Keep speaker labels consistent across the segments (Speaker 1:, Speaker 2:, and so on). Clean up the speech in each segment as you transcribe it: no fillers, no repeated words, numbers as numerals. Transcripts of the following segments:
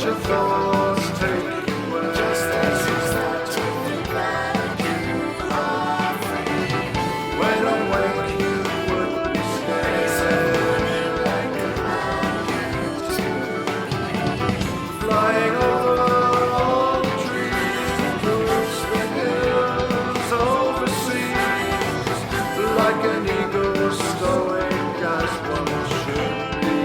Speaker 1: your thoughts take you away. Just as you start to think that you are free. When awake you would be scared. Like a man flying over all the trees, across the hills, overseas, like an eagle stoic as one should be.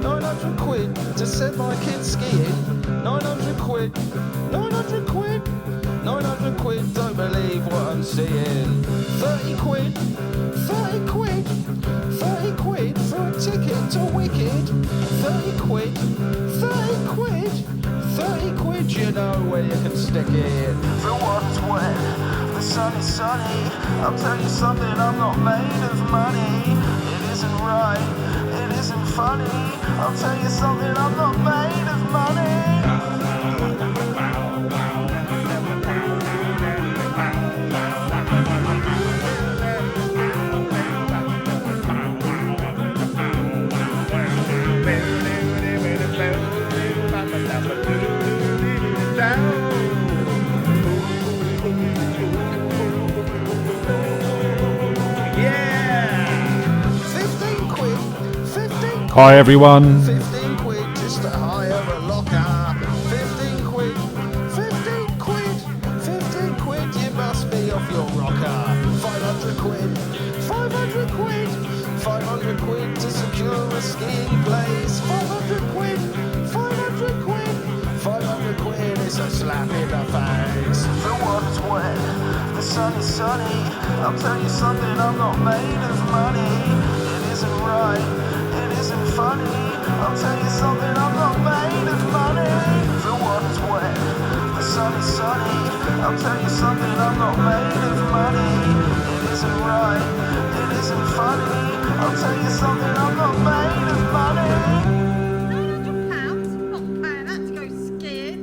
Speaker 2: £900 to send my kids skiing. £900, £900, don't believe what I'm seeing. £30, £30 for a ticket to Wicked. £30, £30, you know where you can stick it.
Speaker 3: The water's wet, the sun is sunny. I'll tell you something, I'm not made of money. It isn't right, it isn't funny. I'll tell you something, I'm not made of money.
Speaker 2: Yeah!
Speaker 4: Hi everyone.
Speaker 2: 15 quid just to hire a locker. 15 quid, 15 quid, 15 quid, you must be off your rocker. 500 quid, 500 quid, 500 quid to secure a skiing place. 500 quid, 500 quid, 500 quid is a slap in the face.
Speaker 3: The water's wet, the sun is sunny. I'll tell you something, I'm not made of money. It isn't right, it isn't funny. I'll tell you something, I'm not made of money. The water's wet, the sun is sunny. I'll tell you something, I'm not made of money. It isn't right, it isn't funny. I'll tell you something, I'm not made of money.
Speaker 5: £900? Not paying that to go skiing.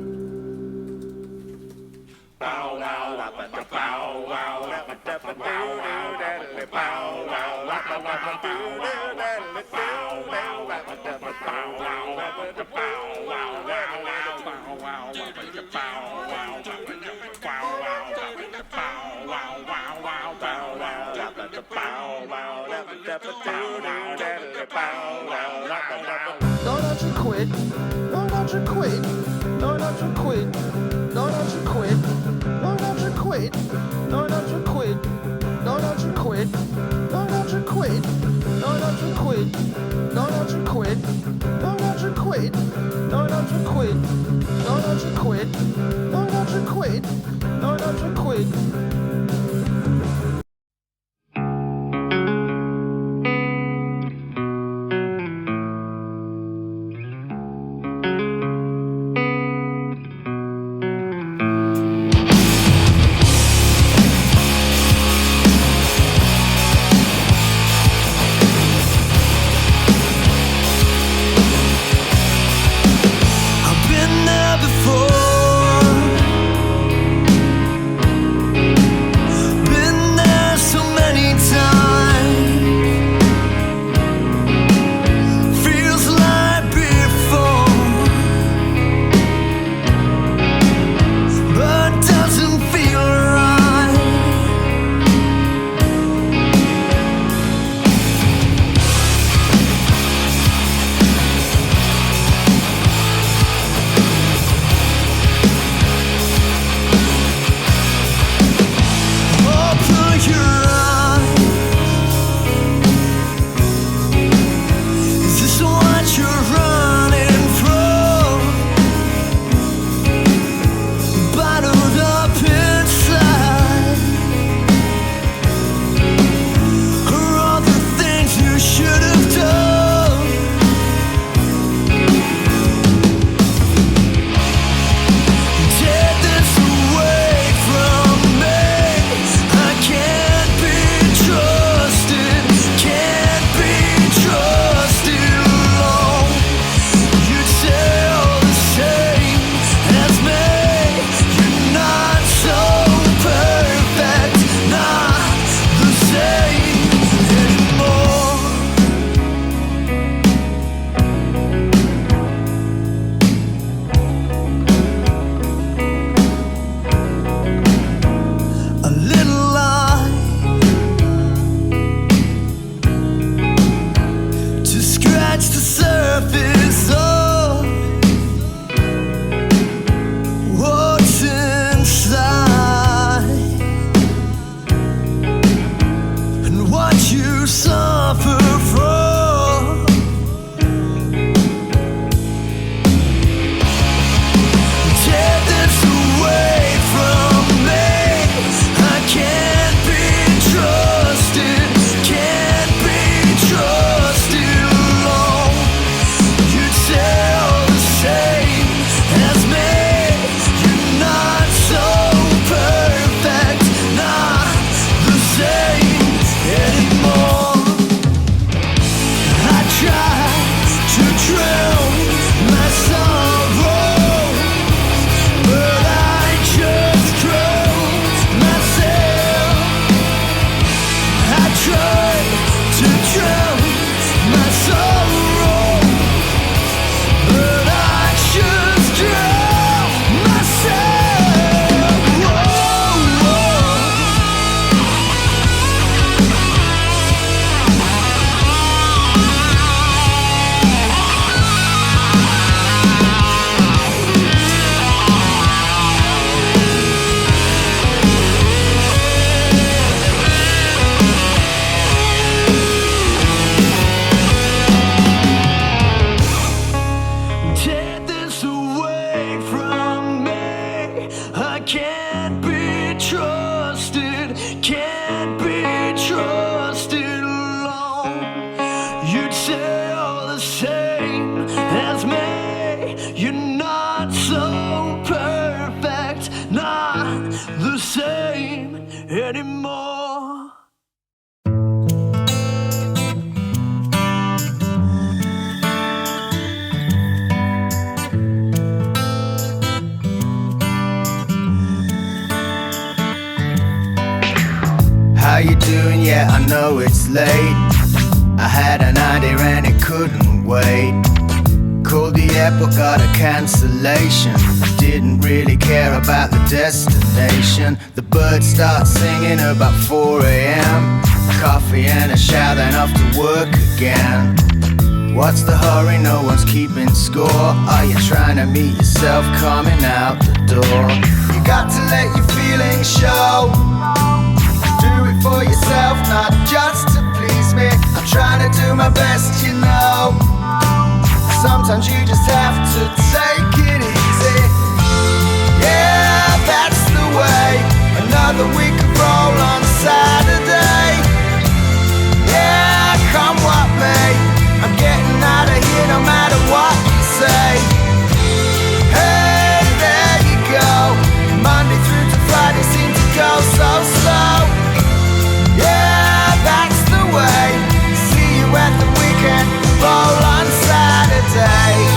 Speaker 2: £900 quid, 900 quid, 900 quid, 900 quid, 900 quid, 900 quid, 900 quid, 900 quid, 900 quid, 900 quid, 900 quid, 900 quid, 900 quid, 900 quid, 900 quid.
Speaker 3: I've been there before.
Speaker 4: Yeah, I know it's late. I had an idea and it couldn't wait. Called the airport, got a cancellation. Didn't really care about the destination. The birds start singing about 4 a.m. Coffee and a shower, then off to work again. What's the hurry? No one's keeping score. Are you trying to meet yourself coming out the door? You got to let your feelings show. Do it for yourself, not just to please me. I'm trying to do my best, you know. Sometimes you just have to take it easy. Yeah, that's the way. Another week of roll on Saturday. Yeah, come what may, I'm getting out of here no matter what you say. Hey, there you go. Monday through to Friday seem to go so slow. Yeah, that's the way. See you at the weekend, roll on Saturday.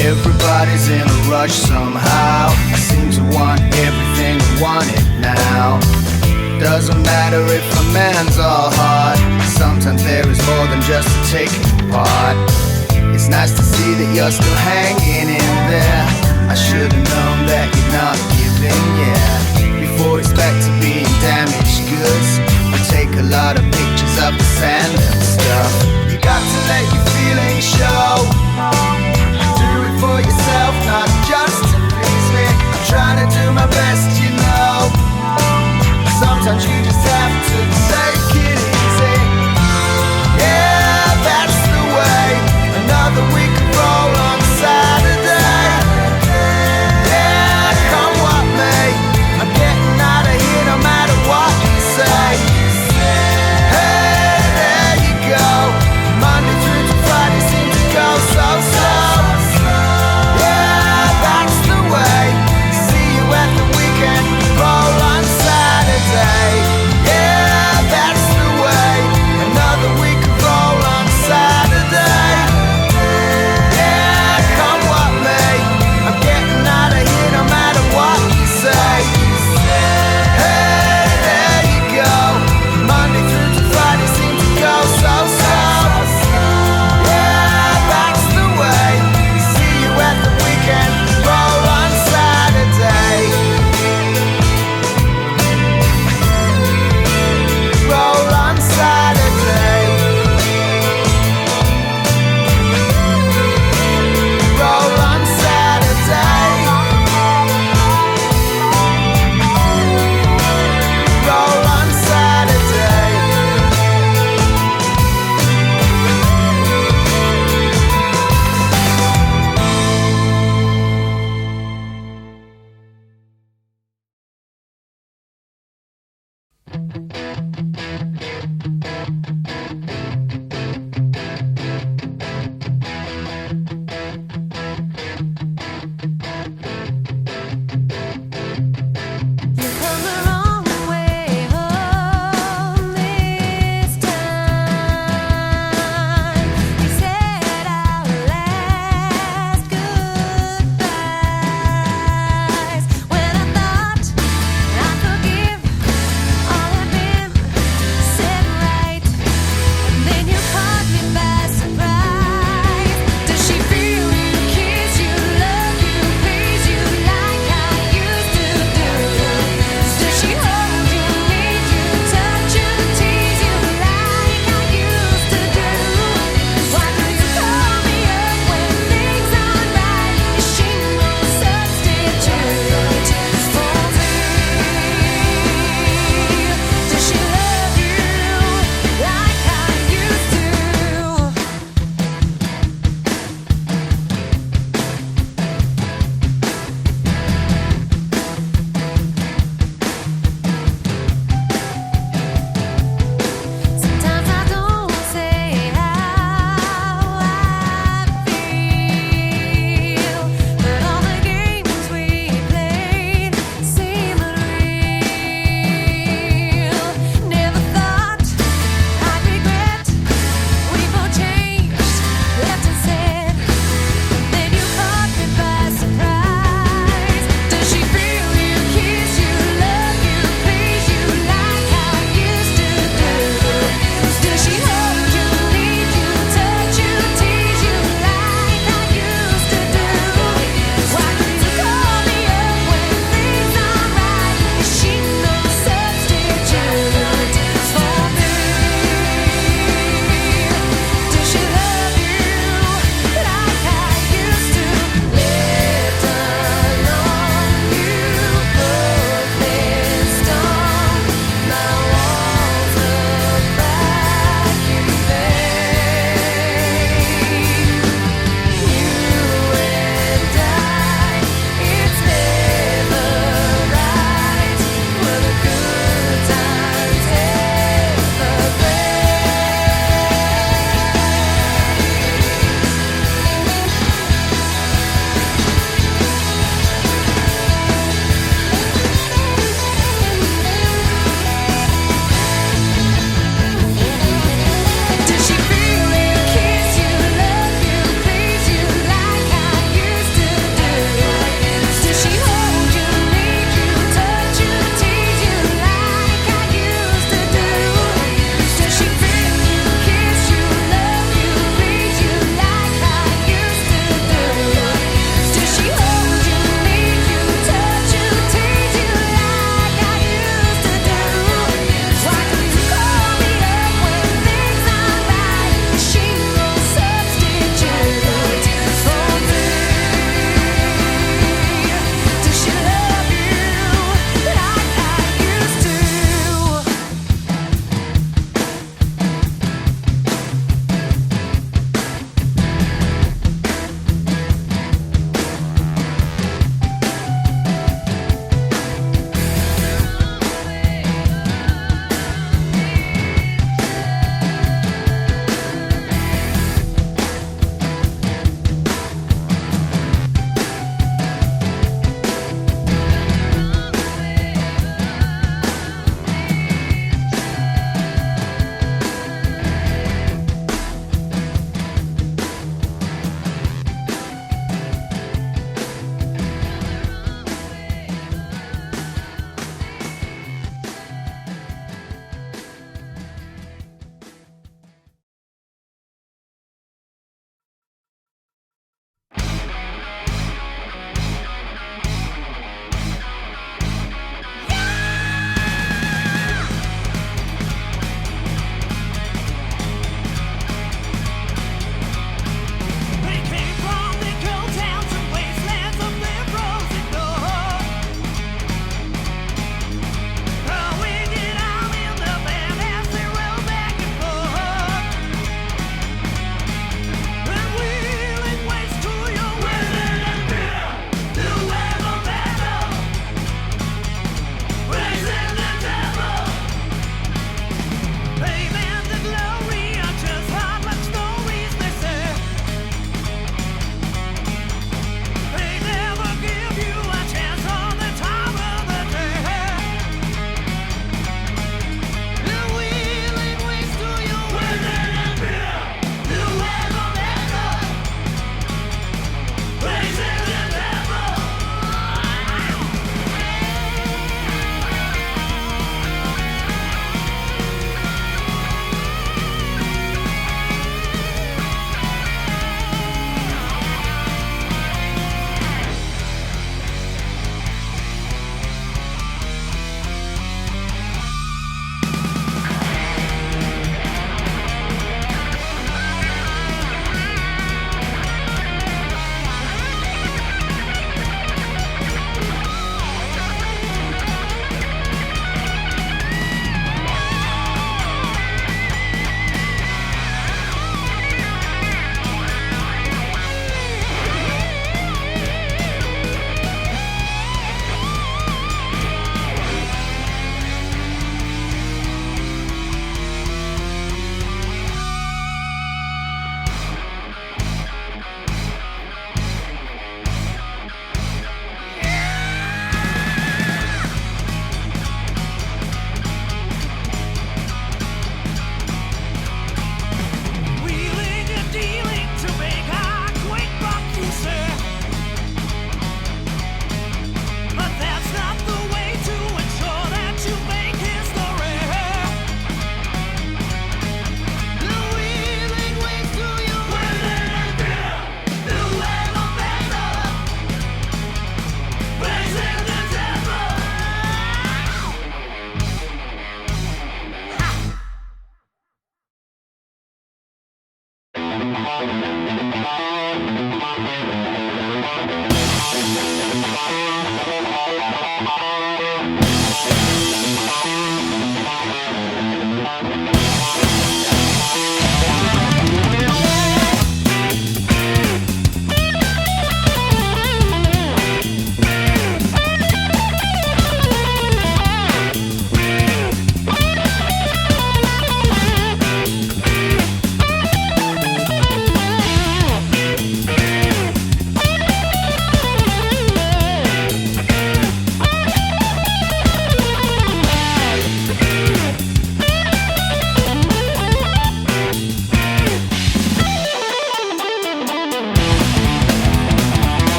Speaker 4: Everybody's in a rush somehow. Seem to want everything and want it now. Doesn't matter if a man's all hard. Sometimes there is more than just a taking part. It's nice to see that you're still hanging in there. I should've known that you're not giving, yeah. Before it's back to being damaged goods. We take a lot of pictures of the sand and stuff. You got to let your feelings show. For yourself, not just to please me. I'm trying to do my best, you know. Sometimes you just have to take it easy. Yeah, that's the way. Another week of roll on Saturday. Yeah, come what may, I'm getting out of here no matter what you say. Hey, there you go. Monday through to Friday seem to go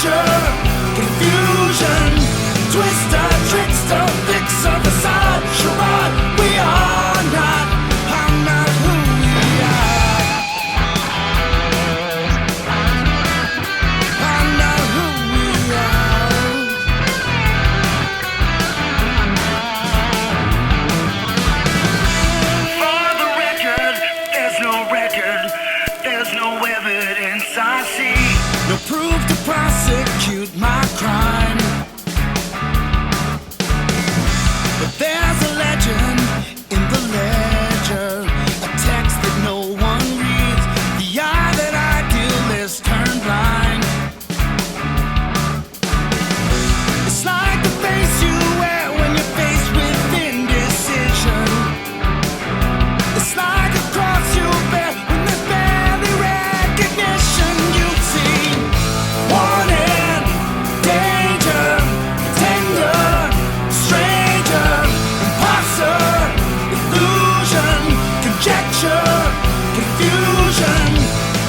Speaker 3: conjecture, confusion, twister, trickster, fixer, facade, charade. We are not, I'm not who we are. I'm not who we are. For the record, there's no record, there's no evidence I see. No proof to prosecute my crime. But there's a legend in the ledger, a text that no one reads. The eye that idealists turn blind. It's like the face you wear when you're faced with indecision. It's like a cross you bear when there's barely recognition. You see, wanted, danger, tender, stranger, imposter, illusion, conjecture, confusion,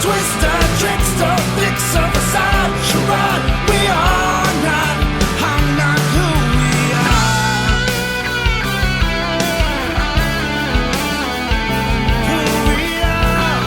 Speaker 3: twister, trickster, fixer, facade, charade. We are not, I'm not who we are. Who we are.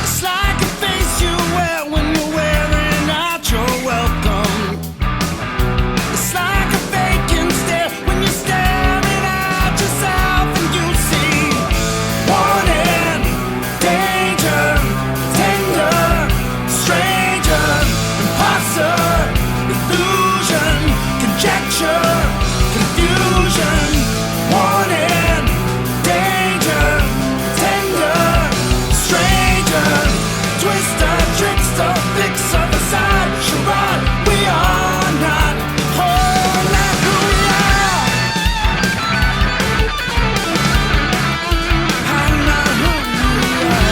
Speaker 3: It's like a face you wear when you're wearing out your welcome. It's like a vacant stare when you're staring at yourself and you see wanted, danger, tender, stranger, imposter, illusion, conjecture, confusion, wanted, danger, tender, stranger, twister, trickster, fixer, facade, charade. We are not, oh, not who we are. I'm not who we are.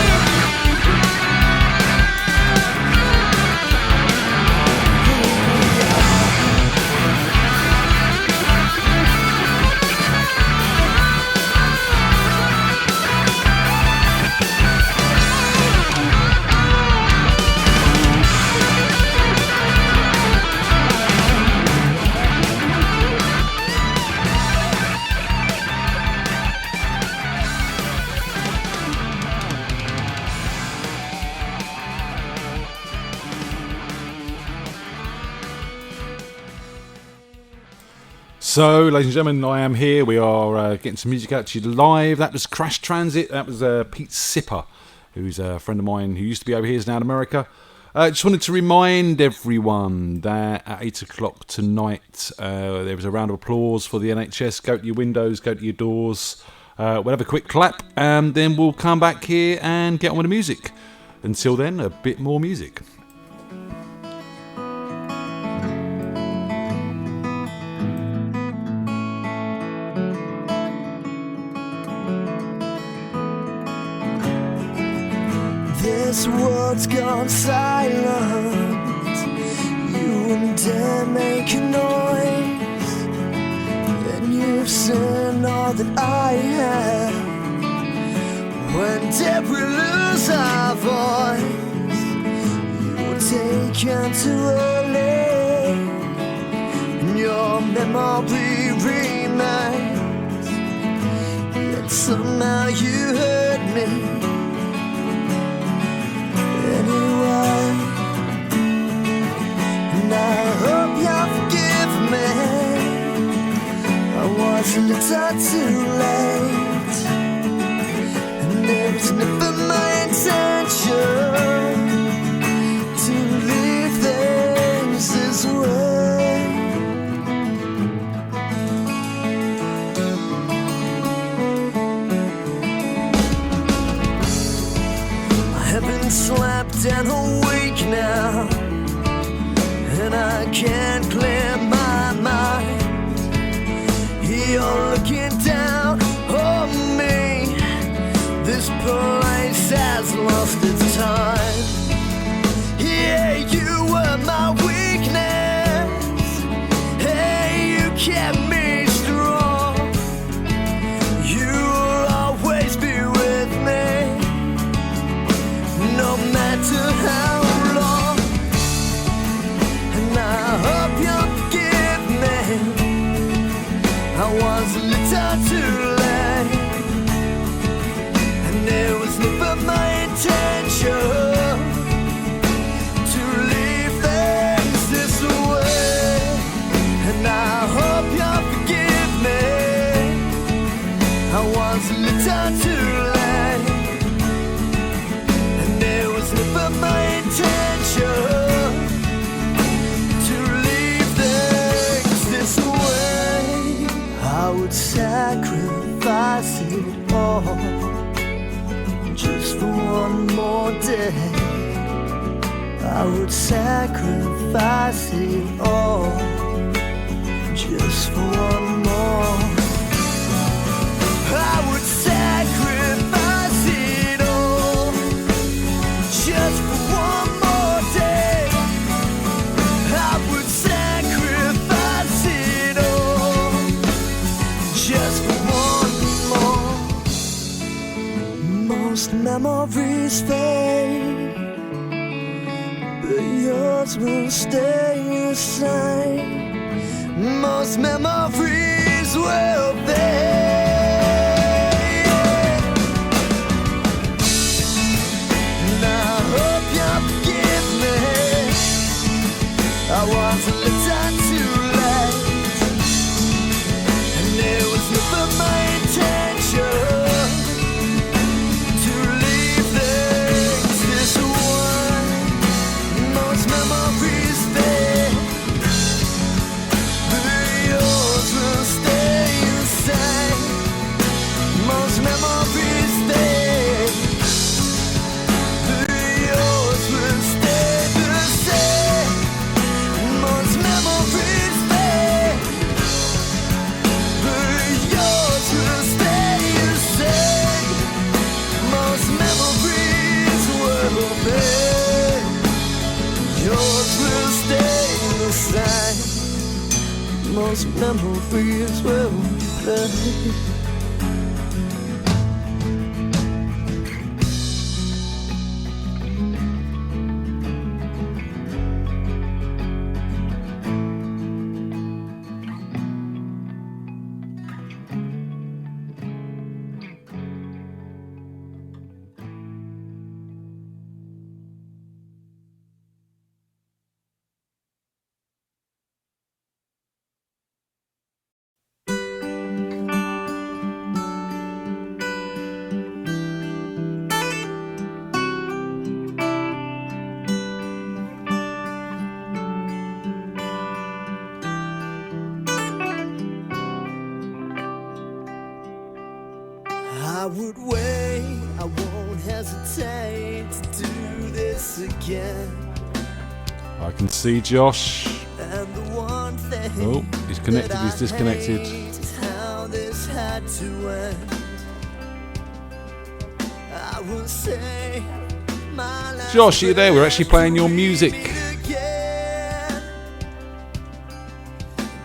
Speaker 6: So, ladies and gentlemen, I am here. We are getting some music out to you live. That was Crash Transit. That was Pete Sipper, who's a friend of mine who used to be over here, is now in America. Just wanted to remind everyone that at 8 o'clock tonight, there was a round of applause for the NHS. Go to your windows, go to your doors. We'll have a quick clap, and then we'll come back here and get on with the music. Until then, a bit more music.
Speaker 3: This world's gone silent. You wouldn't dare make a noise, and you've seen all that I have. When did we lose our voice? You were taken too early, and your memory remains. Yet somehow you hurt me. Anyway, and I hope you'll forgive me. I was a little too late, and it was never my intention to leave things this way. haven't slept in a week now, and I can't clear my mind. You're looking down on me. This place has lost its time. Yeah, you were my weakness. Hey, you kept me strong. You'll always be with me, no matter how long. And I hope you'll forgive me. I was a little too late, and it was never my intention to leave things this way. And I hope you'll forgive me. I was a little too late, and it was never my intention to leave things this way. I would sacrifice it all just for one more day. I would sacrifice it all just for one more. I would sacrifice it all just for one more day. I would sacrifice it all just for one more. Most memories fade, but yours will stay the same. Most memories will fade. And I hope you'll forgive me. I was a little too late, and it was never my intention to leave things this way. Most memories fade, but yours will stay the same. Most memories fade, but yours will stay the same. Most memories fade, but yours will stay the same. Most memories will fade, yours will stay the same. Most memories will fade. I would wait, I won't hesitate to do this again.
Speaker 6: I can see Josh.
Speaker 3: And the one thing
Speaker 6: Oh, he's connected,
Speaker 3: that
Speaker 6: he's
Speaker 3: I
Speaker 6: disconnected.
Speaker 3: hate is how this had to end. I will say my last
Speaker 6: Josh, are you there? We're actually playing your music.
Speaker 3: again.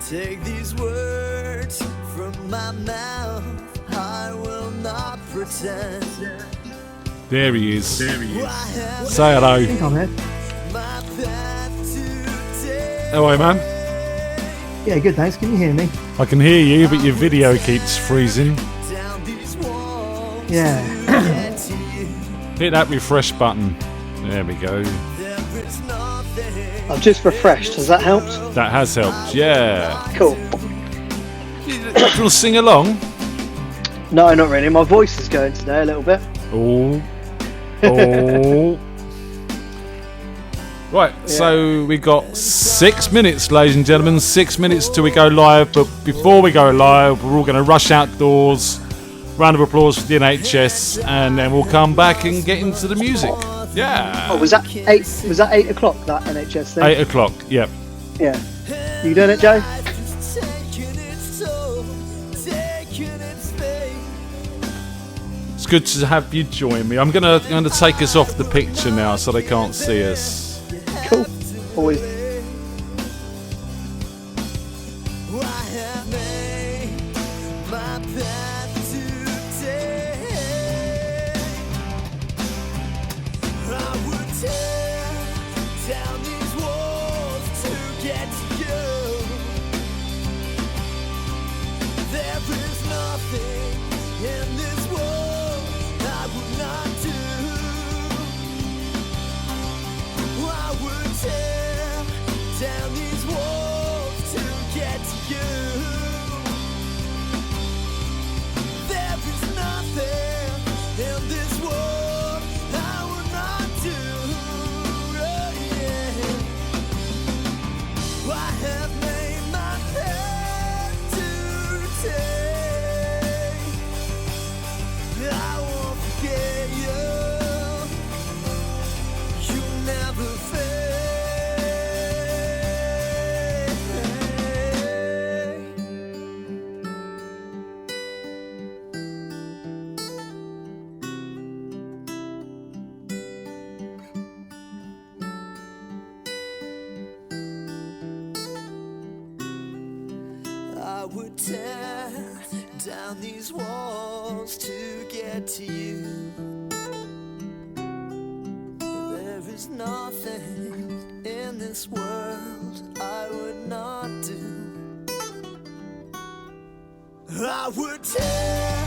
Speaker 3: Take these words from my mouth, I will not pretend.
Speaker 6: There he is.
Speaker 3: I have
Speaker 6: Say hello.
Speaker 3: my path to take.
Speaker 6: How are you, man?
Speaker 7: Yeah, good, thanks. Can you hear me?
Speaker 6: I can hear you, but your video keeps freezing.
Speaker 3: Down these walls
Speaker 7: Yeah.
Speaker 3: to get to you.
Speaker 6: Hit that refresh button. There we go.
Speaker 3: There is nothing
Speaker 7: I've just refreshed. Has that helped?
Speaker 6: That has helped. Yeah.
Speaker 7: Cool.
Speaker 6: Do you want to sing along?
Speaker 7: No, not really. My voice is going today a little bit.
Speaker 6: Oh. Oh. Right, so we got 6 minutes, ladies and gentlemen. 6 minutes till we go live. But before we go live, we're all going to rush outdoors. Round of applause for the NHS, and then we'll come back and get into the music. Yeah.
Speaker 7: Oh, was that 8? Was that 8 o'clock? That NHS thing.
Speaker 6: 8 o'clock. Yep.
Speaker 7: Yeah. You doing it, Joe?
Speaker 6: It's good to have you join me. I'm gonna take us off the picture now so they can't see us.
Speaker 7: Cool. Always.
Speaker 1: I would tear down these walls to get to you. There is nothing in this world I would not do. I would tear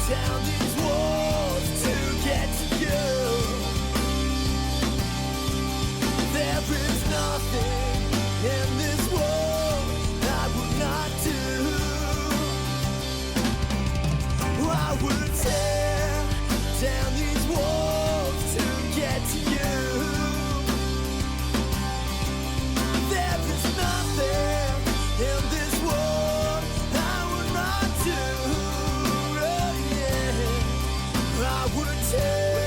Speaker 1: down these walls to get to you. There is nothing in this world I would not do. I would tear down these walls to get to you. There is nothing in this world I would not do. Yeah. I would tear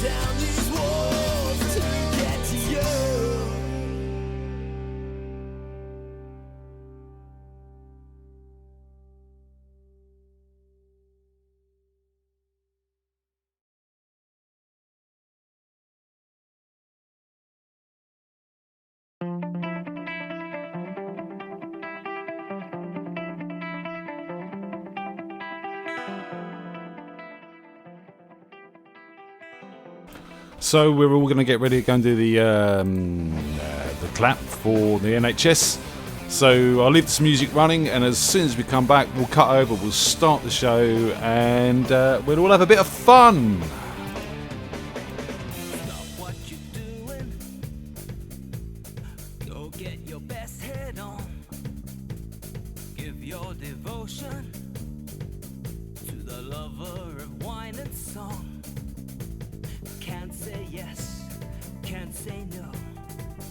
Speaker 1: down these walls to get to you.
Speaker 6: So we're all going to get ready to go and do the clap for the NHS. So I'll leave this music running, and as soon as we come back, we'll cut over, we'll start the show, and we'll all have a bit of fun.
Speaker 1: Stop what you're doing. Go get your best head on. Give your devotion to the lover of wine and song. Can't say yes, can't say no.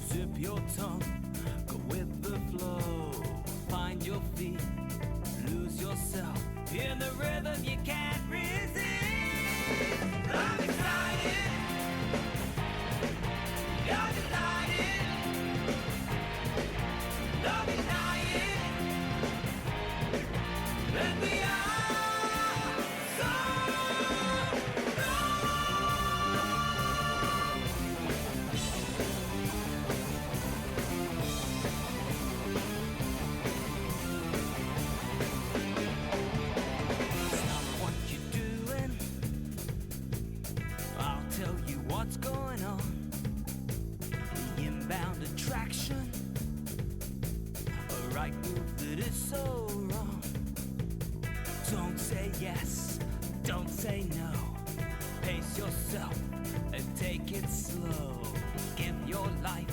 Speaker 1: Zip your tongue, go with the flow. Find your feet, lose yourself in the rhythm you can't resist. I'm excited, you're delighted. Don't be lying, and we are so what you're doing. I'll tell you what's going on. The inbound attraction, a right move that is so wrong. Don't say yes, don't say no. Pace yourself and take it slow. Give your life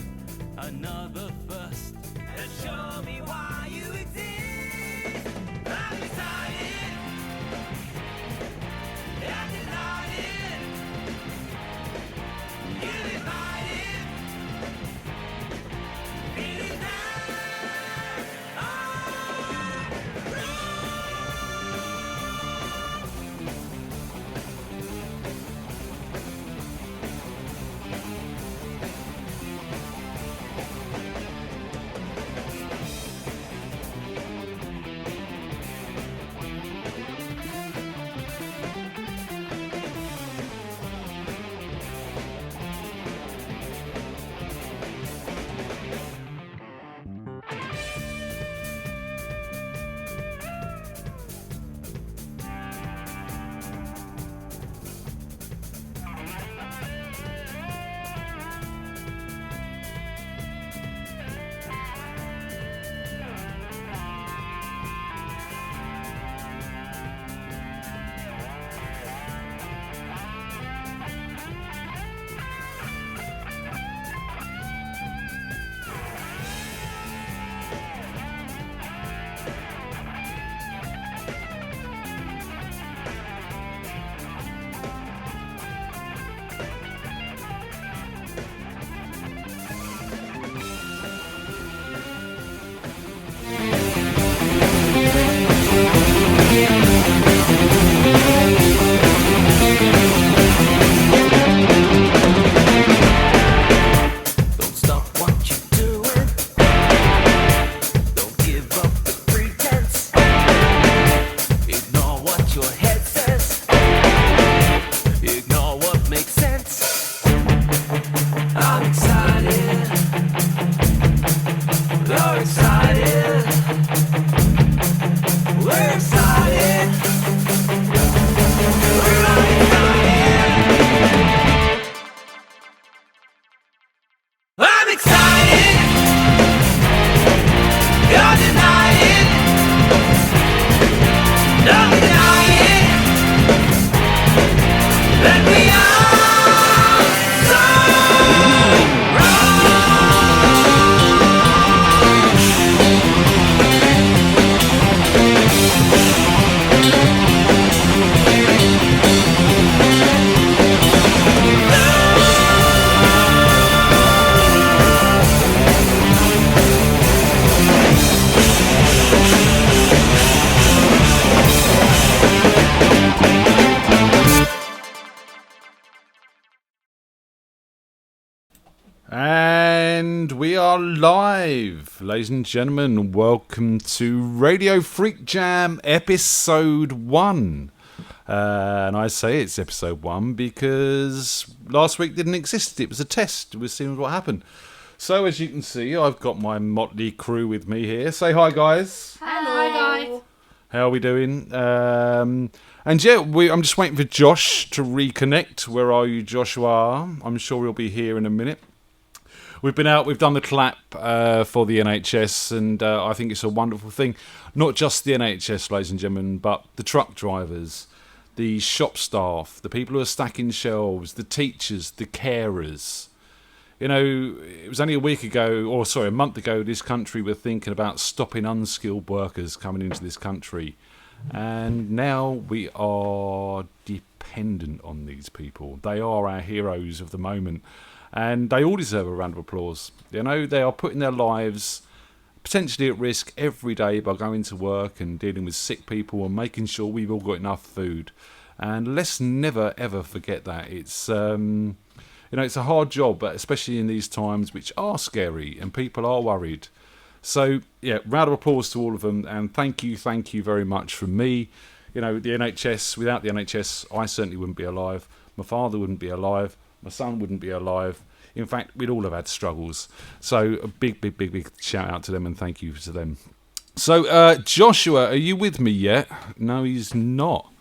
Speaker 1: another first and show me why you exist. I'm excited, I'm delighted. You invited, feeling that
Speaker 6: And we are live, ladies and gentlemen. Welcome to Radio FreakJam episode 1. And I say it's episode 1 because last week didn't exist. It was a test. We're seeing what happened. So as you can see, I've got my motley crew with me here. Say hi, guys.
Speaker 5: Hello, guys.
Speaker 6: How are we doing? And yeah, I'm just waiting for Josh to reconnect. Where are you, Joshua? I'm sure he'll be here in a minute. We've been out, we've done the clap for the NHS, and I think it's a wonderful thing. Not just the NHS, ladies and gentlemen, but the truck drivers, the shop staff, the people who are stacking shelves, the teachers, the carers. You know, it was only a month ago, this country were thinking about stopping unskilled workers coming into this country. And now we are dependent on these people. They are our heroes of the moment. And they all deserve a round of applause. You know, they are putting their lives potentially at risk every day by going to work and dealing with sick people and making sure we've all got enough food. And let's never, ever forget that. It's, it's a hard job, but especially in these times, which are scary and people are worried. So, yeah, round of applause to all of them. And thank you very much from me. You know, the NHS, without the NHS, I certainly wouldn't be alive. My father wouldn't be alive. My son wouldn't be alive. In fact, we'd all have had struggles. So a big shout out to them and thank you to them. So, Joshua, are you with me yet? No, he's not.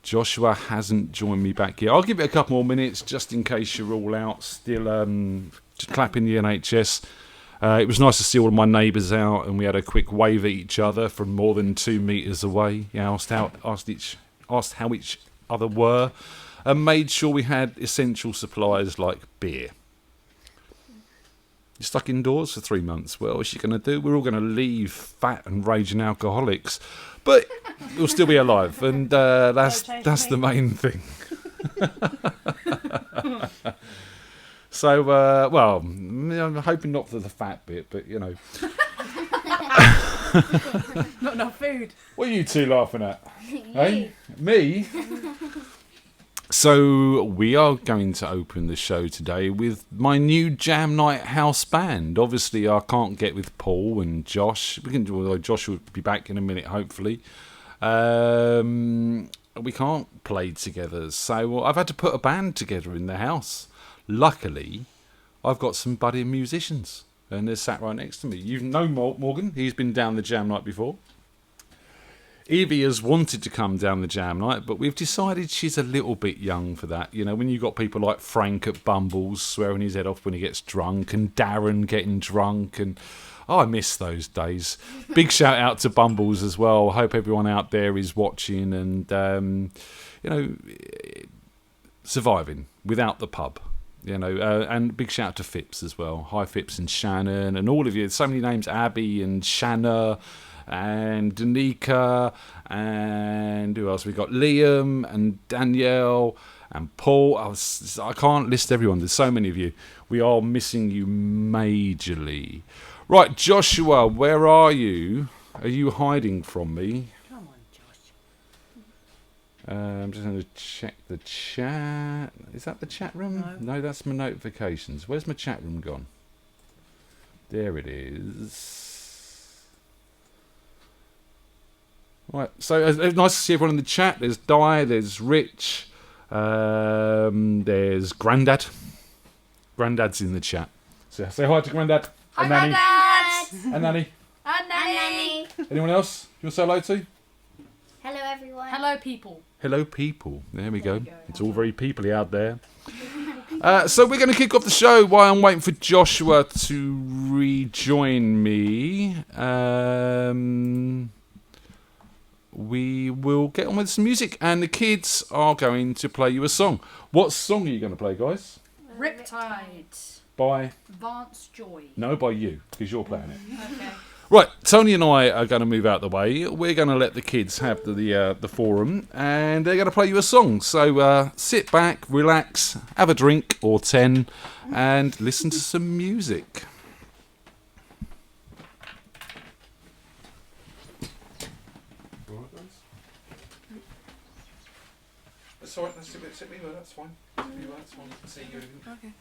Speaker 6: Joshua hasn't joined me back yet. I'll give it a couple more minutes just in case you're all out still clapping the NHS. It was nice to see all of my neighbours out and we had a quick wave at each other from more than 2 metres away. Asked how each other were. And made sure we had essential supplies like beer. You're stuck indoors for 3 months. Well, what's she going to do? We're all going to leave fat and raging alcoholics. But we'll still be alive. And that's the main thing. So, I'm hoping not for the fat bit, but, you know.
Speaker 5: Not enough food.
Speaker 6: What are you two laughing at? Hey? Me? So we are going to open the show today with my new Jam Night house band. Obviously, I can't get with Paul and Josh. Josh will be back in a minute, hopefully. We can't play together, so I've had to put a band together in the house. Luckily, I've got some budding musicians, and they're sat right next to me. You know Morgan; he's been down the Jam Night before. Evie has wanted to come down the Jam Night, but we've decided she's a little bit young for that. You know, when you've got people like Frank at Bumbles swearing his head off when he gets drunk, and Darren getting drunk, and I miss those days. Big shout out to Bumbles as well. I hope everyone out there is watching and, surviving without the pub. You know, and big shout out to Phipps as well. Hi Phipps and Shannon and all of you. There's so many names, Abby and Shanna and Danica, and who else? We got Liam and Danielle and Paul. I can't list everyone. There's so many of you. We are missing you majorly. Right, Joshua, where are you? Are you hiding from me?
Speaker 5: Come on, Josh.
Speaker 6: I'm just going to check the chat. Is that the chat room? No, that's my notifications. Where's my chat room gone? There it is. Right, so it's nice to see everyone in the chat. There's Di, there's Rich, there's Grandad. Grandad's in the chat. So say hi to Grandad.
Speaker 5: Hi,
Speaker 6: and Nanny.
Speaker 5: Grandad.
Speaker 6: And Nanny.
Speaker 5: And Nanny.
Speaker 6: Anyone else you want to say hello to?
Speaker 8: Hello, everyone.
Speaker 5: Hello, people.
Speaker 6: Hello, people. There we go.
Speaker 5: There you go.
Speaker 6: It's all very peoply out there. So we're going to kick off the show while I'm waiting for Joshua to rejoin me. We will get on with some music, and the kids are going to play you a song. What song are you going to play, guys?
Speaker 5: Riptide.
Speaker 6: By?
Speaker 5: Vance Joy.
Speaker 6: No, by you, because you're playing it.
Speaker 5: Okay.
Speaker 6: Right, Tony and I are going to move out the way. We're going to let the kids have the forum, and they're going to play you a song. So sit back, relax, have a drink or 10, and listen to some music. That's all right. That's fine. That's fine. See you.
Speaker 5: Okay.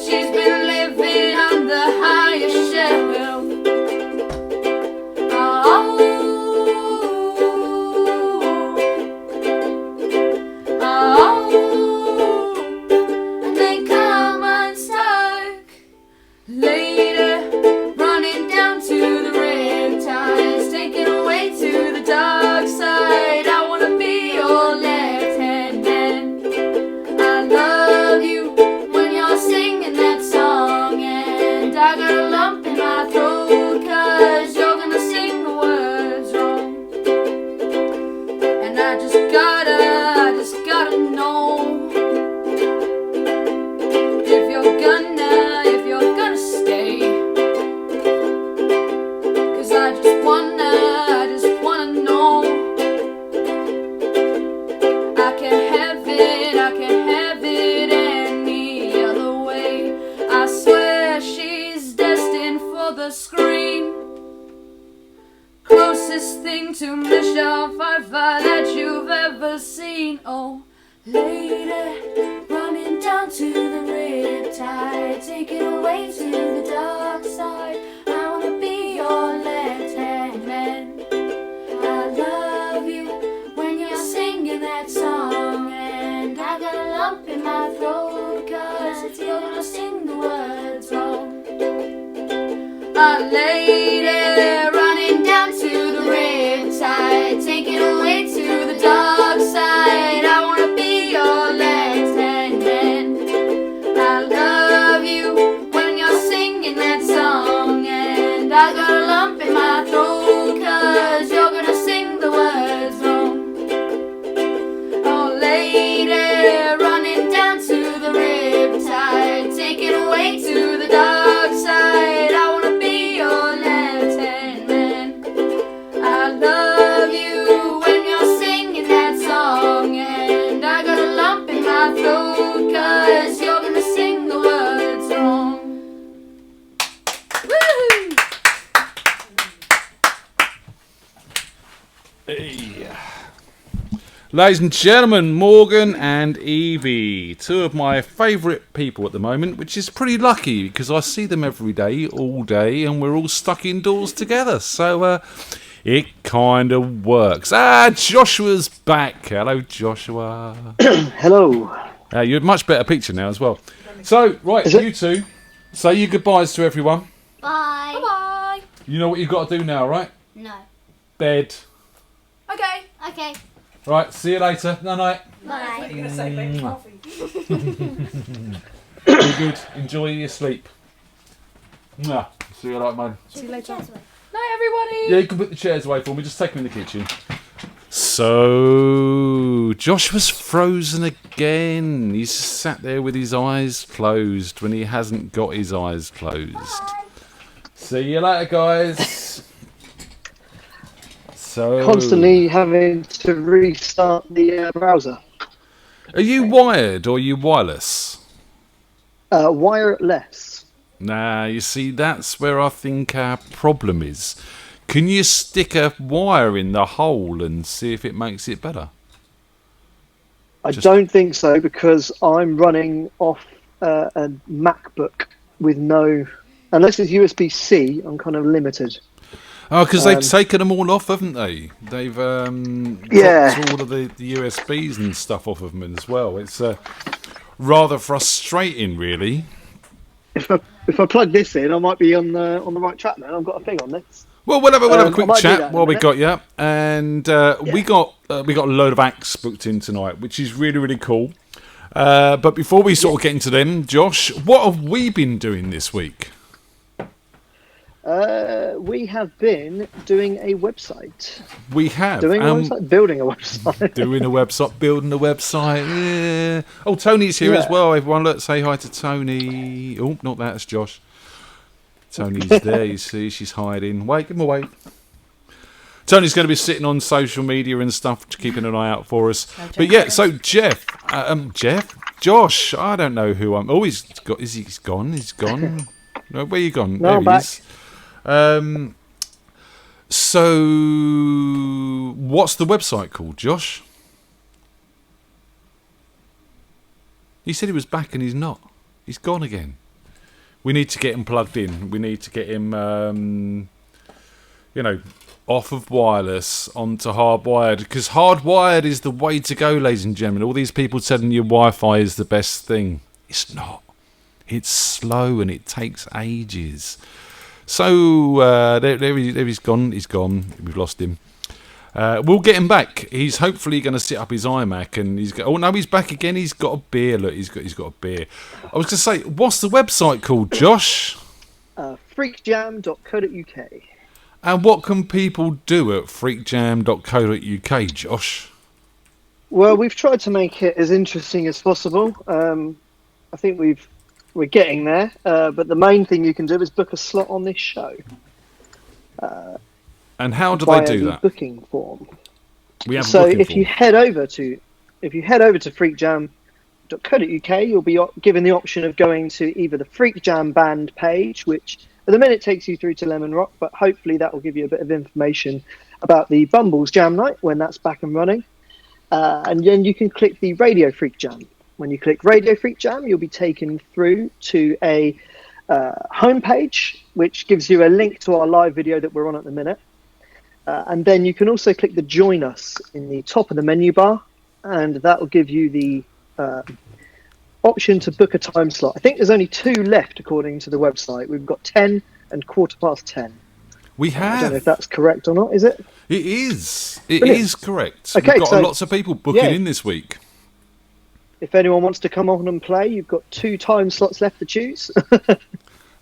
Speaker 9: she's been living on the highest shelf. Oh, oh, and they come unstuck later, running down to the riptides, taken away to the dark side. I wanna be your left hand man. I love you when you're singing that song, and I got a lump in my throat 'cause you're gonna sing the words wrong. And I just gotta know if you're gonna stay. 'Cause I just wanna know. I can't have it any other way. I swear she's destined for the screen. Closest thing to Michelle Pfeiffer that you've ever seen. Oh, lady, running down to the riptide, taken away to the dark side. I wanna be your left hand man. I love you when you're singing that song, and I got a lump in my throat 'cause you're gonna sing the words wrong. A lady running down to the riptide, taken away to the dark side. I wanna be your left hand man. I love you when you're singing that song, and I got a lump in my throat 'cause you're gonna sing the words wrong. Oh, lady, running down to the riptide, taken away to the dark side. I wanna be your left hand man. I love you when you're singing that song, and I got a lump in my throat 'cause you're gonna sing the words wrong. Woo!
Speaker 6: Hey. Ladies and gentlemen, Morgan and Evie, two of my favourite people at the moment, which is pretty lucky because I see them every day, all day, and we're all stuck indoors together. So it kind of works. Joshua's back. Hello, Joshua.
Speaker 7: Hello.
Speaker 6: You have a much better picture now as well. So, right, you two, say your goodbyes to everyone.
Speaker 8: Bye.
Speaker 9: Bye.
Speaker 6: You know what you've got to do now, right?
Speaker 8: No.
Speaker 6: Bed.
Speaker 9: Okay.
Speaker 8: Okay.
Speaker 6: Right, see you later. Night-night.
Speaker 8: Bye.
Speaker 6: Be good. Enjoy your sleep. Mwah. See you later, man.
Speaker 9: See you later. Night, everybody.
Speaker 6: Yeah, you can put the chairs away for me. Just take them in the kitchen. So, Joshua's frozen again. He's sat there with his eyes closed when he hasn't got his eyes closed. Bye. See you later, guys. So,
Speaker 7: Constantly having to restart the browser.
Speaker 6: are you wired or are you wireless?
Speaker 7: Wireless.
Speaker 6: Nah, you see, that's where I think our problem is. Can you stick a wire in the hole and see if it makes it better?
Speaker 7: I don't think so because I'm running off a MacBook with no... Unless it's USB-C, I'm kind of limited.
Speaker 6: Oh, because they've taken them all off, haven't they? They've dropped all of the USBs and stuff off of them as well. It's rather frustrating, really.
Speaker 7: If I plug this in, I might be on the right track now. I've got a thing on this.
Speaker 6: Well, we'll have a quick
Speaker 7: I might do that
Speaker 6: chat
Speaker 7: in
Speaker 6: while
Speaker 7: a
Speaker 6: we
Speaker 7: minute.
Speaker 6: got you, and we got a load of acts booked in tonight, which is really, really cool. But before we sort of get into them, Josh, what have we been doing this week?
Speaker 7: We have been doing a website.
Speaker 6: We have.
Speaker 7: Doing a website? Building a website.
Speaker 6: Doing a website, building a website. Yeah. Oh, Tony's here as well. Everyone, let's say hi to Tony. Oh, not that, it's Josh. Tony's there, you see. She's hiding. Wait, give him a wait. Tony's going to be sitting on social media and stuff, keeping an eye out for us. But yeah, so Josh, I don't know who I'm... Oh, he's gone. He's gone. No, where you gone?
Speaker 7: No, I'm
Speaker 6: there he
Speaker 7: back.
Speaker 6: is. So, what's the website called, Josh? He said he was back and he's not. He's gone again. We need to get him plugged in. We need to get him, off of wireless onto hardwired, because hardwired is the way to go, ladies and gentlemen. All these people telling you Wi-Fi is the best thing. It's not. It's slow and it takes ages. So there he's gone. He's gone. We've lost him. We'll get him back. He's hopefully going to set up his iMac, and he's got. Oh no, he's back again. He's got a beer. Look, he's got a beer. I was going to say, what's the website called, Josh?
Speaker 7: FreakJam.co.uk.
Speaker 6: And what can people do at FreakJam.co.uk, Josh?
Speaker 7: Well, we've tried to make it as interesting as possible. I think we're getting there, but the main thing you can do is book a slot on this show.
Speaker 6: And how do they do that?
Speaker 7: Booking form.
Speaker 6: We have
Speaker 7: so
Speaker 6: a booking
Speaker 7: if
Speaker 6: form.
Speaker 7: you head over to freakjam.co.uk, you'll be given the option of going to either the FreakJam band page, which at the minute takes you through to Lemon Rock, but hopefully that will give you a bit of information about the Bumbles Jam Night when that's back and running. And then you can click the Radio Freak Jam. When you click Radio Freak Jam, you'll be taken through to a homepage, which gives you a link to our live video that we're on at the minute. And then you can also click the Join Us in the top of the menu bar, and that will give you the option to book a time slot. I think there's only 2 left according to the website. We've got 10 and 10:15.
Speaker 6: We have.
Speaker 7: I don't know if that's correct or not, is it?
Speaker 6: It is.
Speaker 7: Brilliant.
Speaker 6: It is correct.
Speaker 7: Okay,
Speaker 6: We've got
Speaker 7: so-
Speaker 6: lots of people booking in this week.
Speaker 7: If anyone wants to come on and play, you've got 2 time slots left to choose.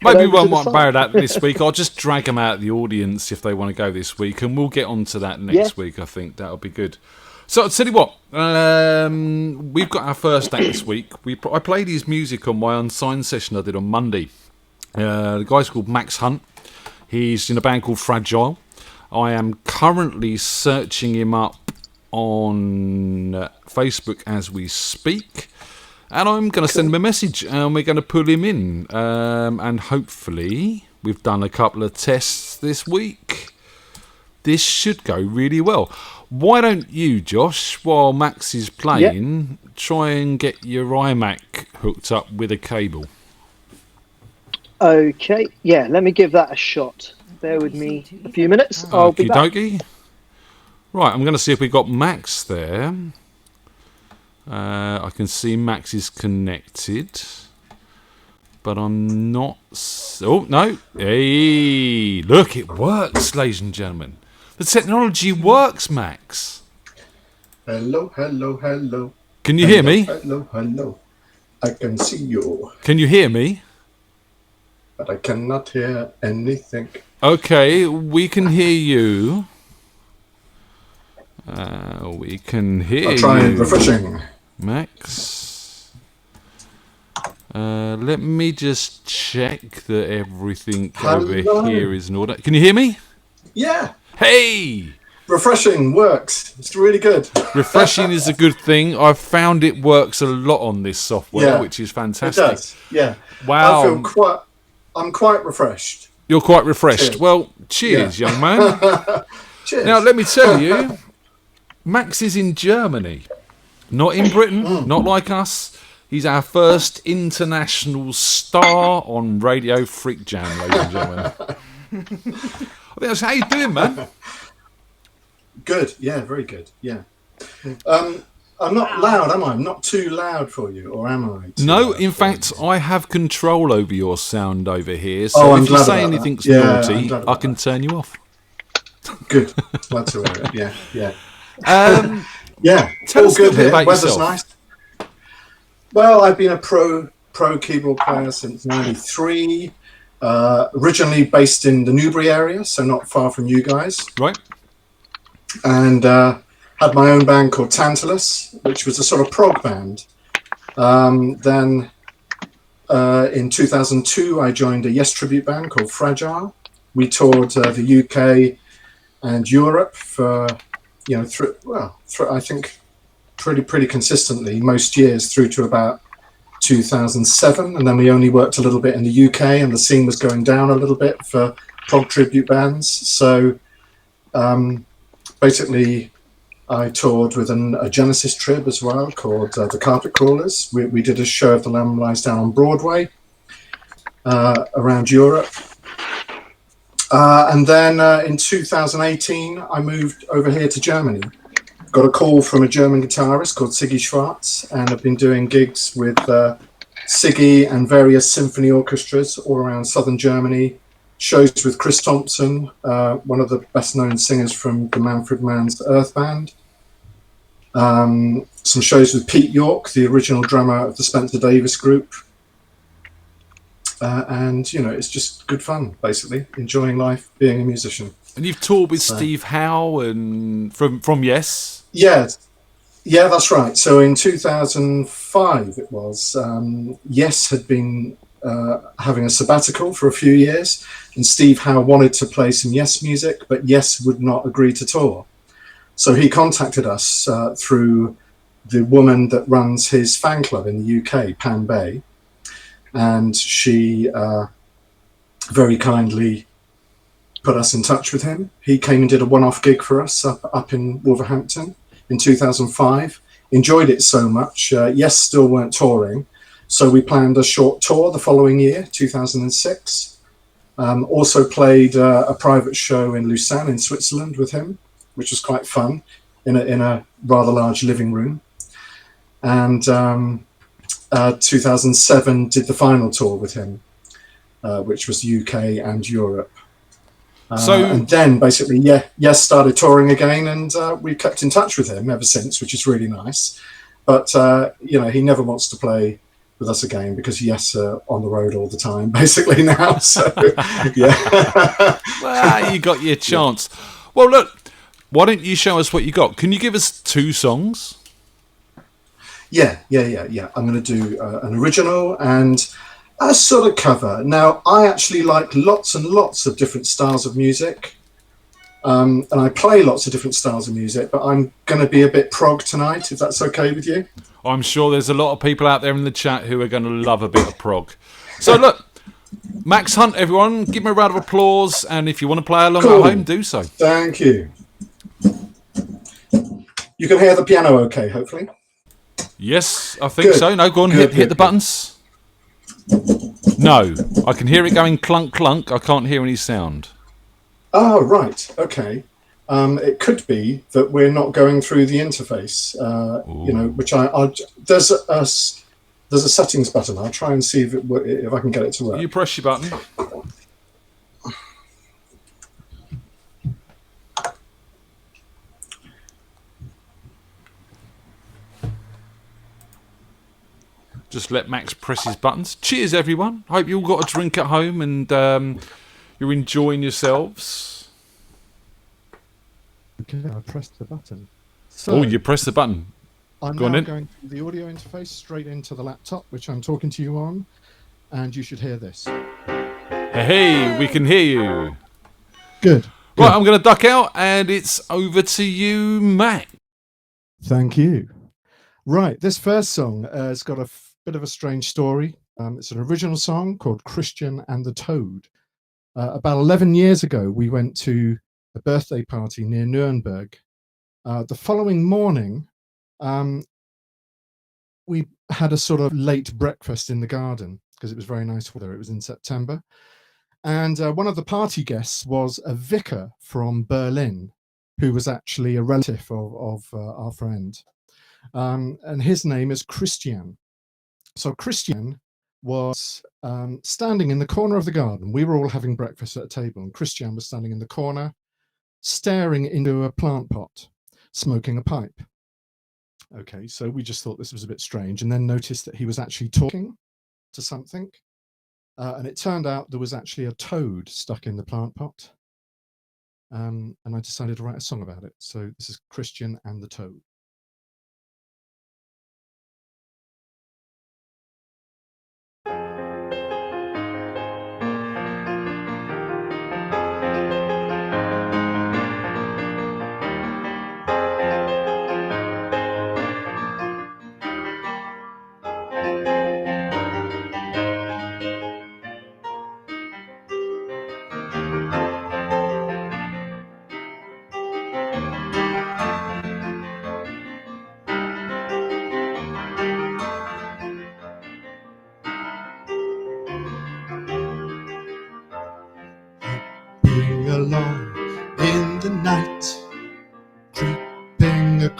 Speaker 6: Maybe we
Speaker 7: over to
Speaker 6: won't
Speaker 7: the
Speaker 6: want
Speaker 7: site.
Speaker 6: borrow that this week. I'll just drag them out of the audience if they want to go this week, and we'll get on to that next week. I think that'll be good. So I'll tell you what, we've got our first act this week. I played his music on my unsigned session I did on Monday. The guy's called Max Hunt. He's in a band called Fragile. I am currently searching him up on Facebook as we speak. And I'm going to send him a message, and we're going to pull him in. And hopefully, we've done a couple of tests this week. This should go really well. Why don't you, Josh, while Max is playing, try and get your iMac hooked up with a cable?
Speaker 7: Okay, yeah, let me give that a shot. Bear with me a few minutes. I'll be back.
Speaker 6: Okie dokie. Right, I'm going to see if we've got Max there. I can see Max is connected, but I'm not. Oh no! Hey, look, it works, ladies and gentlemen. The technology works, Max.
Speaker 1: Hello, hello, hello.
Speaker 6: Can you hear me?
Speaker 1: Hello, hello. I can see you,
Speaker 6: Can you hear me?
Speaker 1: but I cannot hear anything.
Speaker 6: Okay, we can hear you. We can hear
Speaker 1: I'll try
Speaker 6: you,
Speaker 1: refreshing.
Speaker 6: Max. Let me just check that everything over
Speaker 1: Hello?
Speaker 6: here is in order. Can you hear me?
Speaker 1: Yeah,
Speaker 6: Hey!
Speaker 1: refreshing works. It's really good.
Speaker 6: Refreshing is a good thing. I've found it works a lot on this software,
Speaker 1: Yeah,
Speaker 6: which is
Speaker 1: It
Speaker 6: fantastic.
Speaker 1: does. Yeah.
Speaker 6: Wow.
Speaker 1: I'm quite refreshed.
Speaker 6: You're quite refreshed.
Speaker 1: Cheers.
Speaker 6: Well, cheers, young man.
Speaker 1: Cheers.
Speaker 6: Now, let me tell you, Max is in Germany, not in Britain, not like us. He's our first international star on Radio Freak Jam, ladies and gentlemen. I think that's how you doing, man.
Speaker 1: Good. Yeah, very good. Yeah. I'm not loud, am I? I'm not too loud for you, or am I? too
Speaker 6: No,
Speaker 1: loud
Speaker 6: in
Speaker 1: for
Speaker 6: fact,
Speaker 1: you?
Speaker 6: I have control over your sound over here. So
Speaker 1: Oh, I'm
Speaker 6: if you
Speaker 1: glad
Speaker 6: say
Speaker 1: about that.
Speaker 6: anything's
Speaker 1: Yeah, I'm
Speaker 6: naughty,
Speaker 1: glad
Speaker 6: I
Speaker 1: about
Speaker 6: can
Speaker 1: that.
Speaker 6: turn you off.
Speaker 1: Good. Glad to hear it. Yeah, yeah.
Speaker 6: Um,
Speaker 1: Yeah,
Speaker 6: Tell
Speaker 1: all
Speaker 6: us a
Speaker 1: good
Speaker 6: little bit
Speaker 1: here.
Speaker 6: about
Speaker 1: Weather's
Speaker 6: yourself.
Speaker 1: nice. Well, I've been a pro keyboard player since '93. Originally based in the Newbury area, so not far from you guys,
Speaker 6: right?
Speaker 1: and had my own band called Tantalus, which was a sort of prog band. Then in 2002, I joined a Yes tribute band called Fragile. We toured the UK and Europe for, I think pretty consistently most years through to about 2007, and then we only worked a little bit in the UK, and the scene was going down a little bit for prog tribute bands. So basically, I toured with a Genesis trib as well called the Carpet Crawlers. We did a show of The Lamb Lies Down on Broadway.
Speaker 10: around Europe. And then in 2018, I moved over here to Germany. Got a call from a German guitarist called Siggy Schwarz, and I've been doing gigs with Siggy and various symphony orchestras all around southern Germany. Shows with Chris Thompson, one of the best-known singers from the Manfred Mann's Earth Band. Some shows with Pete York, the original drummer of the Spencer Davis Group. And, you know, it's just good fun, basically, enjoying life, being a musician.
Speaker 6: And you've toured with Steve Howe and from Yes?
Speaker 10: Yeah, that's right. So in 2005, it was, Yes had been having a sabbatical for a few years, and Steve Howe wanted to play some Yes music, but Yes would not agree to tour. So he contacted us through the woman that runs his fan club in the UK, Pam Bay. And she very kindly put us in touch with him. He came and did a one-off gig for us up in Wolverhampton in 2005. Enjoyed it so much. Yes, still weren't touring. So we planned a short tour the following year, 2006. Also played a private show in Lausanne in Switzerland with him, which was quite fun, in a rather large living room. And 2007 did the final tour with him, which was UK and Europe. And then basically, Yes started touring again, and we kept in touch with him ever since, which is really nice. But you know, he never wants to play with us again because Yes are on the road all the time, basically now. So yeah.
Speaker 6: Well, you got your chance. Yeah. Well, look, why don't you show us what you got? Can you give us 2 songs?
Speaker 10: Yeah. I'm going to do an original and a sort of cover. Now, I actually like lots and lots of different styles of music. And I play lots of different styles of music, but I'm going to be a bit prog tonight, if that's okay with you.
Speaker 6: I'm sure there's a lot of people out there in the chat who are going to love a bit of prog. So look, Max Hunt, everyone, give me a round of applause. And if you want to play along at home, do so.
Speaker 10: Thank you. You can hear the piano okay, hopefully.
Speaker 6: Yes, I think so. No, go on, hit the buttons. No, I can hear it going clunk, clunk. I can't hear any sound.
Speaker 10: Oh, right. Okay. It could be that we're not going through the interface, you know, which there's a settings button. I'll try and see if I can get it to work.
Speaker 6: You press your button. Just let Max press his buttons. Cheers, everyone. Hope you all got a drink at home and you're enjoying yourselves.
Speaker 11: Okay, I pressed the button. So
Speaker 6: you pressed the button.
Speaker 11: I'm now going through the audio interface straight into the laptop, which I'm talking to you on, and you should hear this.
Speaker 6: Hey, we can hear you.
Speaker 11: Good.
Speaker 6: Right, I'm going to duck out, and it's over to you, Matt.
Speaker 11: Thank you. Right, this first song has got a bit of a strange story. It's an original song called Christian and the Toad. About 11 years ago, we went to a birthday party near Nuremberg. The following morning, we had a sort of late breakfast in the garden because it was very nice weather. It was in September. And one of the party guests was a vicar from Berlin, who was actually a relative of our friend. And his name is Christian. So Christian was standing in the corner of the garden. We were all having breakfast at a table, and Christian was standing in the corner, staring into a plant pot, smoking a pipe. Okay, so we just thought this was a bit strange, and then noticed that he was actually talking to something. And it turned out there was actually a toad stuck in the plant pot. And I decided to write a song about it. So this is Christian and the Toad.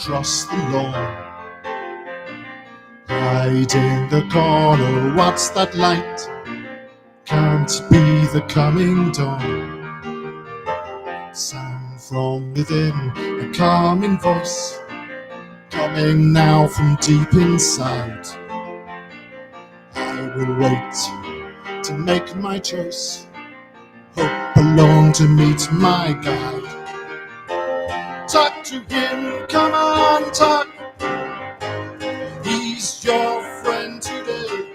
Speaker 11: across the lawn. Hide in the corner, what's that light? Can't be the coming dawn. Sound from within, a calming voice, coming now from deep inside. I will wait to make my choice, hope alone to meet my guide. Talk to him, come on, talk. He's your friend today.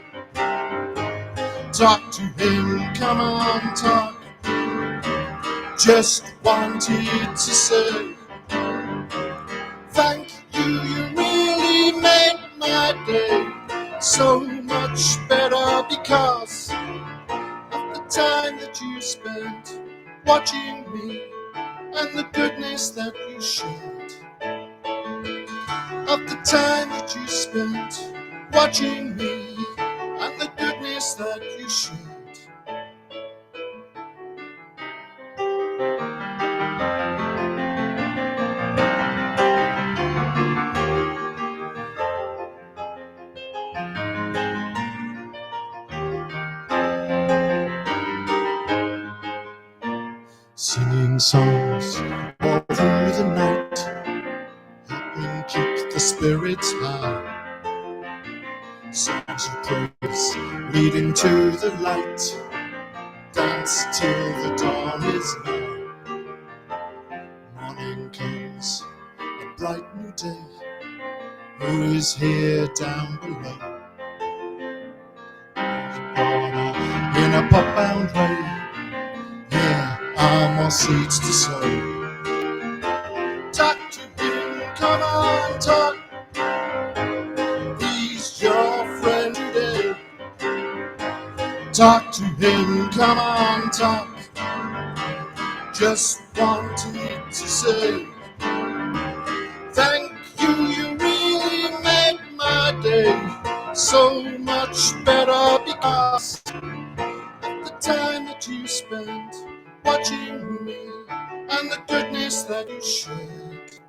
Speaker 11: Talk to him, come on, talk. Just wanted to say thank you, you really made my day so much better because of the time that you spent watching me and the goodness that you shared. Of the time that you spent watching me and the goodness that you shared. Singing songs all through the night, helping keep the spirits high. Songs of praise leading to the light, dance till the dawn is nigh. Morning comes, a bright new day, who is here down below? Corner in a pop-bound way, here are more seeds to sow. Talk to him, come on, talk. He's your friend today. Talk to him, come on, talk. Just wanted to say thank you, you really made my day so much better because of the time that you spent watching me and the goodness that you shared.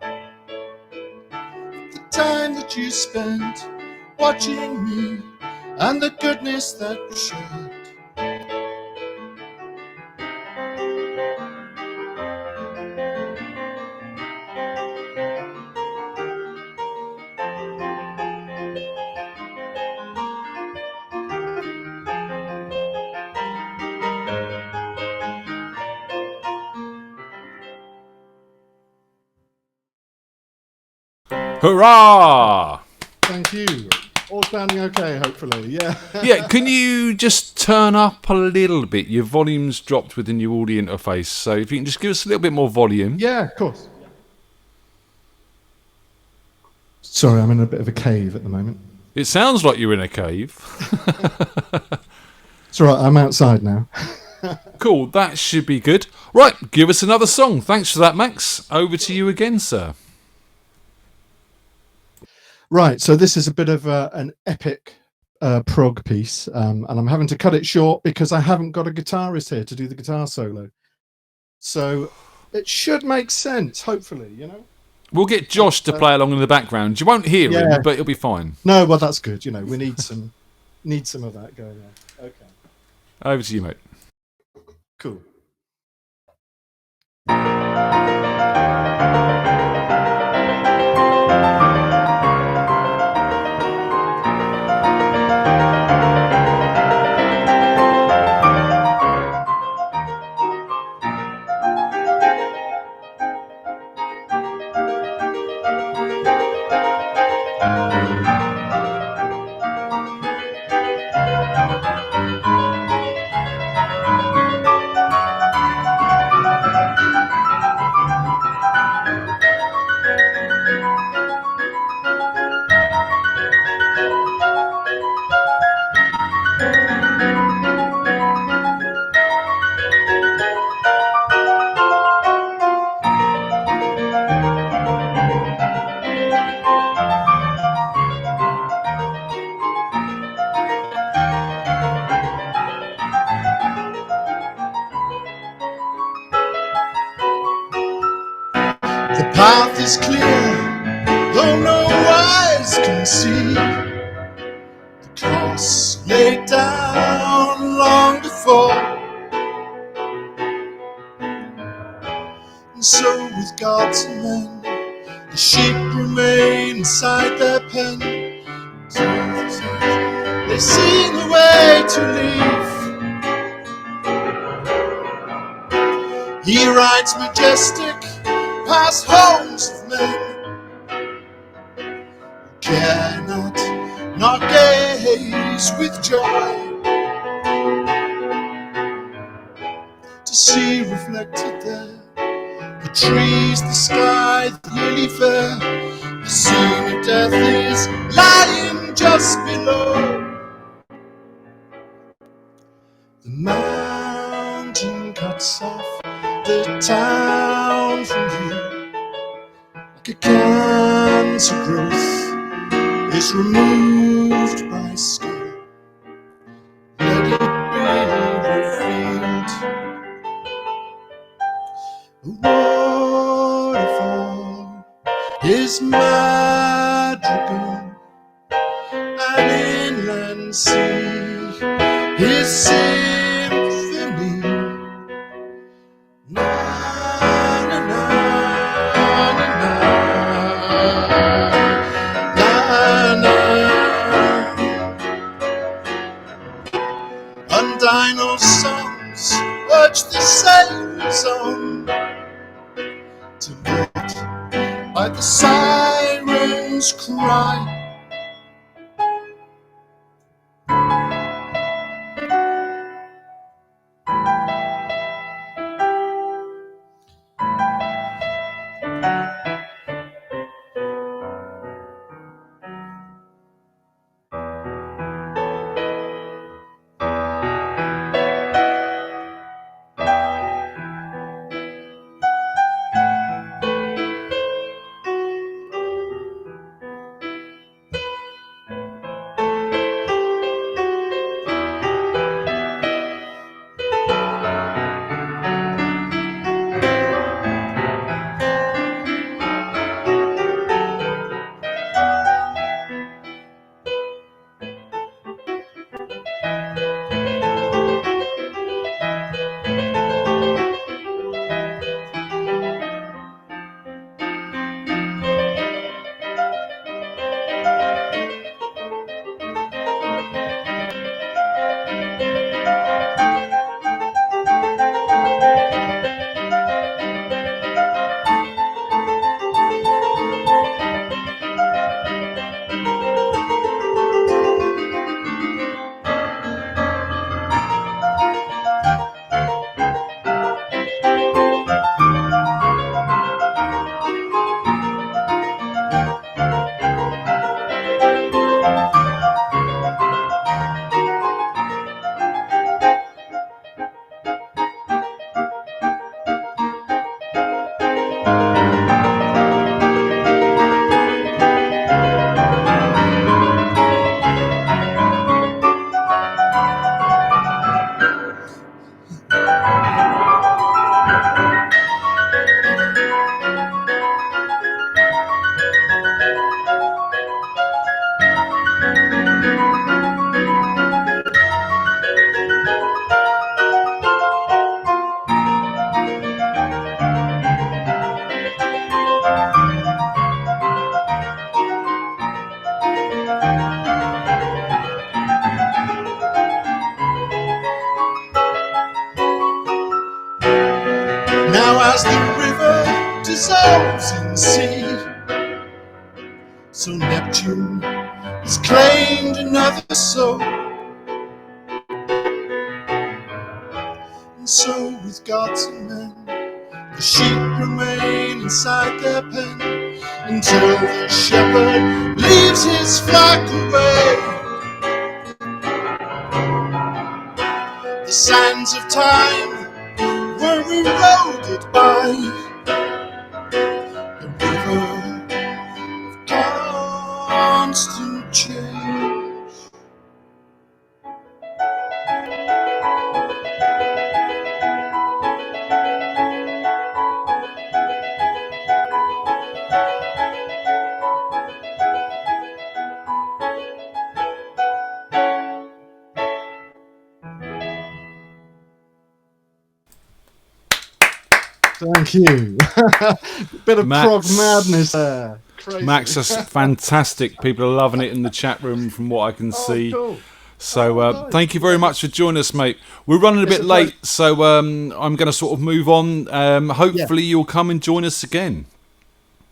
Speaker 11: The time that you spent watching me and the goodness that you shared.
Speaker 6: Hurrah!
Speaker 11: Thank you. All sounding okay, hopefully. Yeah.
Speaker 6: Yeah, can you just turn up a little bit? Your volume's dropped with the new audio interface, so if you can just give us a little bit more volume.
Speaker 11: Yeah, of course. Sorry, I'm in a bit of a cave at the moment.
Speaker 6: It sounds like you're in a cave.
Speaker 11: It's all right, I'm outside now.
Speaker 6: Cool, that should be good. Right, give us another song. Thanks for that, Max. Over to you again, sir.
Speaker 11: Right, so this is a bit of an epic prog piece, and I'm having to cut it short because I haven't got a guitarist here to do the guitar solo. So it should make sense, hopefully, you know?
Speaker 6: We'll get Josh to play along in the background. You won't hear him, but it'll be fine.
Speaker 11: No, well, that's good. You know, we need some of that going on. Okay.
Speaker 6: Over to you, mate.
Speaker 11: Cool. The path is clear,
Speaker 1: though no eyes can see the cross laid down long before. And so with gods and men, the sheep remain inside their pen. They see the way to leave. He rides majestic past homes of men who cannot not gaze with joy to see reflected there the trees, the sky, the lily fair. The scene of death is lying just below. The mountain cuts off the town from view, like a cancer growth is removed by skill. Let it be revealed. A waterfall is madrigal, an inland sea is symphony. Na na na na na na. Undine songs urge the sailors on to meet by the sirens' cry. Now as the river dissolves in sea, so Neptune has claimed another soul. And so with gods and men, the sheep remain inside their pen until the shepherd leaves his flock away. The sands of time were eroded by the river of constant change.
Speaker 11: Thank you. Bit of
Speaker 6: Max.
Speaker 11: prog madness there. Crazy.
Speaker 6: Max, that's fantastic. People are loving it in the chat room from what I can see.
Speaker 11: Cool.
Speaker 6: So
Speaker 11: nice.
Speaker 6: thank you very much for joining us, mate. We're running a bit late, so I'm going to sort of move on. Hopefully you'll come and join us again.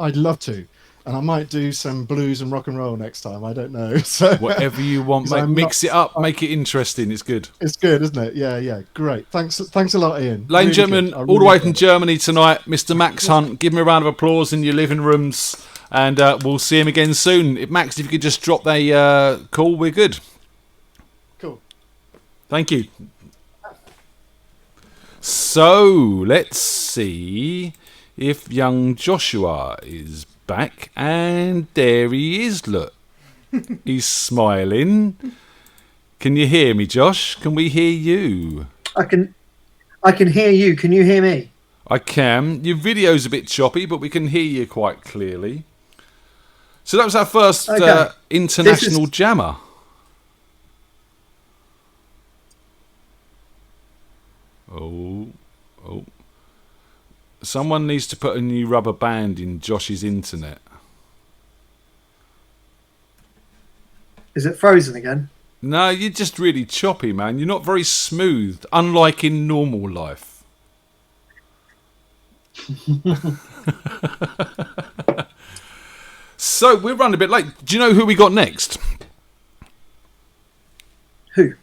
Speaker 11: I'd love to. And I might do some blues and rock and roll next time. I don't know. So
Speaker 6: Whatever you want, mate. Mix it up, make it interesting. It's good.
Speaker 11: It's good, isn't it? Yeah. Great. Thanks a lot, Ian.
Speaker 6: Ladies and gentlemen, all the way from Germany tonight, Mr. Max
Speaker 11: Yeah.
Speaker 6: Hunt. Give him a round of applause in your living rooms, and we'll see him again soon. Max, if you could just drop a call, we're good.
Speaker 11: Cool.
Speaker 6: Thank you. So, let's see if young Joshua is back, and there he is. Look, he's smiling. Can you hear me, Josh? Can we hear you?
Speaker 7: I can hear you. Can you hear me?
Speaker 6: I can. Your video's a bit choppy, but we can hear you quite clearly. So that was our first international jammer. Oh. Someone needs to put a new rubber band in Josh's internet.
Speaker 7: Is it frozen again?
Speaker 6: No, you're just really choppy, man. You're not very smooth, unlike in normal life. So, we're running a bit late. Do you know who we got next?
Speaker 7: Who?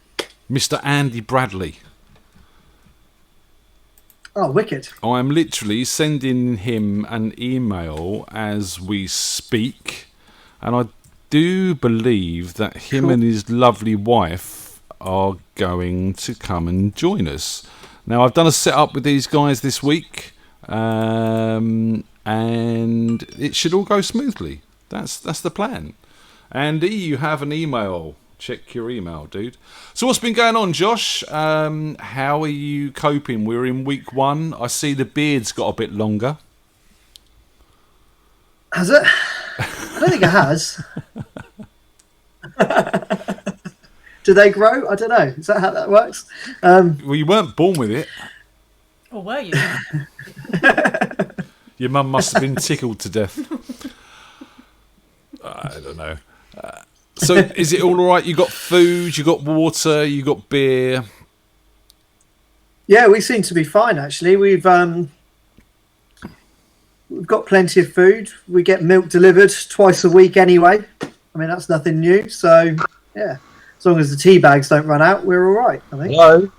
Speaker 6: Mr. Andy Bradley.
Speaker 7: Oh, wicked.
Speaker 6: I'm literally sending him an email as we speak, and I do believe that him and his lovely wife are going to come and join us. Now, I've done a setup with these guys this week, and it should all go smoothly. That's the plan. Andy, you have an email. Check your email, dude. So what's been going on, Josh? How are you coping? We're in week 1. I see the beard's got a bit longer.
Speaker 7: Has it? I don't think it has. Do they grow? I don't know. Is that how that works?
Speaker 6: Well, you weren't born with it.
Speaker 5: Or were you?
Speaker 6: Your mum must have been tickled to death. I don't know. So is it all right? You got food, you got water, you got beer.
Speaker 7: Yeah, we seem to be fine actually. We've got plenty of food. We get milk delivered twice a week anyway. I mean, that's nothing new. So yeah, as long as the tea bags don't run out, we're all right, I think.
Speaker 10: Hello.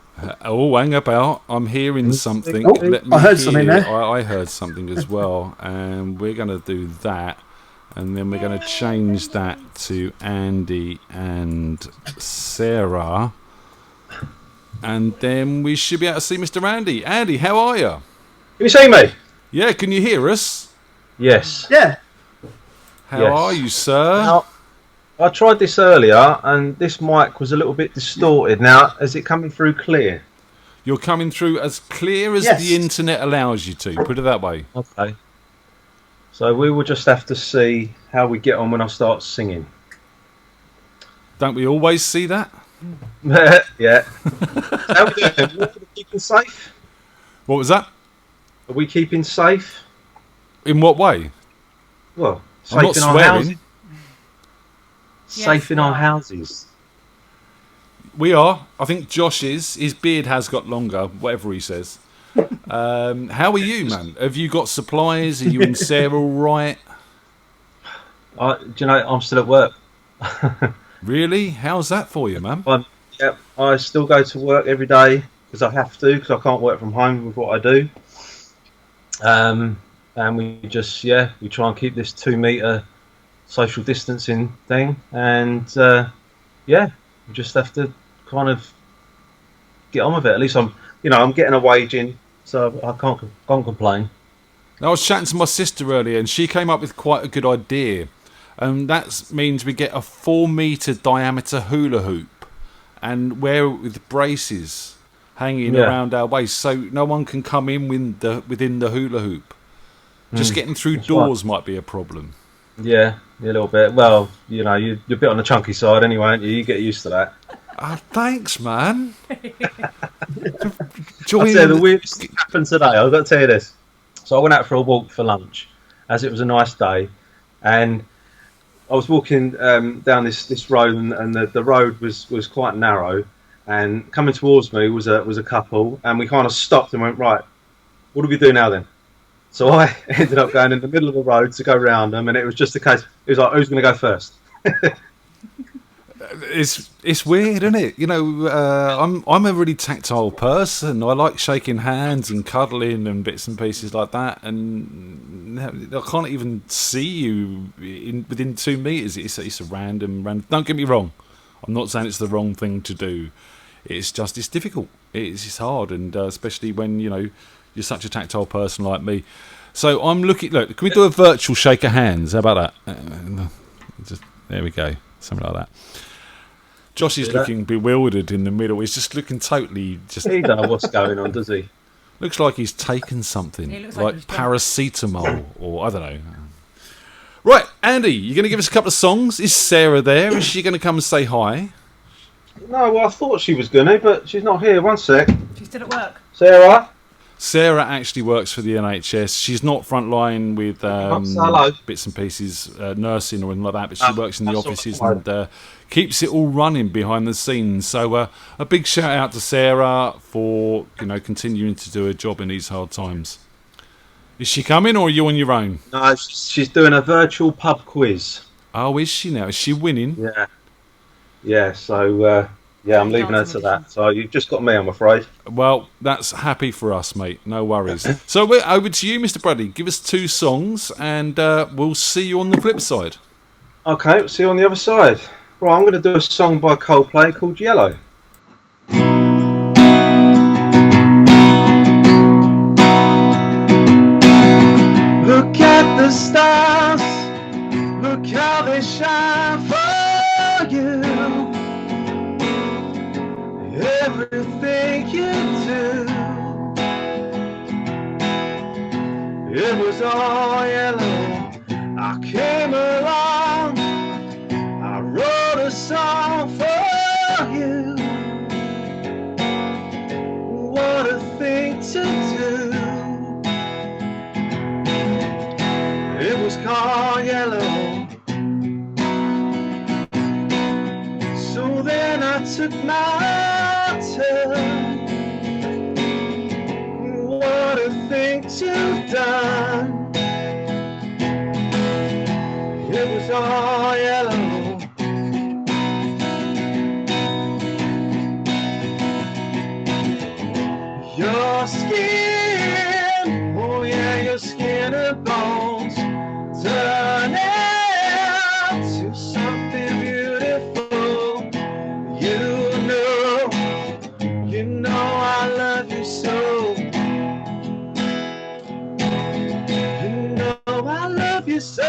Speaker 6: Oh, hang about. I'm hearing something.
Speaker 7: Oh,
Speaker 6: Let me
Speaker 7: I heard
Speaker 6: hear.
Speaker 7: something there.
Speaker 6: I heard something as well. And we're going to do that. And then we're going to change that to Andy and Sarah. And then we should be able to see Mr. Andy. Andy, how are you?
Speaker 12: Can you see me?
Speaker 6: Yeah, can you hear us?
Speaker 12: Yes.
Speaker 7: Yeah.
Speaker 6: How are you, sir?
Speaker 12: Now, I tried this earlier and this mic was a little bit distorted. Now, is it coming through clear?
Speaker 6: You're coming through as clear as
Speaker 7: Yes.
Speaker 6: the internet allows you to. Put it that way.
Speaker 12: Okay. So we will just have to see how we get on when I start singing.
Speaker 6: Don't we always see that?
Speaker 12: Yeah. How are we doing? Are we keeping safe?
Speaker 6: What was that?
Speaker 12: Are we keeping safe?
Speaker 6: In what way?
Speaker 12: Well,
Speaker 6: I'm not
Speaker 12: safe in our
Speaker 6: swearing.
Speaker 12: houses. Safe in our houses.
Speaker 6: We are. I think Josh is. His beard has got longer, whatever he says. How are you, man? Have you got supplies? Are you and Sarah all right?
Speaker 12: Do you know, I'm still at work.
Speaker 6: Really? How's that for you, man?
Speaker 12: Yeah, I still go to work every day because I have to, because I can't work from home with what I do. And we just, we try and keep this 2 metre social distancing thing. And we just have to kind of get on with it. At least I'm getting a wage in, so I can't complain.
Speaker 6: I was chatting to my sister earlier, and she came up with quite a good idea. And that means we get a 4 metre diameter hula hoop and wear it with braces hanging around our waist, so no one can come in within the hula hoop. Just getting through doors might be a problem.
Speaker 12: Yeah, a little bit. Well, you're a bit on the chunky side anyway, aren't you? You get used to that.
Speaker 6: Thanks, man.
Speaker 12: I'll tell you, the weirdest thing happened today. I've got to tell you this. So I went out for a walk for lunch, as it was a nice day, and I was walking down this road, and the road was quite narrow, and coming towards me was a couple, and we kind of stopped and went, right, what do we do now then? So I ended up going in the middle of the road to go round them, and it was just a case. It was like, who's going to go first?
Speaker 6: It's weird, isn't it? You know, I'm a really tactile person. I like shaking hands and cuddling and bits and pieces like that. And I can't even see you within 2 meters. It's a random. Don't get me wrong. I'm not saying it's the wrong thing to do. It's just it's difficult. It's hard, and especially when you're such a tactile person like me. So I'm looking. Look, can we do a virtual shake of hands? How about that? There we go. Something like that. Josh is looking bewildered in the middle. He's just looking totally just.
Speaker 12: He don't know what's going on, does he?
Speaker 6: Looks like he's taken something, like paracetamol, or I don't know. Right, Andy, you're going to give us a couple of songs. Is Sarah there? Is she going to come and say hi?
Speaker 12: No, well, I thought she was going to, but she's not here. One sec.
Speaker 5: She's still at work.
Speaker 12: Sarah?
Speaker 6: Sarah actually works for the NHS. She's not frontline with bits and pieces, nursing or anything like that, but she works in the offices and keeps it all running behind the scenes. So a big shout out to Sarah for continuing to do her job in these hard times. Is she coming, or are you on your own?
Speaker 12: No, she's doing a virtual pub quiz.
Speaker 6: Oh, is she now? Is she winning?
Speaker 12: Yeah. Yeah, so I'm leaving her to that. So you've just got me, I'm afraid.
Speaker 6: Well, that's happy for us, mate. No worries. So we're over to you, Mr. Bradley. Give us 2 songs, and we'll see you on the flip side.
Speaker 12: Okay, we'll see you on the other side. Right, I'm going to do a song by Coldplay called Yellow.
Speaker 3: Look at the stars, look how they shine for you. Everything you do, it was all yellow. I came along, I wrote a song for you. What a thing to do. It was called Yellow. So then I took my turn. What a thing to done. It was all yellow. Your skin, oh yeah, your skin and bones turn into something beautiful. You know I love you so. You know I love you so.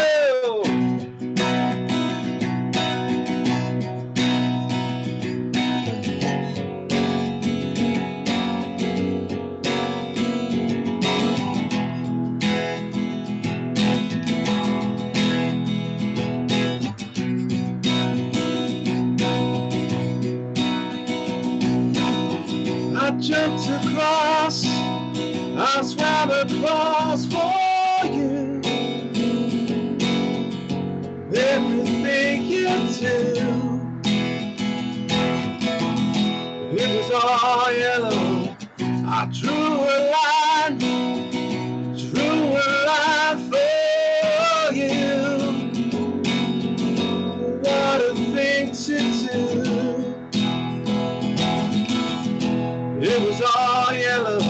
Speaker 3: I jumped across, I swam across for you. Everything you do, it was all yellow. I drew a line for you. What a thing to do. It was all yellow.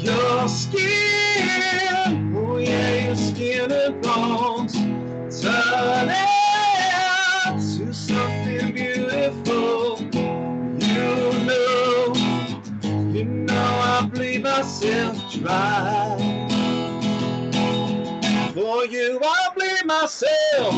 Speaker 3: Your skin, oh yeah, your skin and bones turn into something beautiful. You know I bleed myself dry. For you I bleed myself.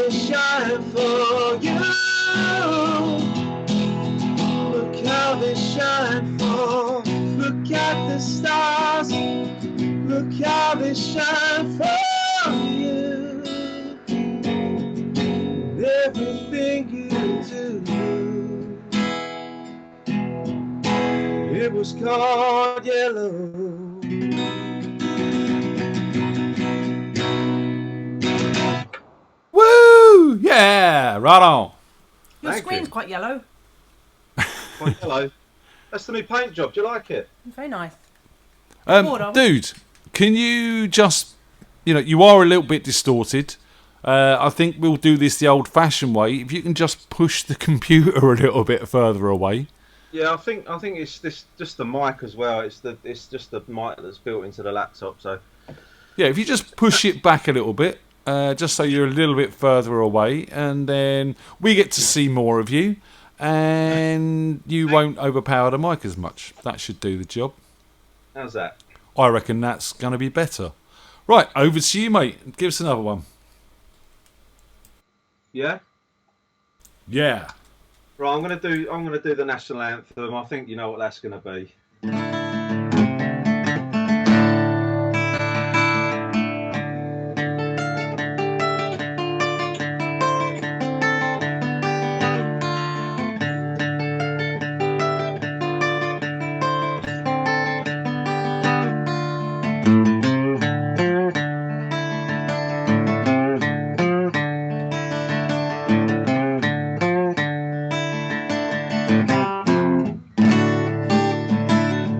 Speaker 3: they shine for you. Look how they shine for. Look at the stars. Look how they shine for you. Everything you do. It was called yellow.
Speaker 6: Woo! Yeah, right on.
Speaker 5: Your
Speaker 12: Thank
Speaker 5: screen's
Speaker 12: you.
Speaker 5: quite yellow.
Speaker 12: Quite yellow. That's the new paint job. Do you like it?
Speaker 5: Very nice. Bored of.
Speaker 6: Dude, can you just, you are a little bit distorted. I think we'll do this the old-fashioned way. If you can just push the computer a little bit further away.
Speaker 12: Yeah, I think it's this just the mic as well. It's just the mic that's built into the laptop. So
Speaker 6: Yeah, if you just push it back a little bit, just so you're a little bit further away, and then we get to see more of you, and you won't overpower the mic as much. That should do the job.
Speaker 12: how's that?
Speaker 6: I reckon that's going to be better. Right, over to you, mate. Give us another one.
Speaker 12: Yeah.
Speaker 6: Yeah.
Speaker 12: Right, I'm gonna do the national anthem. I think you know what that's gonna be.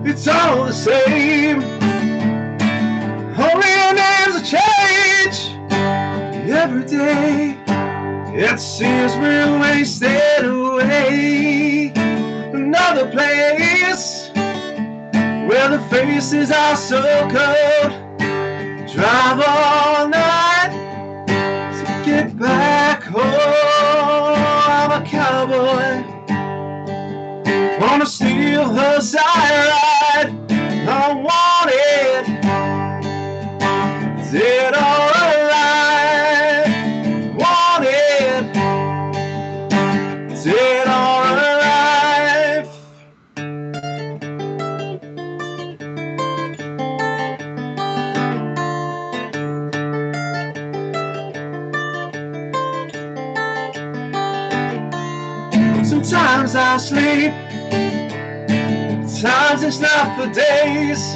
Speaker 12: It's all the same. Only your names will change every day. It seems we're wasted away. Another place where the faces are so cold. Drive all night to get back home. I'm a cowboy. Wanna steal her side. I want it. Dead or alive. Want it. Dead or alive. Sometimes I sleep. Times it's not for days.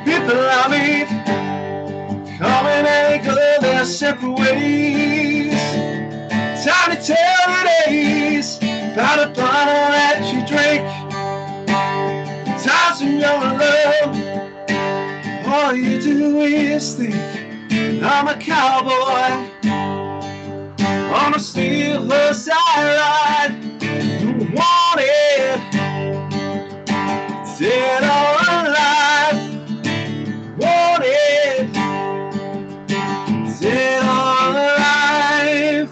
Speaker 12: People I meet come and go their separate ways. Time to tell the days about a bottle that you drink. Times when you're alone, all you do is think. I'm a cowboy on a steel horse I ride. Want it. Dead or alive, want it. Dead or alive.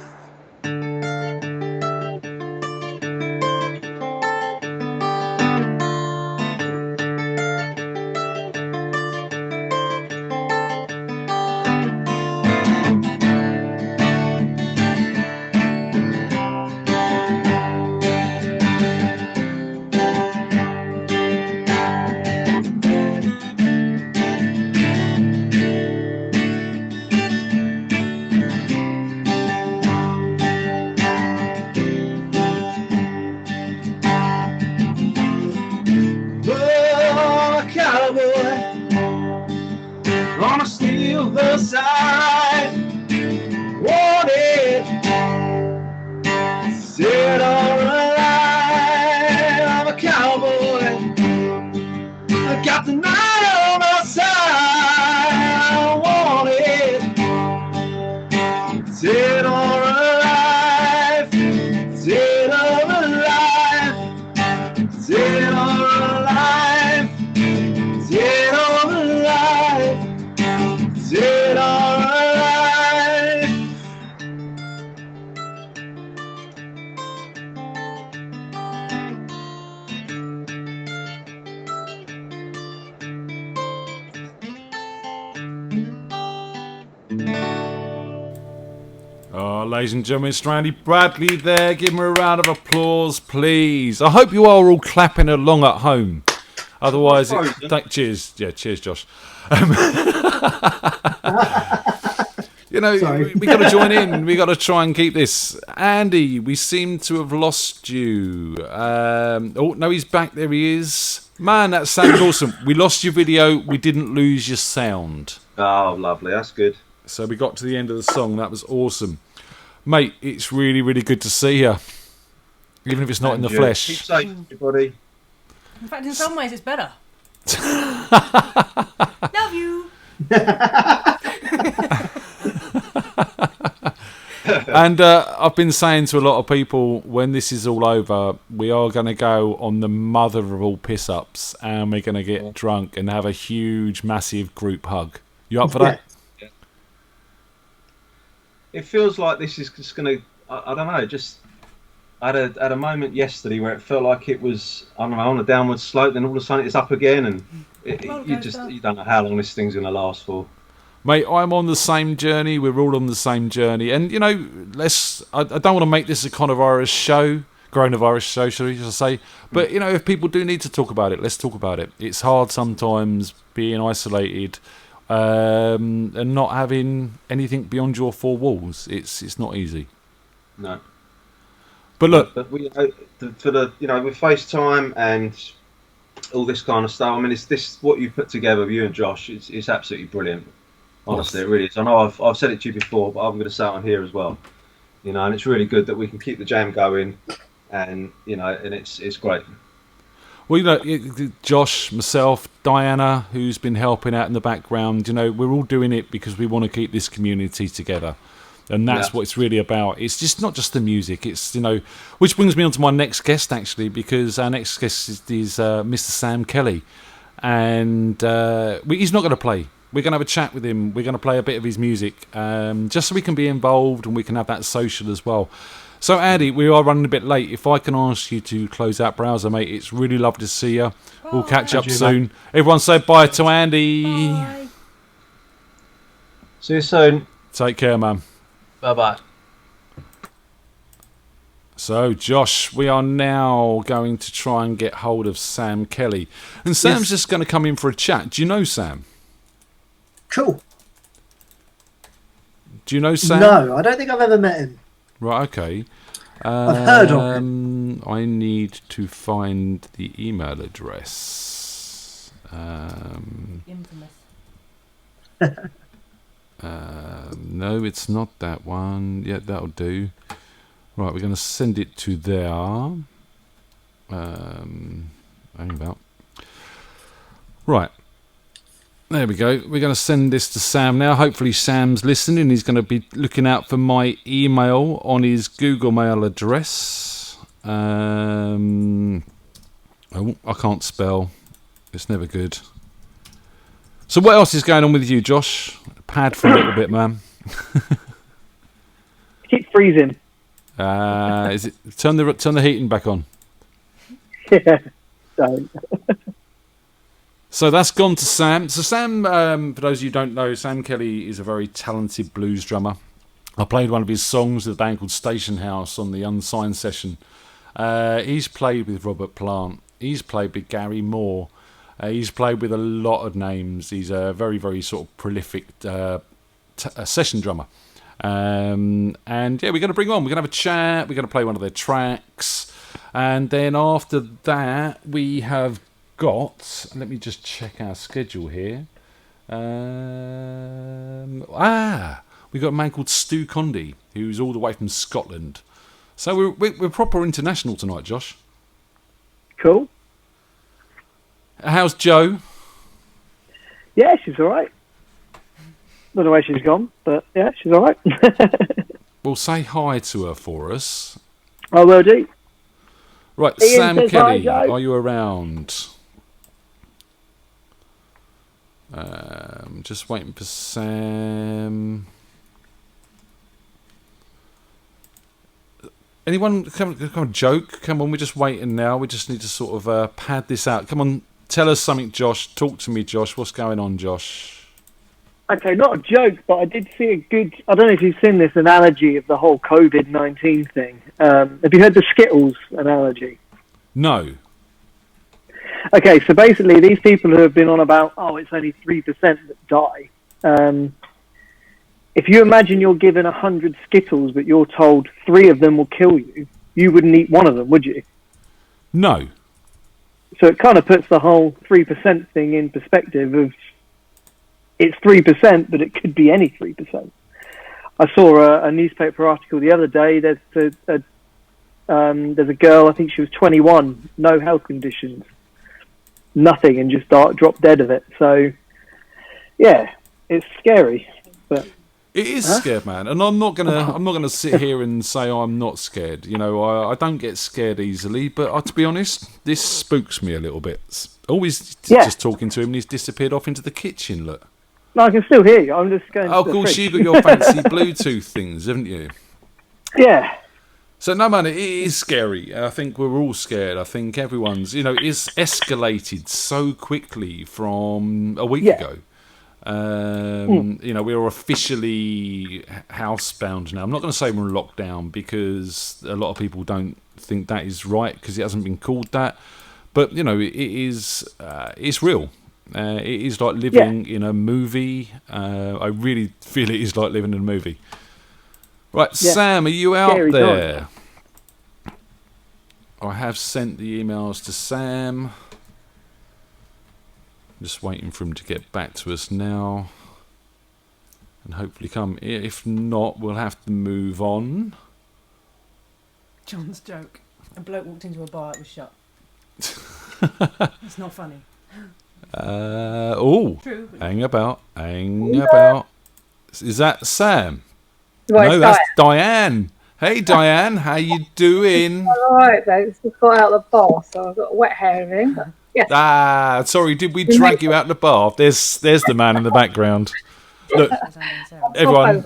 Speaker 12: On a steel horse I want it. Dead or alive, I'm a cowboy. I got the night on my side. I want it. Dead or alive, dead or alive, dead or alive, dead or alive. Dead or alive.
Speaker 6: ladies and gentlemen, it's Randy Bradley there. Give him a round of applause, please. I hope you are all clapping along at home. Otherwise, cheers. Yeah, cheers, Josh. You know, we got to join in. We got to try and keep this. Andy, we seem to have lost you. Oh, no, he's back. There he is. Man, that sounded awesome. We lost your video. We didn't lose your sound.
Speaker 12: Oh, lovely. That's good.
Speaker 6: So we got to the end of the song. That was awesome. Mate, it's really, really good to see you. Even if it's not in the flesh.
Speaker 12: Keep safe, everybody.
Speaker 9: In fact, in some ways, it's better. Love you.
Speaker 6: And I've been saying to a lot of people, when this is all over, we are going to go on the mother of all piss-ups, and we're going to get drunk and have a huge, massive group hug. You up for that?
Speaker 12: Yeah. It feels like this is just going to, I don't know, just... I had a moment yesterday where it felt like it was, I don't know, on a downward slope, then all of a sudden it's up again, and you don't know how long this thing's going to last for.
Speaker 6: Mate, I'm on the same journey. We're all on the same journey. And, you know, I don't want to make this a coronavirus show, should I say. But, you know, if people do need to talk about it, let's talk about it. It's hard sometimes being isolated and not having anything beyond your four walls. It's not easy.
Speaker 12: No.
Speaker 6: But look,
Speaker 12: with FaceTime and all this kind of stuff. I mean, this what you put together with you and Josh. It's absolutely brilliant. Honestly, it really is. I know I've said it to you before, but I'm going to say it on here as well. You know, and it's really good that we can keep the jam going, and you know, and it's great.
Speaker 6: Well, you know, Josh, myself, Diana, who's been helping out in the background. You know, we're all doing it because we want to keep this community together. And that's what it's really about. It's just not just the music. It's, you know, which brings me on to my next guest, actually, because our next guest is Mr. Sam Kelly. And he's not going to play. We're going to have a chat with him. We're going to play a bit of his music, just so we can be involved and we can have that social as well. So, Andy, we are running a bit late. If I can ask you to close out browser, mate, it's really lovely to see you. We'll catch up soon. Mate. Everyone say bye to Andy.
Speaker 9: Bye.
Speaker 12: See you soon.
Speaker 6: Take care, man.
Speaker 12: Bye-bye.
Speaker 6: So, Josh, we are now going to try and get hold of Sam Kelly. And Sam's just going to come in for a chat. Do you know Sam?
Speaker 13: Cool.
Speaker 6: Do you know Sam?
Speaker 13: No, I don't think I've ever met him.
Speaker 6: Right, okay.
Speaker 13: I've heard of him.
Speaker 6: I need to find the email address.
Speaker 9: Infamous.
Speaker 6: No, it's not that one. Yeah, that'll do. Right, we're going to send it to there. Hang about. Right. There we go. We're going to send this to Sam now. Hopefully Sam's listening. He's going to be looking out for my email on his Google Mail address. Oh, I can't spell. It's never good. So what else is going on with you, Josh? Pad for a little bit, man.
Speaker 7: Keep freezing.
Speaker 6: Is it turn the heating back on?
Speaker 7: Yeah, don't.
Speaker 6: So that's gone to Sam. So Sam, for those of you who don't know, Sam Kelly is a very talented blues drummer. I played one of his songs with a band called Station House on the Unsigned session. He's played with Robert Plant. He's played with Gary Moore. He's played with a lot of names. He's a very, very sort of prolific session drummer. And yeah, we're going to bring him on. We're going to have a chat. We're going to play one of their tracks. And then after that, we have got... Let me just check our schedule here. We've got a man called Stu Conde, who's all the way from Scotland. So we're proper international tonight, Josh.
Speaker 7: Cool.
Speaker 6: How's Joe?
Speaker 7: Yeah, she's all right. Don't know where she's gone, but yeah, she's all right.
Speaker 6: Well, say hi to her for us.
Speaker 7: I will do.
Speaker 6: Right,
Speaker 7: Ian
Speaker 6: Sam Kelly,
Speaker 7: hi,
Speaker 6: are you around? Just waiting for Sam. Anyone? Come on, joke. Come on, we're just waiting now. We just need to sort of pad this out. Come on, tell us something, Josh. Talk to me, Josh. What's going on, Josh?
Speaker 7: Okay, not a joke, but I did see a good. I don't know if you've seen this analogy of the whole COVID-19 thing. Have you heard the Skittles analogy?
Speaker 6: No.
Speaker 7: Okay, so basically, these people who have been on about, it's only 3% that die. If you imagine you're given 100 Skittles, but you're told 3 of them will kill you, you wouldn't eat one of them, would you?
Speaker 6: No.
Speaker 7: So it kind of puts the whole 3% thing in perspective of it's 3%, but it could be any 3%. I saw a newspaper article the other day. There's a girl, I think she was 21, no health conditions, nothing, and just dropped dead of it. So, yeah, it's scary. But
Speaker 6: it is scared, man, and I'm not gonna sit here and say I'm not scared. You know, I don't get scared easily, but to be honest, this spooks me a little bit. Always just talking to him, and he's disappeared off into the kitchen. Look.
Speaker 7: No, I can still hear you. I'm just going.
Speaker 6: Oh, of course, you've got your fancy Bluetooth things, haven't you?
Speaker 7: Yeah.
Speaker 6: So no, man, it is scary. I think we're all scared. I think everyone's, it's escalated so quickly from a week ago. We're officially housebound now. I'm not going to say we're in lockdown because a lot of people don't think that is right because it hasn't been called that. But it is. It's real. It is like living in a movie. I really feel it is like living in a movie. Right, Sam, are you out
Speaker 7: Scary
Speaker 6: there? I have sent the emails to Sam. Just waiting for him to get back to us now. And hopefully come. If not, we'll have to move on.
Speaker 14: John's joke. A bloke walked into a bar, it was shut. It's not funny.
Speaker 6: True. Hang about. Is that Sam?
Speaker 15: Right,
Speaker 6: no, that's Diane. Hey, Diane, how you doing?
Speaker 15: All right, thanks. We got out of the bar, so I've got wet hair in. But yes.
Speaker 6: Sorry, did we drag you out of the bath? There's the man in the background. Look, everyone,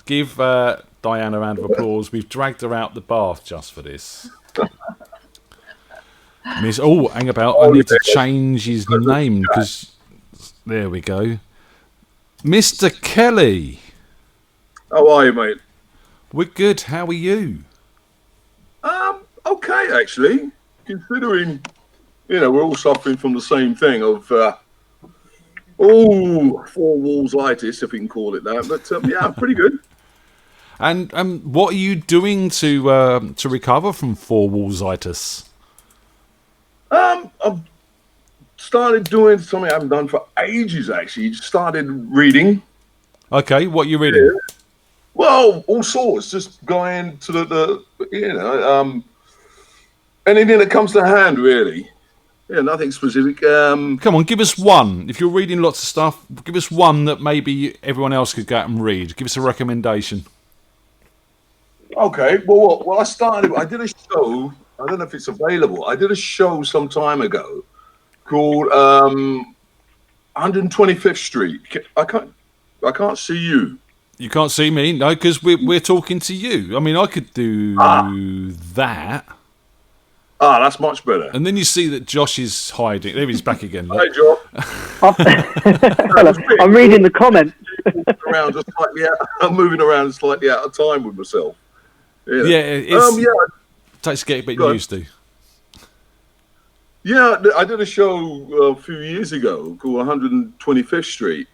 Speaker 6: give Diane a round of applause. We've dragged her out the bath just for this. Hang about. I need to change his name because there we go. Mr. Kelly.
Speaker 16: How are you, mate?
Speaker 6: We're good. How are you?
Speaker 16: Okay, actually. Considering, we're all suffering from the same thing of, four-wallsitis, if we can call it that. But, yeah, pretty good.
Speaker 6: And what are you doing to recover from four-wallsitis?
Speaker 16: I've started doing something I haven't done for ages, actually. Started reading.
Speaker 6: Okay, what are you reading?
Speaker 16: Yeah. Well, all sorts. Just going to anything that comes to hand, really. Yeah, nothing specific.
Speaker 6: Come on, give us one. If you're reading lots of stuff, give us one that maybe everyone else could go out and read. Give us a recommendation.
Speaker 16: Okay. Well, I did a show. I don't know if it's available. I did a show some time ago called 125th Street. I can't see you.
Speaker 6: You can't see me, no, because we're talking to you. I mean, I could do that.
Speaker 16: That's much better.
Speaker 6: And then you see that Josh is hiding. There he's back again.
Speaker 16: Hi, Josh.
Speaker 7: I'm reading the comments.
Speaker 16: I'm moving around slightly out of time with myself.
Speaker 6: It takes to get a bit used to.
Speaker 16: Yeah, I did a show a few years ago called 125th Street,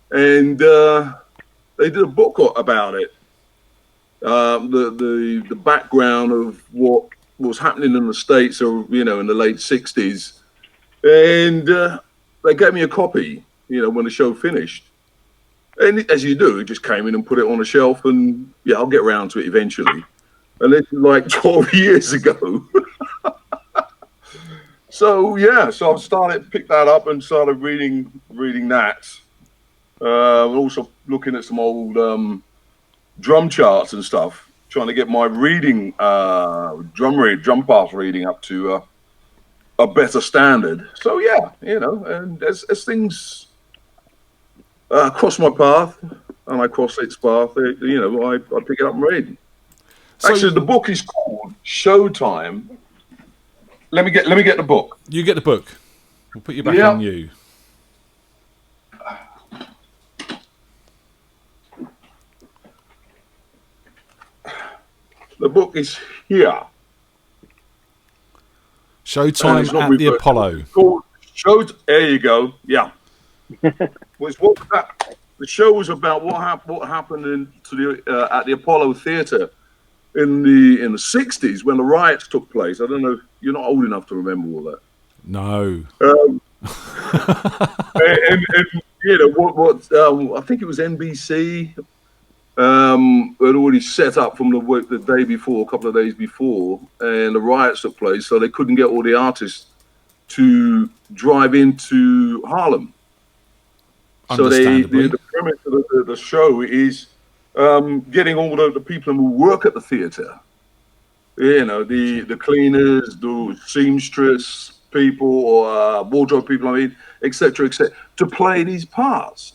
Speaker 16: and they did a book about it. The background of what was happening in the States, or in the late '60s, and they gave me a copy. When the show finished, and as you do, it just came in and put it on a shelf, and I'll get around to it eventually. And this is like 12 years ago. So I've picked that up and started reading that. Also looking at some old drum charts and stuff, trying to get my reading, drum pass reading up to a better standard. So and as things cross my path and I cross its path, I pick it up and read. Actually, the book is called Showtime. Let me get the book.
Speaker 6: You get the book. We'll put you back on you.
Speaker 16: The book is here.
Speaker 6: Showtime at the Apollo.
Speaker 16: There you go. Yeah. The show was about what happened at the Apollo Theatre in the 60s when the riots took place. I don't know. You're not old enough to remember all that.
Speaker 6: No.
Speaker 16: And you know I think it was NBC had already set up from the day before, a couple of days before, and the riots took place, so they couldn't get all the artists to drive into Harlem. So the premise of the show is getting all the people who work at the theatre, you know, the cleaners, the seamstress people, or wardrobe people, I mean, etc., to play these parts.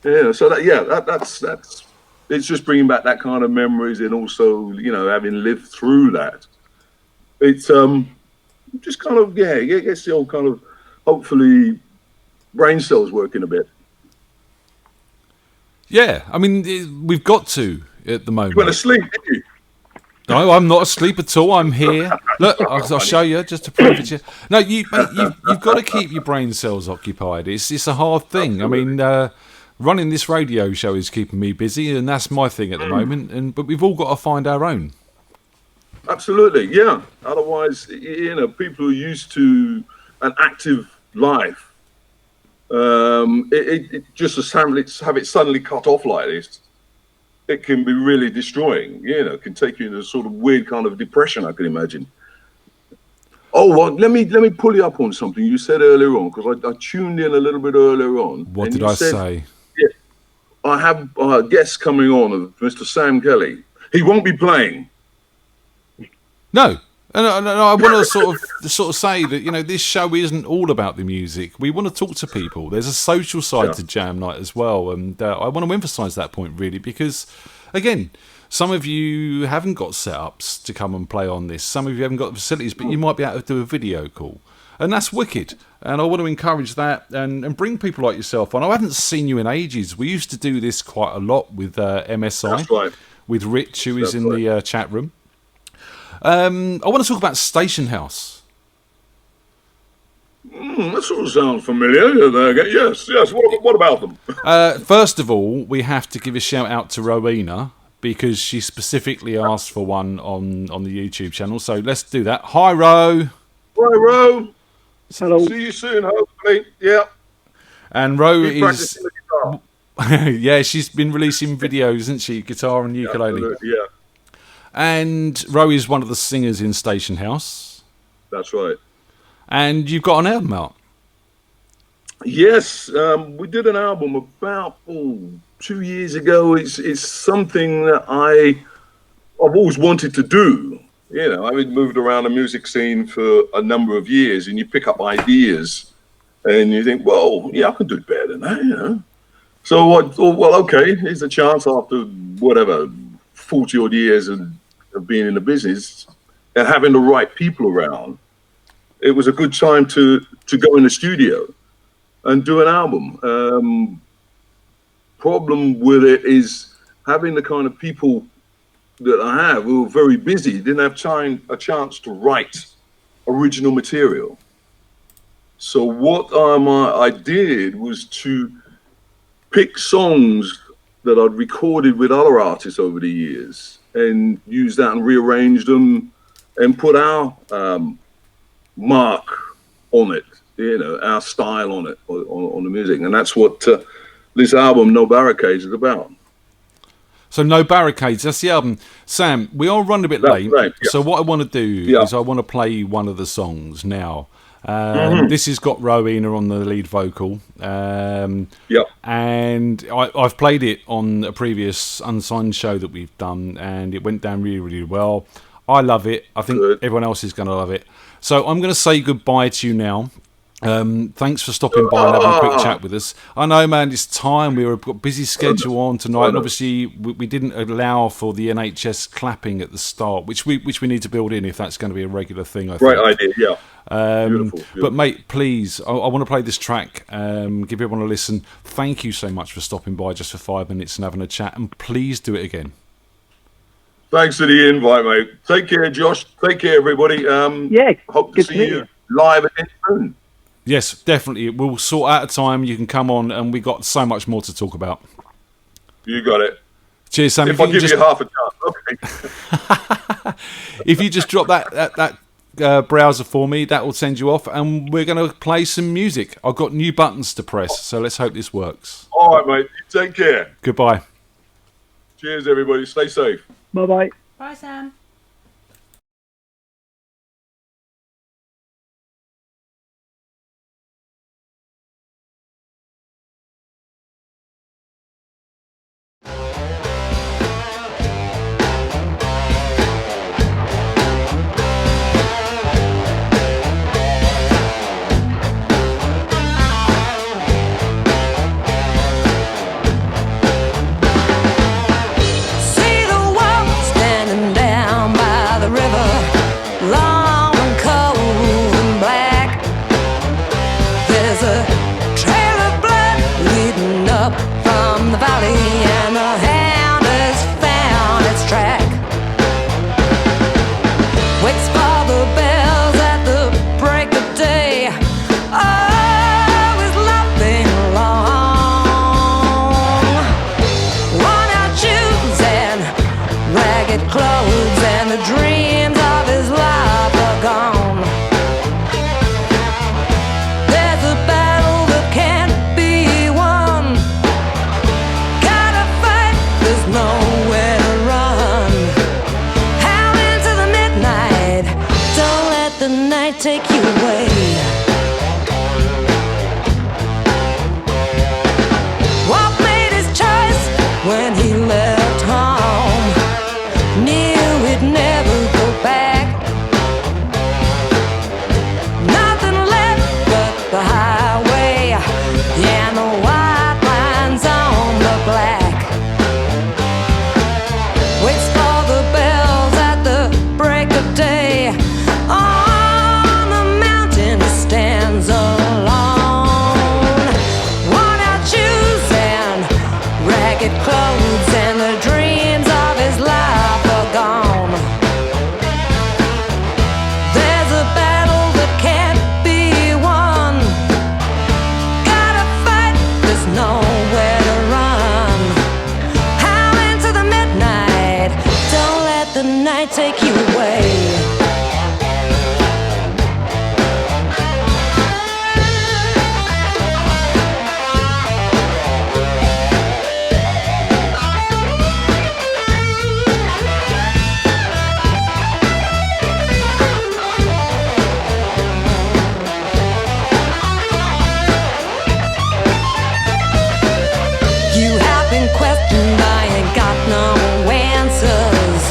Speaker 16: Yeah, so that's it's just bringing back that kind of memories, and also, you know, having lived through that. It's just kind of it gets the old kind of, hopefully, brain cells working a bit.
Speaker 6: Yeah, I mean, we've got to at the moment.
Speaker 16: You went to sleep, didn't you?
Speaker 6: No, I'm not asleep at all. I'm here. Look, I'll show you just to prove it to you. No, you've got to keep your brain cells occupied. It's a hard thing. Absolutely. I mean, running this radio show is keeping me busy, and that's my thing at the moment. But we've all got to find our own.
Speaker 16: Absolutely, yeah. Otherwise, you know, people who are used to an active life, it just to have it suddenly cut off like this, it can be really destroying. You know, it can take you into a sort of weird kind of depression, I can imagine. Oh, well, let me pull you up on something you said earlier on, because I tuned in a little bit earlier on.
Speaker 6: What did I say?
Speaker 16: Yeah, I have a guest coming on of Mr. Sam Kelly. He won't be playing.
Speaker 6: No. And I want to sort of say that, you know, this show isn't all about the music. We want to talk to people. There's a social side to Jam Night as well, and I want to emphasise that point really, because, again, some of you haven't got setups to come and play on this. Some of you haven't got the facilities, but you might be able to do a video call, and that's wicked. And I want to encourage that and bring people like yourself on. I haven't seen you in ages. We used to do this quite a lot with MSI, with Rich, who is in the chat room. I want to talk about Station House.
Speaker 16: That sort of sounds familiar. Yes. What about them?
Speaker 6: First of all, we have to give a shout out to Rowena, because she specifically asked for one on the YouTube channel. So let's do that. Hi, Ro.
Speaker 16: Hi, Ro.
Speaker 7: Hello.
Speaker 16: See you soon, hopefully. Yeah.
Speaker 6: And Ro is... yeah, she's been releasing videos, hasn't she? Guitar and ukulele.
Speaker 16: Yeah.
Speaker 6: And Ro is one of the singers in Station House.
Speaker 16: That's right.
Speaker 6: And you've got an album out.
Speaker 16: Yes, we did an album about 2 years ago. It's something that I've always wanted to do. You know, I've moved around the music scene for a number of years, and you pick up ideas, and you think, well, yeah, I can do better than that, you know. So I thought, well, okay, here's a chance after whatever 40 odd years of being in the business and having the right people around. It was a good time to go in the studio and do an album. Problem with it is having the kind of people that I have who are very busy, didn't have a chance to write original material. So what I did was to pick songs that I'd recorded with other artists over the years and use that and rearrange them and put our mark on it, you know, our style on it, on the music. And that's what this album, No Barricades, is about.
Speaker 6: So No Barricades, that's the album. Sam, we are running a bit late. Right, yeah. So what I want to do is I want to play one of the songs now. This has got Rowena on the lead vocal. And I've played it on a previous Unsigned show that we've done, and it went down really, really well. I love it. I think everyone else is going to love it. So I'm going to say goodbye to you now. Thanks for stopping by and having a quick chat with us. I know, man, it's time. We've got a busy schedule on tonight, and obviously we didn't allow for the NHS clapping at the start, which we need to build in if that's going to be a regular thing, I think.
Speaker 16: Great idea, yeah.
Speaker 6: Beautiful. But mate, please, I want to play this track. Give everyone a listen. Thank you so much for stopping by just for 5 minutes and having a chat, and please do it again.
Speaker 16: Thanks for the invite, mate. Take care, Josh. Take care, everybody.
Speaker 7: Yeah,
Speaker 16: hope to see you live again soon.
Speaker 6: Yes, definitely. We'll sort out a time you can come on, and we got so much more to talk about.
Speaker 16: You got it.
Speaker 6: Cheers, Sam.
Speaker 16: If I give you half a chance, okay.
Speaker 6: If you just drop that browser for me, that will send you off, and we're going to play some music. I've got new buttons to press, so let's hope this works.
Speaker 16: All right, mate. You take care.
Speaker 6: Goodbye.
Speaker 16: Cheers, everybody. Stay safe.
Speaker 7: Bye-bye.
Speaker 14: Bye, Sam.
Speaker 17: See the world standing down by the river, long and cold and black. There's a trail of blood leading up from the valley, and the hound has found its track. Waits for the bells at the break of day. Always laughing along. Worn out shoes and ragged clothes, and the dreams of his life are gone. There's a battle that can't be won. Gotta fight, there's nowhere to run. Howl into the midnight, don't let the night take you away. What made his choice when he left home? Knew he'd never go back. Nothing left but the highway, and the white lines on the black. Waits for the bells at the break of day. On the mountain he stands alone. Worn out shoes and ragged clothes, and the dreams of his life are gone. There's a battle that can't be won. Gotta fight, there's nowhere to run. Howl into the midnight, don't let the night take you away. You have been questioned, I ain't got no answers.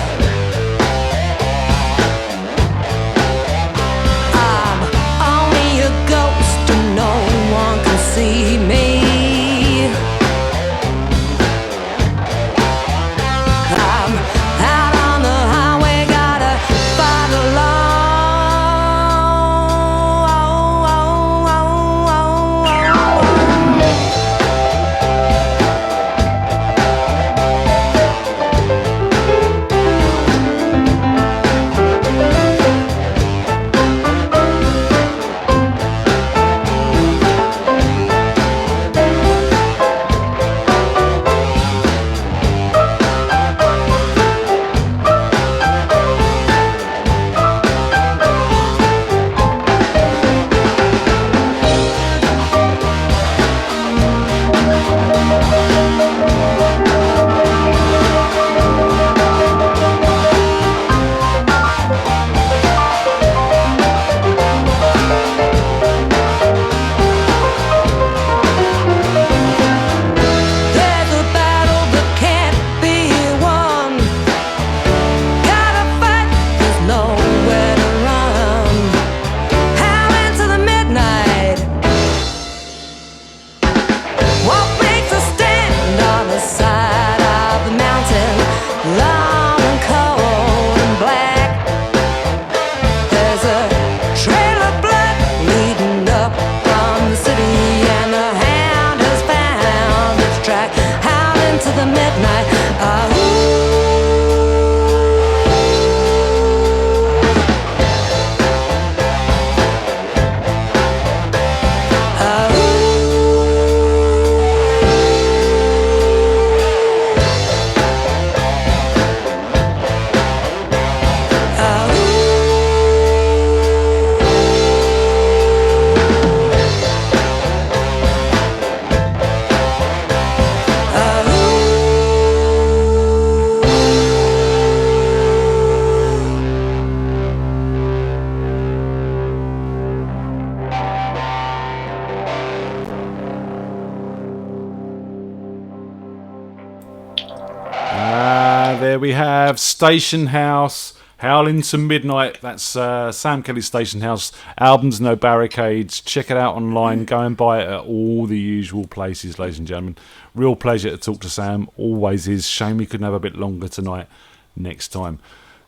Speaker 6: have Station House, Howling to Midnight. That's Sam Kelly's Station House. Albums No Barricades. Check it out online. Go and buy it at all the usual places, ladies and gentlemen. Real pleasure to talk to Sam. Always is. Shame we couldn't have a bit longer tonight. Next time.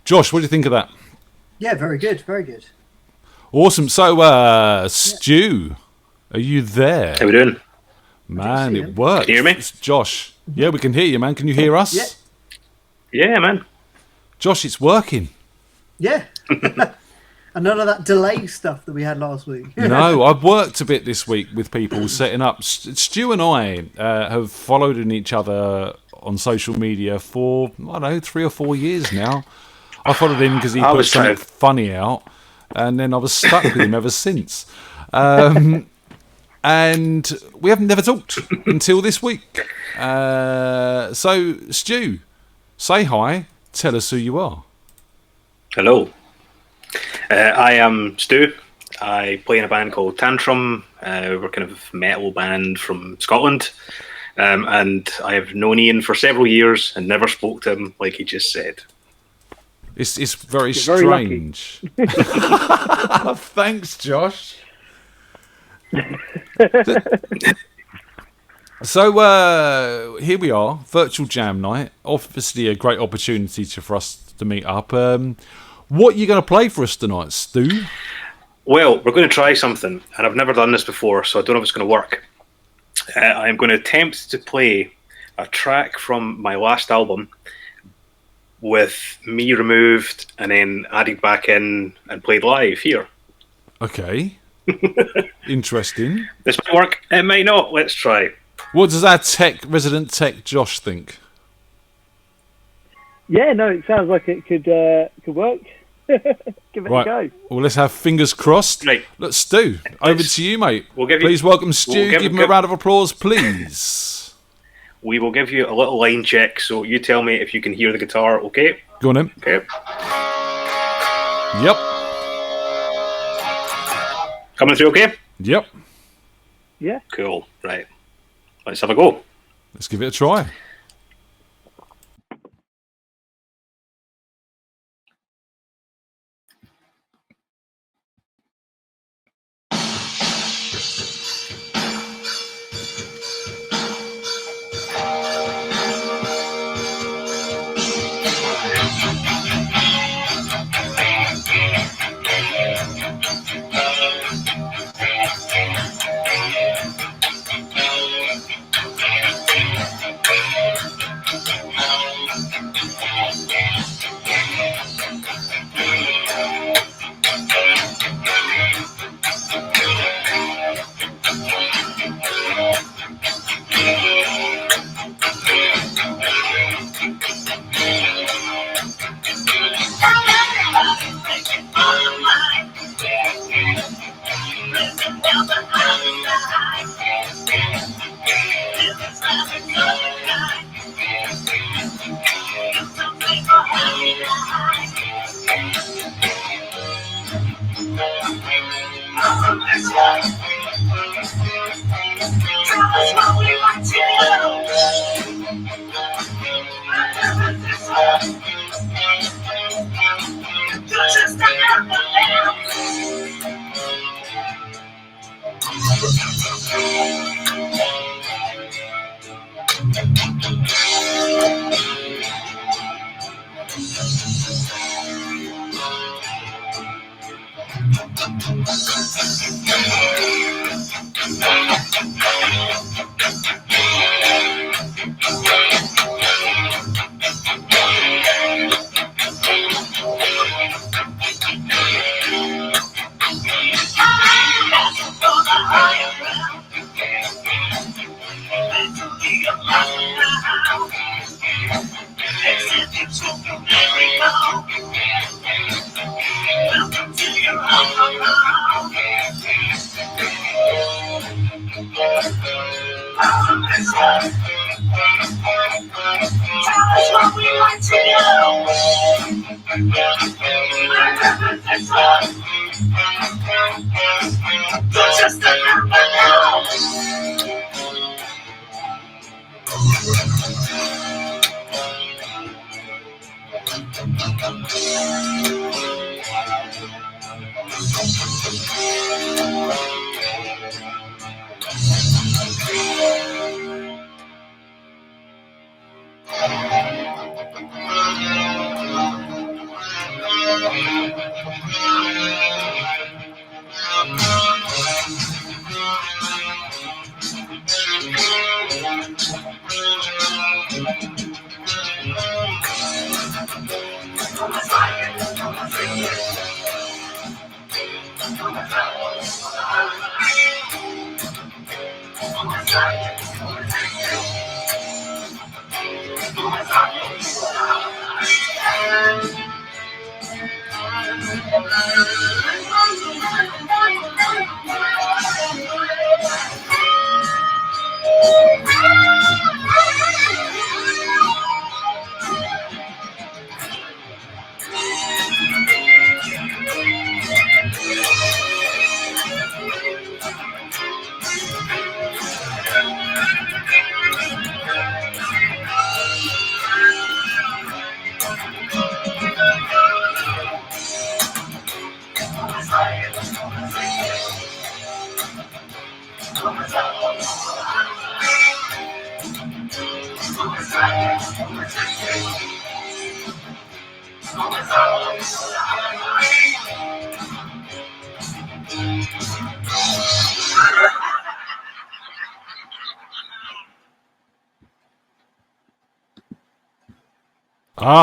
Speaker 6: Josh, what do you think of that?
Speaker 13: Yeah, very good. Very good.
Speaker 6: Awesome. So, Stu, are you there?
Speaker 18: How we doing?
Speaker 6: Man, it worked.
Speaker 18: Can you hear me?
Speaker 6: It's Josh. Yeah, we can hear you, man. Can you hear us?
Speaker 13: Yeah.
Speaker 18: Yeah, man.
Speaker 6: Josh, it's working.
Speaker 13: Yeah. And none of that delay stuff that we had last week.
Speaker 6: No, I've worked a bit this week with people setting up. Stu and I have followed each other on social media for, I don't know, 3 or 4 years now. I followed him because he put something funny out, and then I was stuck with him ever since. And we haven't never talked until this week. So, Stu, say hi. Tell us who you are.
Speaker 18: Hello. I am Stu. I play in a band called Tantrum. We're kind of a metal band from Scotland. And I have known Ian for several years and never spoke to him like he just said.
Speaker 6: It's very strange. Thanks, Josh. So here we are, virtual jam night. Obviously a great opportunity for us to meet up. What are you going to play for us tonight, Stu?
Speaker 18: Well, we're going to try something, and I've never done this before, so I don't know if it's going to work. I'm going to attempt to play a track from my last album with me removed and then added back in and played live here.
Speaker 6: Okay. Interesting.
Speaker 18: This might work, it may not. Let's try.
Speaker 6: What does our resident tech Josh think?
Speaker 7: Yeah, no, it sounds like it could work. Give it a go.
Speaker 6: Well, let's have fingers crossed.
Speaker 18: Right.
Speaker 6: Look, Stu, over to you, mate.
Speaker 18: We'll
Speaker 6: please welcome Stu. Give him a round of applause, please.
Speaker 18: We will give you a little line check, so you tell me if you can hear the guitar, okay?
Speaker 6: Go on, then.
Speaker 18: Okay.
Speaker 6: Yep.
Speaker 18: Coming through okay?
Speaker 6: Yep.
Speaker 7: Yeah.
Speaker 18: Cool. Right. Let's have a go.
Speaker 6: Let's give it a try.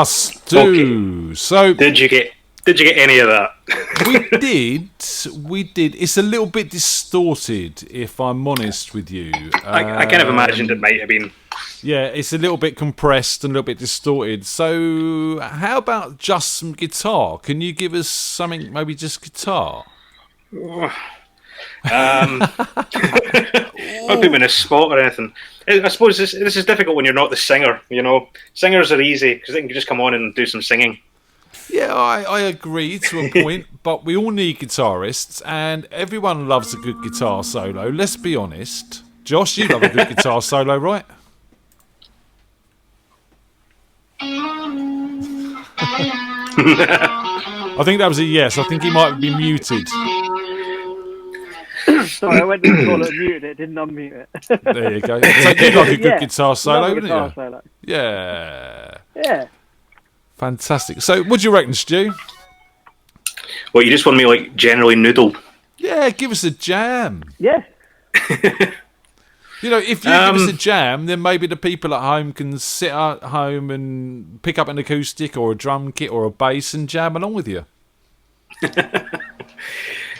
Speaker 6: Stu. So
Speaker 18: did you get any of that?
Speaker 6: We did. It's a little bit distorted, if I'm honest with you.
Speaker 18: I kind of imagined it might have been.
Speaker 6: Yeah, it's a little bit compressed and a little bit distorted. So how about just some guitar? Can you give us something, maybe just guitar?
Speaker 18: Not put me in a spot or anything. I suppose this is difficult when you're not the singer. You know, singers are easy because they can just come on and do some singing.
Speaker 6: Yeah, I agree to a point, but we all need guitarists, and everyone loves a good guitar solo. Let's be honest. Josh, you love a good guitar solo, right? I think that was a yes. I think he might be muted.
Speaker 7: Sorry, I went to the toilet and muted it, didn't unmute it.
Speaker 6: There you go. So you like a good guitar solo,
Speaker 7: love a
Speaker 6: wouldn't
Speaker 7: guitar
Speaker 6: you?
Speaker 7: solo.
Speaker 6: Yeah.
Speaker 7: Yeah.
Speaker 6: Fantastic. So what do you reckon, Stu?
Speaker 18: Well, you just want me like generally noodle.
Speaker 6: Yeah, give us a jam.
Speaker 7: Yeah.
Speaker 6: You know, if you give us a jam, then maybe the people at home can sit at home and pick up an acoustic or a drum kit or a bass and jam along with you.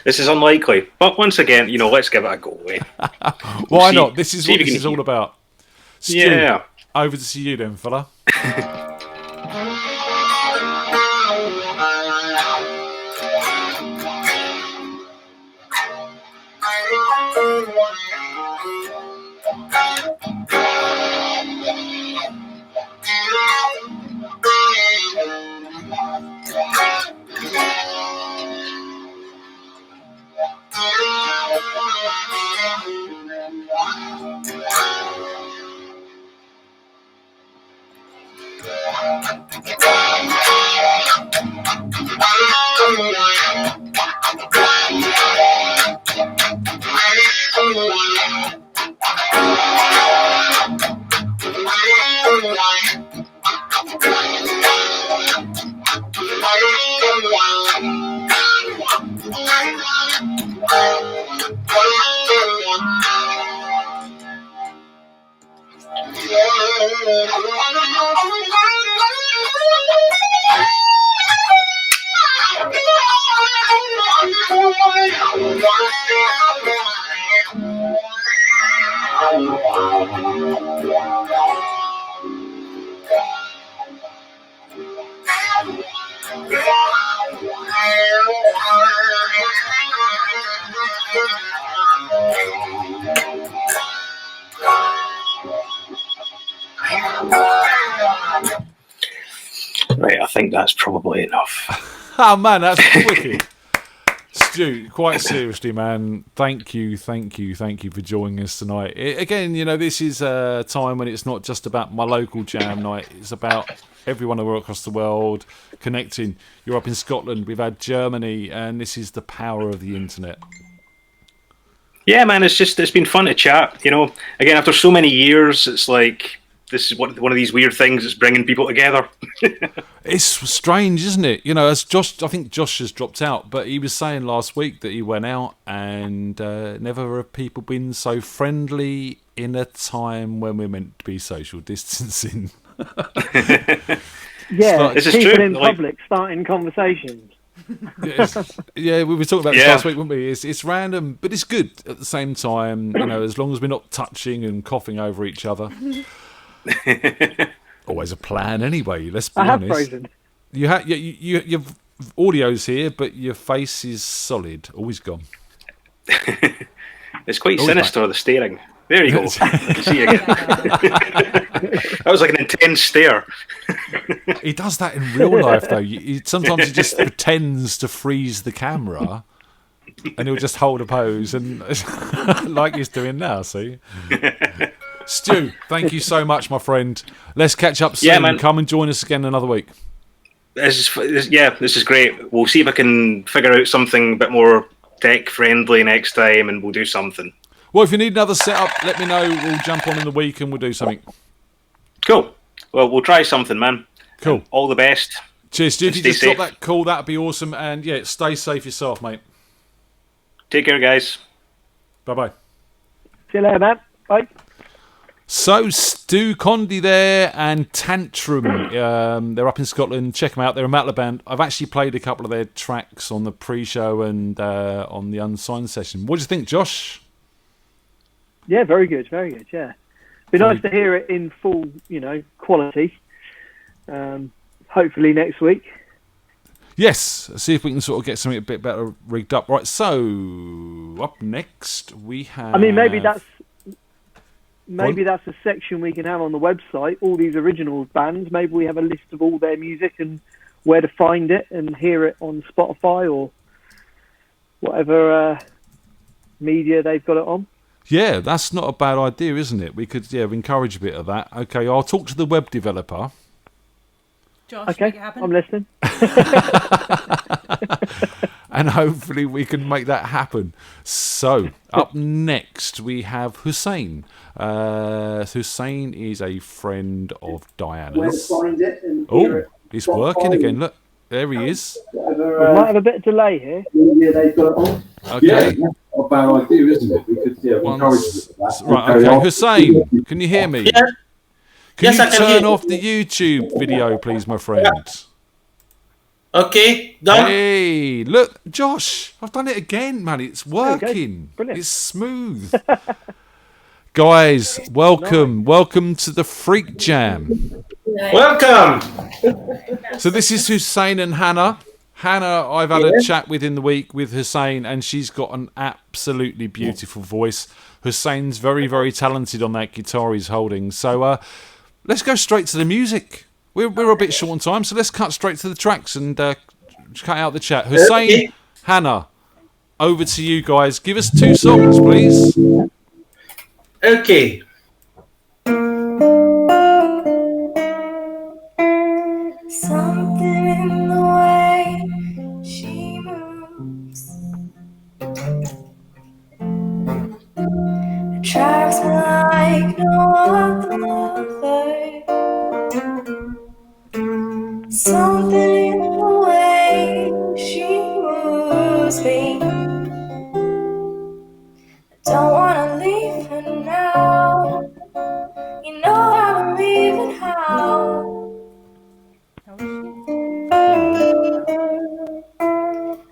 Speaker 18: This is unlikely, but once again, you know, let's give it a go. Eh?
Speaker 6: Why not? This is what this is all about. Stu,
Speaker 18: yeah.
Speaker 6: Over to see you then, fella.
Speaker 18: Right, I think that's probably enough.
Speaker 6: Oh man, that's wicked. Stu, quite seriously, man, thank you for joining us tonight. Again, this is a time when it's not just about my local jam night, it's about everyone all across the world connecting. You're up in Scotland, we've had Germany, and this is the power of the internet.
Speaker 18: Yeah, man, it's been fun to chat. Again, after so many years, it's like this is one of these weird things that's bringing people together.
Speaker 6: It's strange, isn't it? As I think Josh has dropped out, but he was saying last week that he went out and never have people been so friendly in a time when we're meant to be social distancing.
Speaker 7: Yeah,
Speaker 18: this is
Speaker 7: people
Speaker 18: true.
Speaker 7: in public starting conversations.
Speaker 6: Yeah, we were talking about this last week, weren't we? It's random, but it's good at the same time. As long as we're not touching and coughing over each other. Always a plan, anyway. Let's be honest.
Speaker 7: I have frozen.
Speaker 6: Your audio's here, but your face is solid. Always gone.
Speaker 18: It's quite sinister. The staring. There you go. I can see you again. That was like an intense stare.
Speaker 6: He does that in real life, though. Sometimes he just pretends to freeze the camera, and he'll just hold a pose, and like he's doing now. See, Stu, thank you so much, my friend. Let's catch up soon.
Speaker 18: Yeah, man.
Speaker 6: Come and join us again another week.
Speaker 18: This is great. We'll see if I can figure out something a bit more tech friendly next time, and we'll do something.
Speaker 6: Well, if you need another setup, let me know. We'll jump on in the week and we'll do something.
Speaker 18: Cool. Well, we'll try something, man.
Speaker 6: Cool.
Speaker 18: All the best.
Speaker 6: Cheers, Stu. If you
Speaker 18: Stay
Speaker 6: just
Speaker 18: safe.
Speaker 6: drop that call, that'd be awesome. And yeah, stay safe yourself, mate.
Speaker 18: Take care, guys.
Speaker 6: Bye-bye.
Speaker 7: See you later, man. Bye.
Speaker 6: So, Stu Conde there and Tantrum. They're up in Scotland. Check them out. They're a metal band. I've actually played a couple of their tracks on the pre-show and on the unsigned session. What do you think, Josh?
Speaker 7: Yeah, very good, yeah. Be nice to hear it in full, quality. Hopefully next week.
Speaker 6: Yes, see if we can sort of get something a bit better rigged up. Right, so up next we have...
Speaker 7: I mean, maybe that's a section we can have on the website, all these original bands. Maybe we have a list of all their music and where to find it and hear it on Spotify or whatever media they've got it on.
Speaker 6: Yeah, that's not a bad idea, isn't it? We could, encourage a bit of that. Okay, I'll talk to the web developer.
Speaker 14: Josh,
Speaker 7: okay,
Speaker 14: make it happen.
Speaker 7: I'm listening.
Speaker 6: And hopefully we can make that happen. So, up next we have Hussein. Hussein is a friend of Diana's. Oh, it's working again. Look, there he is.
Speaker 7: We might have a bit of delay here.
Speaker 6: Okay.
Speaker 19: Yeah, not a bad idea, isn't it? We could encourage that.
Speaker 6: Right, okay. Hussein, can you hear me?
Speaker 19: Yeah.
Speaker 6: Can
Speaker 19: Yes,
Speaker 6: you
Speaker 19: I can
Speaker 6: turn
Speaker 19: hear.
Speaker 6: off the YouTube video, please, my friend?
Speaker 19: Okay, done.
Speaker 6: Hey, look, Josh, I've done it again, man. It's working.
Speaker 7: Brilliant.
Speaker 6: It's smooth. Guys, welcome to the Freak Jam.
Speaker 19: Welcome.
Speaker 6: So this is Hussein and Hannah. Hannah, I've had a chat with in the week with Hussein, and she's got an absolutely beautiful voice. Hussein's very, very talented on that guitar he's holding. So let's go straight to the music. We're a bit short on time, so let's cut straight to the tracks and cut out the chat. Hussein, Hannah, over to you guys. Give us 2 songs, please.
Speaker 19: Okay.
Speaker 17: Something in the way she moves attracts me like no other. Something in the way she moves me. I don't wanna leave her now. You know I'm leaving how.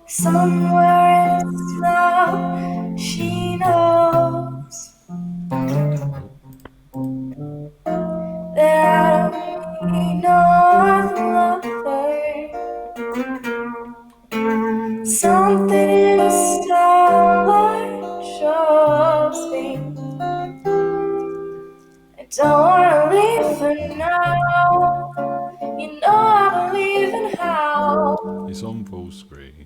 Speaker 17: Somewhere in this love, she knows that I don't need no other lover. Something in the starlight shows me I don't wanna leave her now. You know I believe in how.
Speaker 6: It's on full screen.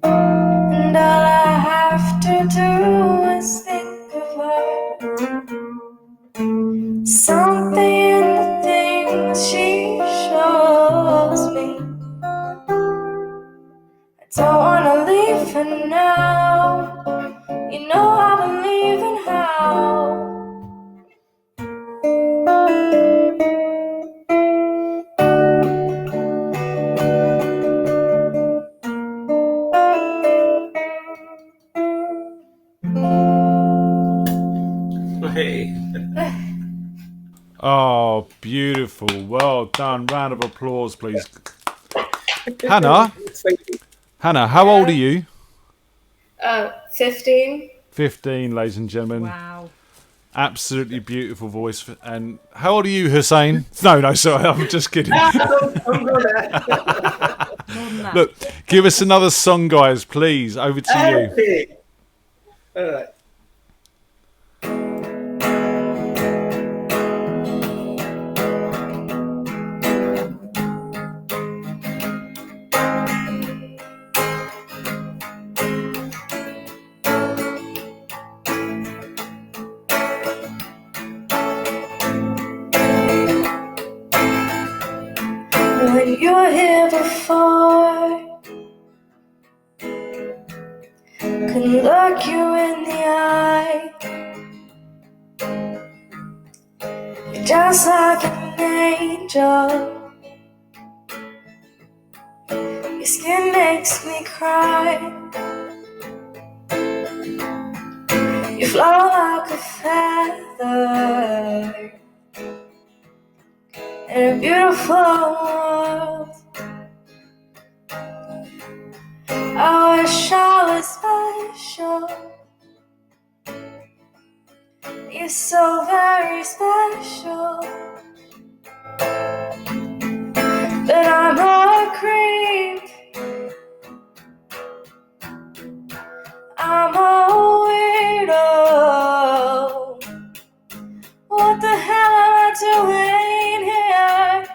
Speaker 9: And all I have to do is think of her. Something in the things she shows me. I don't wanna leave for now. You know I believe in how.
Speaker 12: Hey.
Speaker 6: Oh, beautiful. Well done. Round of applause, please. Hannah? Hannah, how old are you?
Speaker 8: 15.
Speaker 6: 15, ladies and gentlemen.
Speaker 14: Wow.
Speaker 6: Absolutely beautiful voice. And how old are you, Hussein? No, sorry, I'm just kidding. Look, give us another song, guys, please. Over to you.
Speaker 13: All right.
Speaker 9: When you were here before, couldn't look you in the eye. You're just like an angel. Your skin makes me cry. You flow like a feather in a beautiful world. I wish I was special. You're so very special. But I'm a creep. I'm a weirdo. What the hell am I doing here?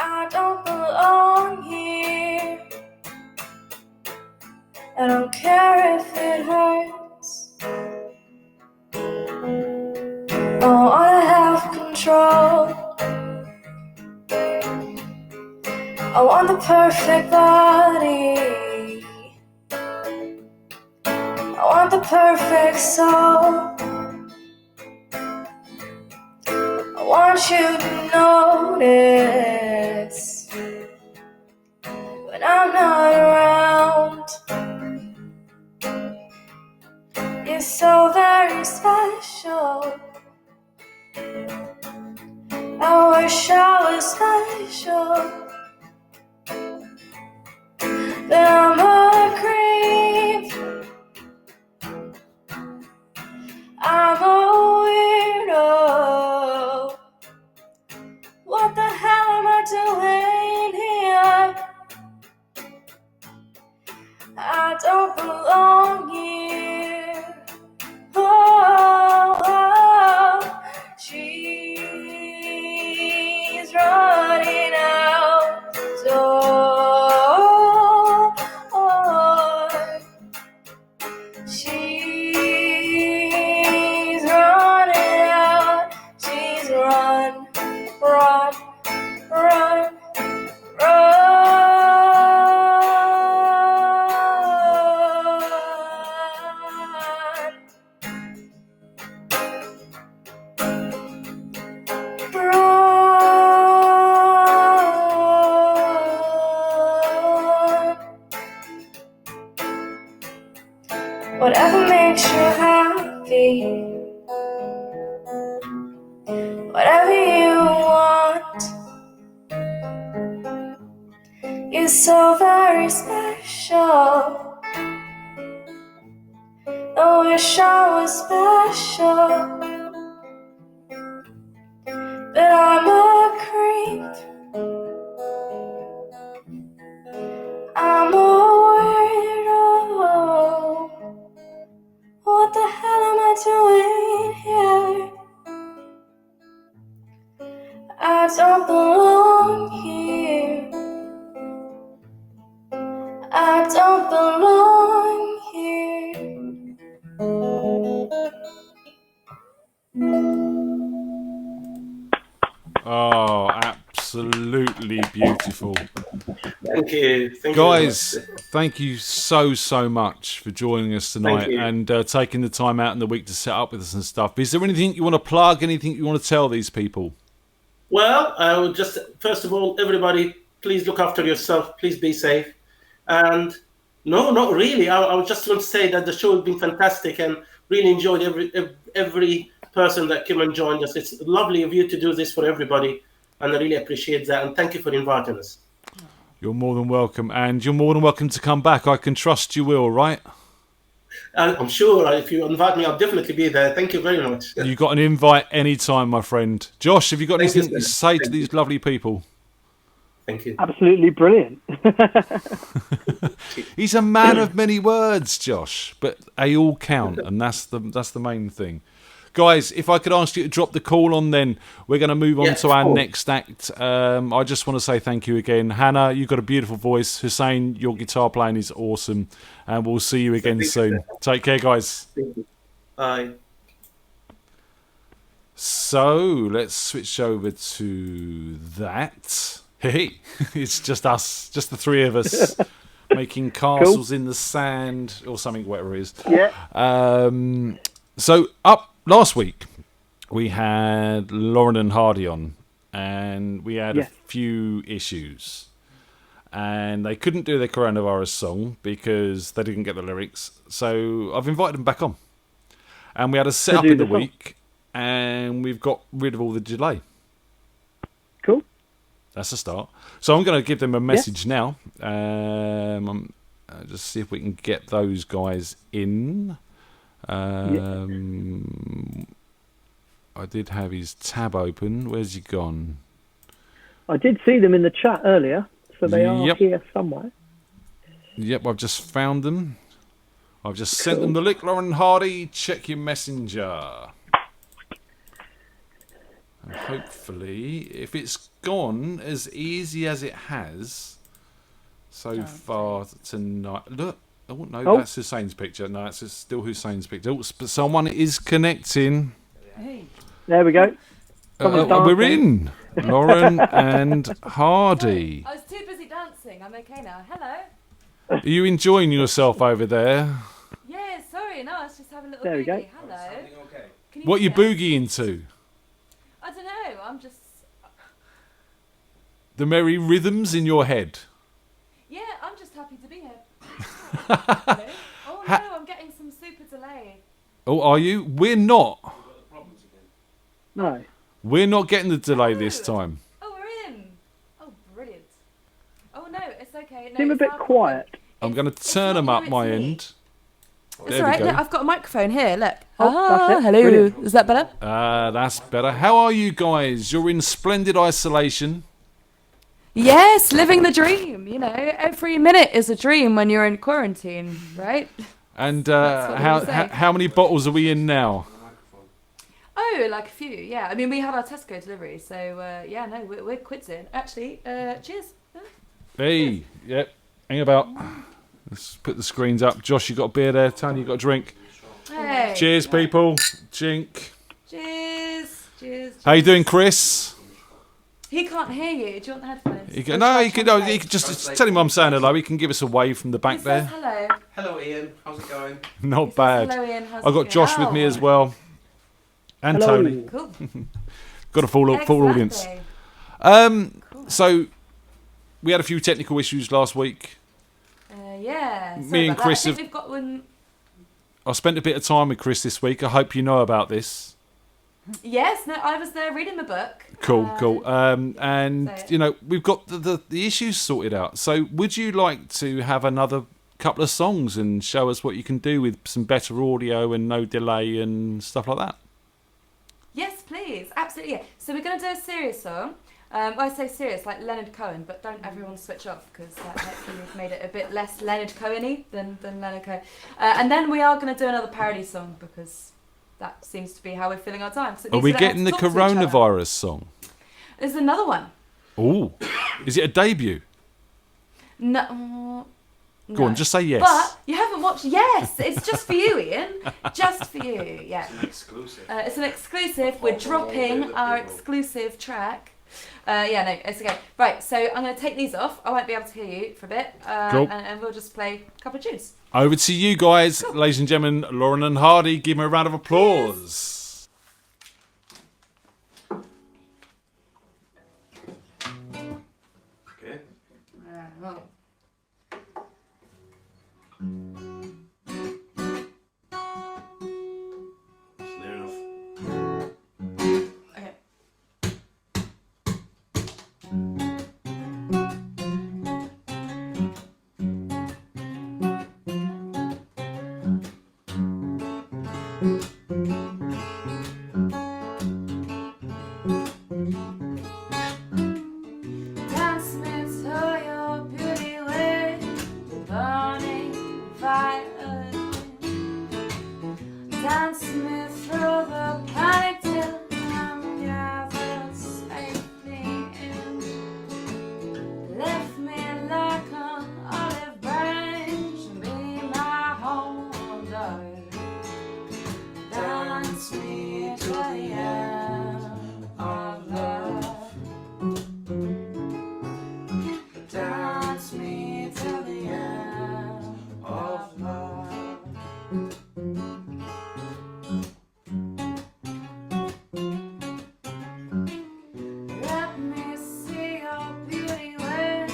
Speaker 9: I don't belong here. I don't care if it hurts. I wanna have control. I want the perfect body. I want the perfect soul. I want you to notice when I'm not around. You're so very special. I wish I was special. But I'm a creep. I'm a weirdo. What the hell am I doing here? I don't belong here. Oh, she's running out the door. She's running out. She's run, run, run, run. Whatever makes you happy, whatever you want. You're so very special. I wish I was special, but I'm a creep. I'm a weirdo. What the hell am I doing here? I don't belong here.
Speaker 6: Oh, absolutely beautiful.
Speaker 20: Thank you.
Speaker 6: Guys, thank you so much for joining us tonight and taking the time out in the week to set up with us and stuff. Is there anything you want to plug, anything you want to tell these people?
Speaker 20: Well, I would just, first of all, everybody, please look after yourself. Please be safe. And no, not really. I would just want to say that the show has been fantastic and really enjoyed every person that came and joined us. It's lovely of you to do this for everybody, and I really appreciate that. And thank you for inviting us.
Speaker 6: You're more than welcome, and you're more than welcome to come back. I can trust you will, right?
Speaker 20: I'm sure if you invite me, I'll definitely be there. Thank you very much.
Speaker 6: You got an invite anytime, my friend. Josh, have you got anything to say to these lovely people?
Speaker 20: Thank you.
Speaker 7: Absolutely brilliant.
Speaker 6: He's a man of many words, Josh, but they all count, and that's the main thing. Guys, if I could ask you to drop the call on, then we're going to move on to our next act. I just want to say thank you again. Hannah, you've got a beautiful voice. Hussein, your guitar playing is awesome. And we'll see you again soon. Take care, guys.
Speaker 20: Bye.
Speaker 6: So, let's switch over to that. Hey, it's just us, just the three of us, making castles in the sand or something, whatever it is.
Speaker 7: Yeah.
Speaker 6: So, up last week, we had Lauren and Hardy on, and we had a few issues. And they couldn't do their coronavirus song because they didn't get the lyrics. So I've invited them back on. And we had a set up in the week, and we've got rid of all the delay.
Speaker 7: Cool.
Speaker 6: That's a start. So I'm going to give them a message now. Just see if we can get those guys in. I did have his tab open. Where's he gone?
Speaker 7: I did see them in the chat earlier. So they are here somewhere.
Speaker 6: Yep, I've just found them. I've just sent them the link, Lauren Hardy. Check your messenger. And hopefully, if it's gone as easy as it has so far tonight. Look. Oh, no, that's Hussein's picture. No, it's still Hussein's picture. Oh, but someone is connecting.
Speaker 7: Hey. There we go.
Speaker 6: We're in. Lauren and Hardy.
Speaker 9: I was too busy dancing. I'm okay now. Hello.
Speaker 6: Are you enjoying yourself over there?
Speaker 9: Yeah, sorry. No, I was just having a little
Speaker 7: There we go.
Speaker 9: Hello.
Speaker 6: What are you boogieing to?
Speaker 9: I don't know. I'm just...
Speaker 6: The merry rhythms in your head?
Speaker 9: Yeah, I'm just happy to be here. Oh, no, I'm getting some super delay.
Speaker 6: Oh, are you? We're not.
Speaker 7: No.
Speaker 6: We're not getting the delay this time.
Speaker 9: Oh, we're in. Oh, brilliant. Oh, no, it's okay. No,
Speaker 7: Seem a bit quiet.
Speaker 6: I'm going to turn them up my end.
Speaker 9: It's all right. Look, I've got a microphone here. Look.
Speaker 7: That's it.
Speaker 9: Hello.
Speaker 7: Brilliant.
Speaker 9: Is that better?
Speaker 6: That's better. How are you guys? You're in splendid isolation.
Speaker 9: Yes, living the dream. You know, every minute is a dream when you're in quarantine, right?
Speaker 6: And how many bottles are we in now?
Speaker 9: Oh, like a few, yeah. I mean, we had our Tesco delivery, so yeah, no, we're quids in. Actually, cheers.
Speaker 6: Hey, yep, hang about. Let's put the screens up. Josh, you got a beer there. Tony, you got a drink.
Speaker 9: Hey.
Speaker 6: Cheers, people. Chink.
Speaker 9: Cheers. Cheers.
Speaker 6: How you doing, Chris?
Speaker 9: He can't hear you. Do you want the headphones?
Speaker 6: You can just tell him I'm saying hello. He can give us a wave from the back there.
Speaker 9: Hello.
Speaker 21: Hello, Ian. How's it going?
Speaker 6: Not bad.
Speaker 9: Hello, Ian. How's
Speaker 6: I've got Josh with me as well. And
Speaker 7: hello.
Speaker 6: Tony.
Speaker 9: Cool.
Speaker 6: Got a full audience.
Speaker 9: Cool.
Speaker 6: So we had a few technical issues last week.
Speaker 9: Yeah.
Speaker 6: Me and Chris
Speaker 9: I think we've got one.
Speaker 6: I spent a bit of time with Chris this week. I hope you know about this.
Speaker 9: Yes. No, I was there reading the book.
Speaker 6: Cool. And you know, we've got the issues sorted out. So would you like to have another couple of songs and show us what you can do with some better audio and no delay and stuff like that?
Speaker 9: Yes, please. Absolutely. Yeah. So we're going to do a serious song. I say serious, like Leonard Cohen, but don't everyone switch off because hopefully we've made it a bit less Leonard Cohen-y than Leonard Cohen. And then we are going to do another parody song because that seems to be how we're filling our time.
Speaker 6: Are we getting the coronavirus song?
Speaker 9: There's another one.
Speaker 6: Oh, is it a debut?
Speaker 9: No.
Speaker 6: Go on, just say yes.
Speaker 9: But you haven't watched. Yes, it's just for you, Ian. Just for you. Yeah.
Speaker 21: It's an exclusive.
Speaker 9: It's an exclusive. We're dropping our exclusive track Yeah, no, it's okay. Right, so I'm going to take these off. I won't be able to hear you for a bit.
Speaker 6: Cool.
Speaker 9: And we'll just play a couple of tunes.
Speaker 6: Over to you guys, ladies and gentlemen. Lauren and Hardy, give me a round of applause.
Speaker 16: Okay. Near enough.
Speaker 9: Okay. Dance me to your beauty with the burning violin. Dance me through the panic till I'm gathered safely in. Lift me like an olive branch, be my holder. Dance me to the end of love. Dance me till the end of love. Let me see your beauty when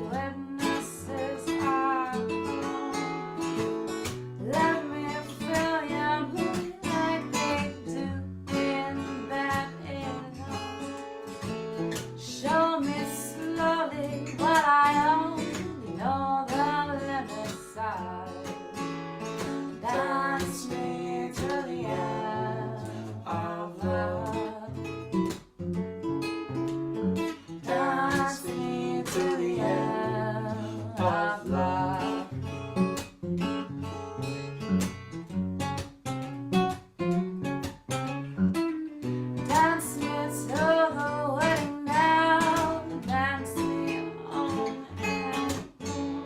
Speaker 9: witnesses are gone. Let me feel your mood like they do in bed alone. Show me slowly what I own, you know the limits are. Dance me to the end of love. Dance me to the end of love. Dance me to the wedding now. Dance me on and on.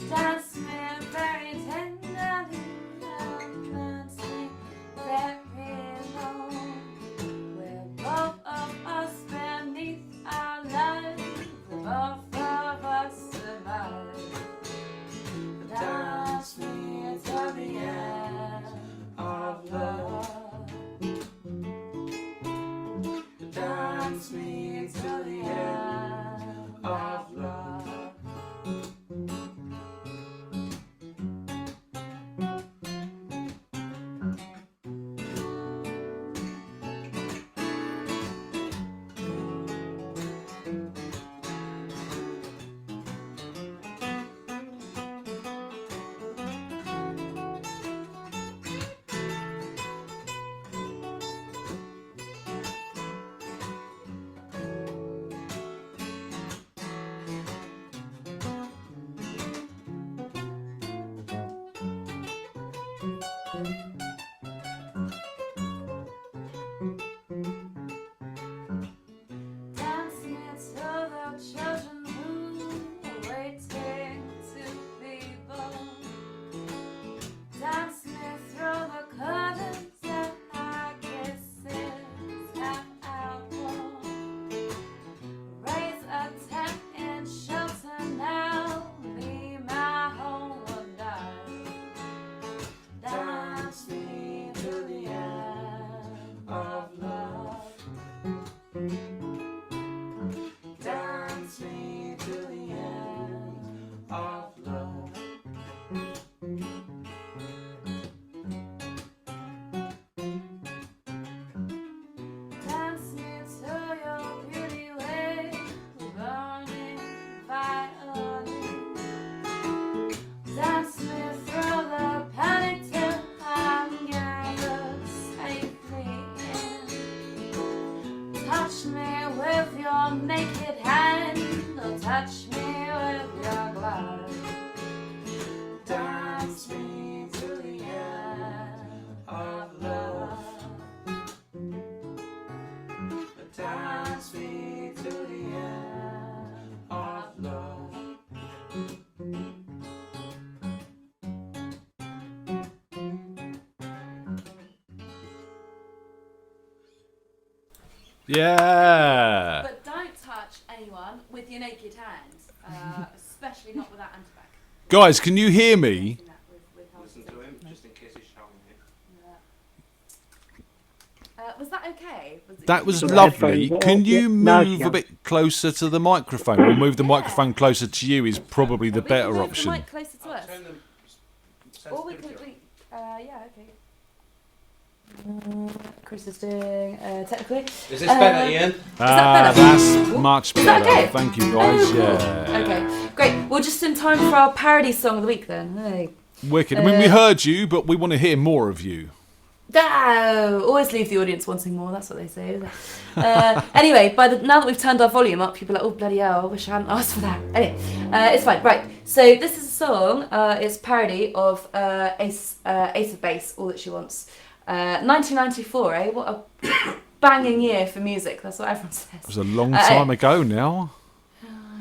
Speaker 9: Dance me very tenderly. Dance me very low. We're both of us beneath our lives. Both of us survive. Dance me to the end of love. Dance me to the end of love. Dance me to the children who are waiting to be born. Dance me through the curtains that our kisses have outworn. Raise a tent and shelter now, be my homeward guide. Dance me to the end of love. Dance me to the end of love. Dance me to your beauty with the burning violin. Dance me through the panic till I'm gathered safely in. Touch me with your naked hand, or touch me with your glove. Dance me to the end of love. Dance me to the end of love.
Speaker 6: Yeah.
Speaker 9: naked hand, especially not with that antibac.
Speaker 6: Guys, can you hear me?
Speaker 21: Listen to him, just in case he's shouting it.
Speaker 9: Was that okay?
Speaker 6: That was
Speaker 7: Some
Speaker 6: lovely.
Speaker 7: headphones.
Speaker 6: Can you
Speaker 7: Now you
Speaker 6: move a
Speaker 7: can.
Speaker 6: bit closer to the microphone? Or move the microphone closer to you is probably the
Speaker 9: We can
Speaker 6: better
Speaker 9: move
Speaker 6: option.
Speaker 9: The mic closer to us. Or we could. Yeah. Okay. Chris is doing technically.
Speaker 21: Is this better, Ian?
Speaker 9: Is that better?
Speaker 6: That's much
Speaker 9: Is that
Speaker 6: better.
Speaker 9: okay?
Speaker 6: Thank you, guys.
Speaker 9: Oh, cool.
Speaker 6: Yeah.
Speaker 9: Okay, great. Well, just in time for our parody song of the week then. Hey.
Speaker 6: Wicked. I mean, we heard you, but we want to hear more of you.
Speaker 9: No, always leave the audience wanting more. That's what they say. Isn't it? Anyway, now that we've turned our volume up, people are like, "Oh bloody hell! I wish I hadn't asked for that." Anyway, it's fine. Right. So this is a song. It's parody of Ace of Base, All That She Wants. 1994. What a banging year for music. That's what everyone says.
Speaker 6: It was a long time ago now.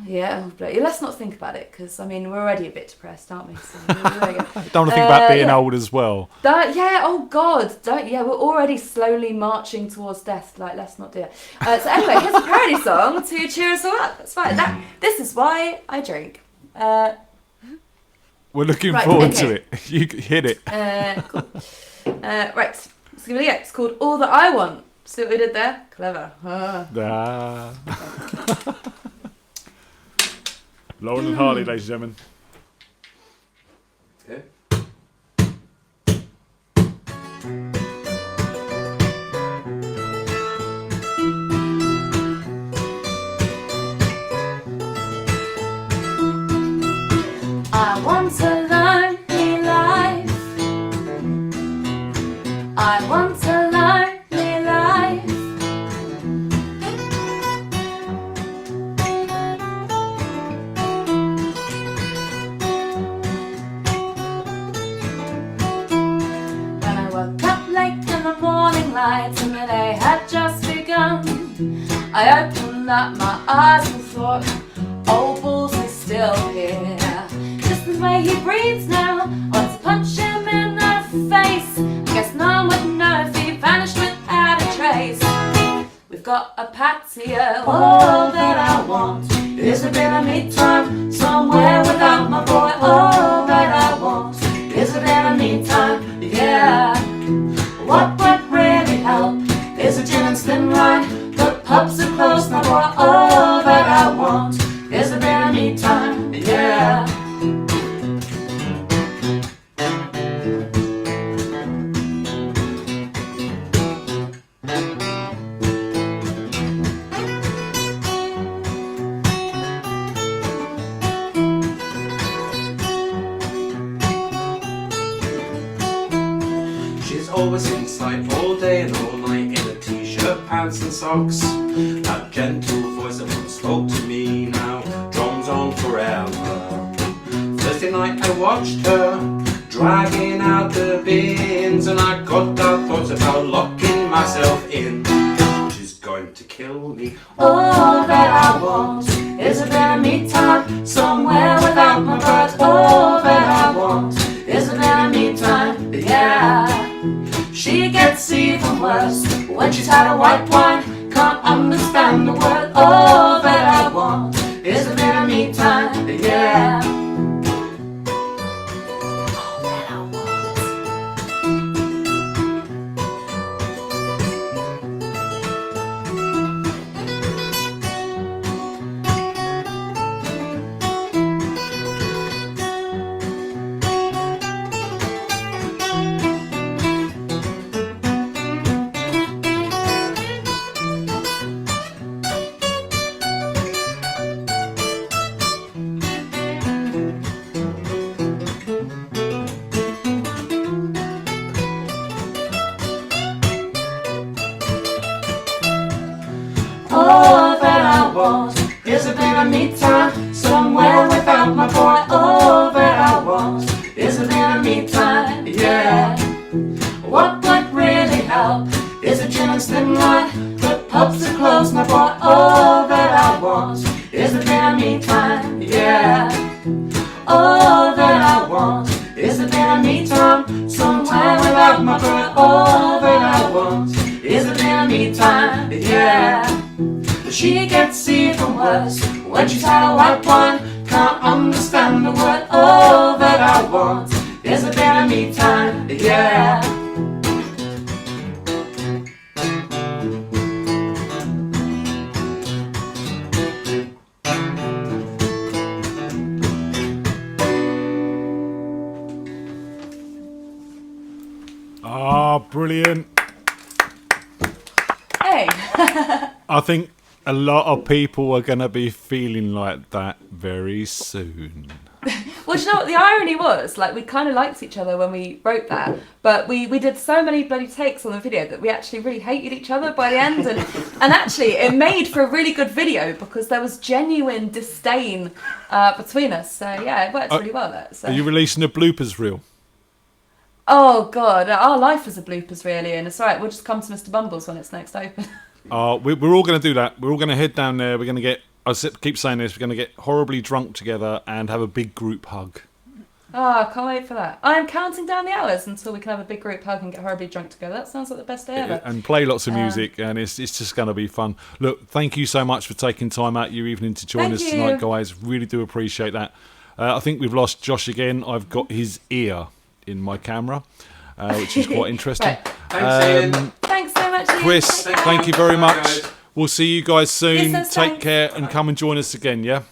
Speaker 9: Yeah, but let's not think about it because I mean we're already a bit depressed, aren't we? So, there we go.
Speaker 6: Don't want to think about being old as well.
Speaker 9: Oh God, we're already slowly marching towards death. Like, let's not do it. So anyway, here's a parody song to cheer us all up. That's fine. This is why I drink.
Speaker 6: We're looking
Speaker 9: Right,
Speaker 6: forward
Speaker 9: okay.
Speaker 6: to it. You hit it.
Speaker 9: Cool. Right, let's give it a go. It's called All That I Want. See what we did there? Clever.
Speaker 6: Lauren and Harley, ladies and gentlemen.
Speaker 21: Okay.
Speaker 9: I want a lonely life. I want a lonely life. When I woke up late in the morning light and the day had just begun, I opened up my eyes and thought, old Bulls is still here. Just the way he breathes now, want to punch him in the face. I guess no one would know if he vanished without a trace. We've got a patio, all that I want is a bit of me time somewhere without my boy. All that I want is a bit of me time, yeah. What would really help is a gin and slim line. The pubs are closed now, boy. All that I want is a bit of me time, yeah.
Speaker 21: She's always inside all day and all night in a t-shirt, pants and socks. That gentle voice that once spoke to me now drones on forever. Thursday night I watched her dragging out the bins, and I got dark thoughts about locking myself in. She's going to kill me.
Speaker 9: All that I want is a bit of me time somewhere without my bird. All that I want is a bit of me time, yeah. She gets even worse when she's had a white wine, can't understand the word. All that I want is a bit of me time, yeah. All that I want. All that I want is a bit of me time somewhere without my boy. All that I want is a bit of me time, yeah. What would really help is a gin and slim line. The pubs are closed, my boy. All that I want is a bit of me time, yeah. All that I want is a bit of me time somewhere without my boy. All that I want is a bit of me time, yeah. She gets even
Speaker 17: want words. When she's had a white wine, can't understand the word. All that I want is a bit of me time, yeah.
Speaker 6: Ah, brilliant.
Speaker 14: Hey.
Speaker 6: I think a lot of people are going to be feeling like that very soon.
Speaker 14: Well, do you know what the irony was? Like, we kind of liked each other when we wrote that, but we did so many bloody takes on the video that we actually really hated each other by the end, and actually it made for a really good video because there was genuine disdain between us. So yeah, it worked really well. That. So.
Speaker 6: Are you releasing a bloopers reel?
Speaker 14: Oh God, our life is a bloopers really, and it's all right. We'll just come to Mr. Bumbles when it's next open.
Speaker 6: We're all going to do that. We're all going to head down there. We're going to get. I keep saying this. We're going to get horribly drunk together and have a big group hug.
Speaker 14: Oh, I can't wait for that. I am counting down the hours until we can have a big group hug and get horribly drunk together. That sounds like the best day ever.
Speaker 6: And play lots of music, and it's just going to be fun. Look, thank you so much for taking time out your evening to join us tonight, guys. Really do appreciate that. I think we've lost Josh again. I've got his ear in my camera, which is quite interesting.
Speaker 14: Right.
Speaker 21: Thanks, Ian.
Speaker 14: Thanks so much, Ian.
Speaker 6: Chris, thank you very much. We'll see you guys soon.
Speaker 14: Yes,
Speaker 6: Take
Speaker 14: thanks.
Speaker 6: care and come and join us again, yeah?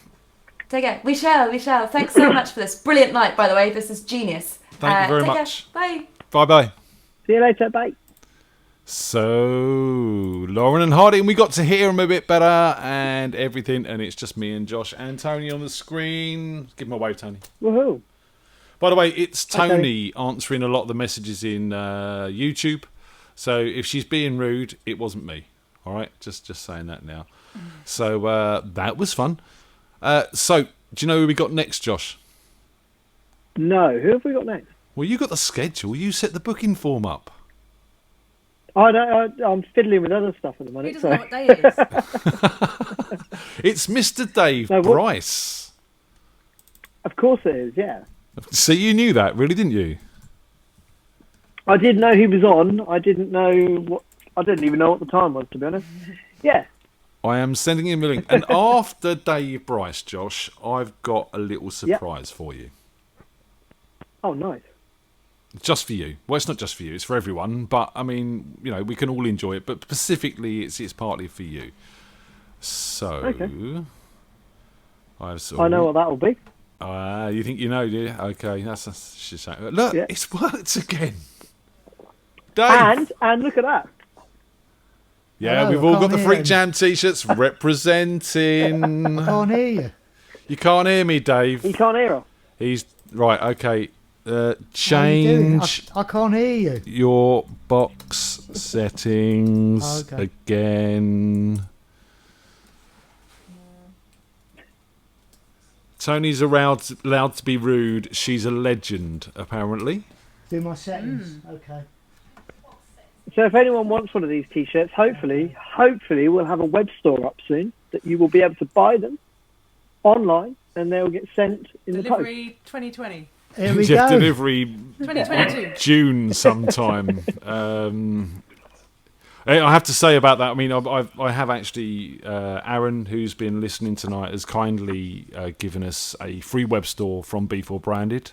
Speaker 14: Take care. We shall. Thanks so much for this. Brilliant night, by the way. This is genius.
Speaker 6: Thank you very
Speaker 14: take
Speaker 6: much.
Speaker 14: Care. Bye.
Speaker 6: Bye-bye.
Speaker 7: See you later. Bye.
Speaker 6: So, Lauren and Hardy, and we got to hear them a bit better and everything, and it's just me and Josh and Tony on the screen. Give him a wave, Tony.
Speaker 7: Woohoo.
Speaker 6: By the way, it's Tony answering a lot of the messages in YouTube. So if she's being rude, it wasn't me. All right, just saying that now. So that was fun. So do you know who we got next, Josh?
Speaker 7: No, who have we got next?
Speaker 6: Well, you got the schedule. You set the booking form up.
Speaker 7: I'm fiddling with other stuff at the moment.
Speaker 14: He doesn't know what day it is.
Speaker 6: It's Mr. Dave Bryce.
Speaker 7: Of course it is, yeah.
Speaker 6: So you knew that, really, didn't you?
Speaker 7: I did know he was on. I didn't even know what the time was, to be honest. Yeah.
Speaker 6: I am sending him a link. And after Dave Bryce, Josh, I've got a little surprise for you.
Speaker 7: Oh, nice.
Speaker 6: Just for you. Well, it's not just for you, it's for everyone. But, I mean, you know, we can all enjoy it. But specifically, it's partly for you. So,
Speaker 7: okay.
Speaker 6: I
Speaker 7: know what that will be.
Speaker 6: You think you know, do you? Okay, that's just look, it's worked again. Dave.
Speaker 7: And look at that.
Speaker 6: Yeah,
Speaker 2: Hello,
Speaker 6: we've all got the
Speaker 2: can't hear
Speaker 6: FreakJam t-shirts representing.
Speaker 2: I can't hear you.
Speaker 6: You can't hear me, Dave.
Speaker 7: He can't hear us.
Speaker 6: He's right. Okay,
Speaker 2: How are you doing?
Speaker 6: change
Speaker 2: I can't hear you.
Speaker 6: your box settings again. Tony's allowed to be rude. She's a legend, apparently.
Speaker 2: Do my settings. Okay.
Speaker 7: So if anyone wants one of these T-shirts, hopefully we'll have a web store up soon that you will be able to buy them online and they'll get sent in
Speaker 14: Delivery 2020.
Speaker 2: Here we
Speaker 6: Yeah,
Speaker 2: go.
Speaker 6: delivery
Speaker 14: 2022.
Speaker 6: June sometime. I have to say about that. I mean, I have actually Aaron, who's been listening tonight, has kindly given us a free web store from B4 Branded.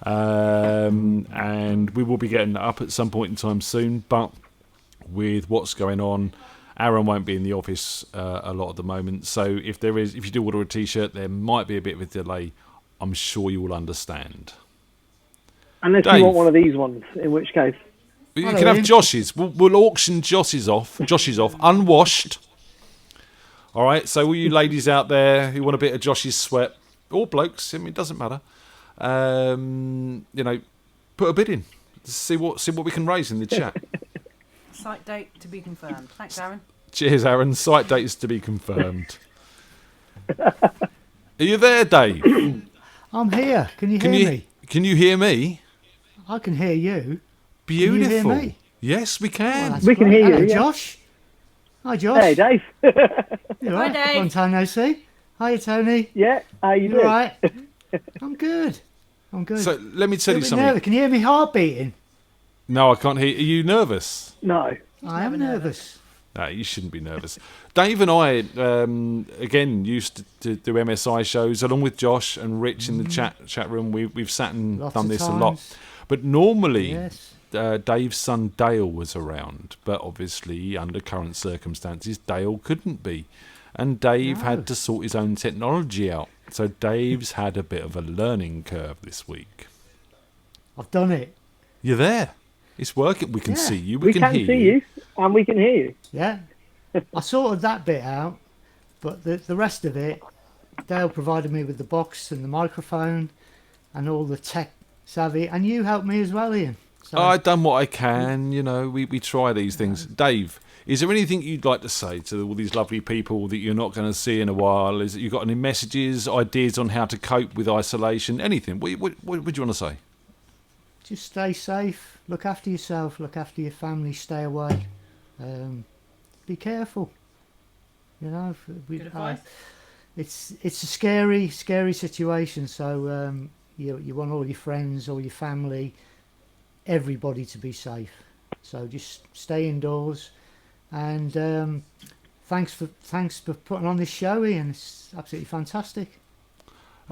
Speaker 6: And we will be getting that up at some point in time soon, but with what's going on, Aaron won't be in the office a lot at the moment, so if you do order a t-shirt, there might be a bit of a delay. I'm sure you will understand.
Speaker 7: Unless
Speaker 6: Dave,
Speaker 7: you want one of these ones, in which case
Speaker 6: you can have Josh's. We'll auction Josh's off unwashed. All right, so all you ladies out there who want a bit of Josh's sweat, or blokes, I mean, it doesn't matter. You know, put a bid in. See what we can raise in the chat.
Speaker 14: Site date to be confirmed. Thanks, Aaron.
Speaker 6: Cheers, Aaron. Site date is to be confirmed. Are you there, Dave?
Speaker 2: I'm here. Can you hear me?
Speaker 6: Can you hear me?
Speaker 2: I can hear you.
Speaker 6: Beautiful.
Speaker 2: Can you hear me?
Speaker 6: Yes, we can.
Speaker 2: Well,
Speaker 7: we can hear you.
Speaker 2: Hello,
Speaker 7: Yeah.
Speaker 2: Josh. Hi, Josh.
Speaker 7: Hey, Dave.
Speaker 2: You all right?
Speaker 14: Dave.
Speaker 2: Long time no see. Hiya, Tony.
Speaker 7: Yeah, how you
Speaker 2: You
Speaker 7: doing?
Speaker 2: all right? I'm good.
Speaker 6: So let me tell you something.
Speaker 2: Nervous. Can you hear me heart beating?
Speaker 6: No, I can't hear. Are you nervous?
Speaker 7: No.
Speaker 2: I am nervous.
Speaker 6: No, you shouldn't be nervous. Dave and I, again, used to do MSI shows along with Josh and Rich in the chat room. We've sat and
Speaker 2: Lots
Speaker 6: done
Speaker 2: of
Speaker 6: this
Speaker 2: times.
Speaker 6: a lot. But normally,
Speaker 2: Yes.
Speaker 6: Dave's son Dale was around. But obviously, under current circumstances, Dale couldn't be. And Dave had to sort his own technology out. So Dave's had a bit of a learning curve this week.
Speaker 2: I've done it.
Speaker 6: You're there. It's working. We can see you.
Speaker 7: We can
Speaker 6: hear
Speaker 7: see you, and we can hear you.
Speaker 2: Yeah. I sorted that bit out, but the rest of it, Dale provided me with the box and the microphone and all the tech savvy, and you helped me as well, Ian. So,
Speaker 6: I've done what I can. You know, we try these things. Dave, is there anything you'd like to say to all these lovely people that you're not going to see in a while? Is it you got any messages, ideas on how to cope with isolation? Anything? What do you want to say?
Speaker 2: just stay safe, look after yourself, look after your family, stay away, be careful. You know,
Speaker 14: Good advice.
Speaker 2: it's a scary situation. So you want all your friends, all your family, everybody to be safe. So just stay indoors, and thanks for putting on this show, Ian. It's absolutely fantastic.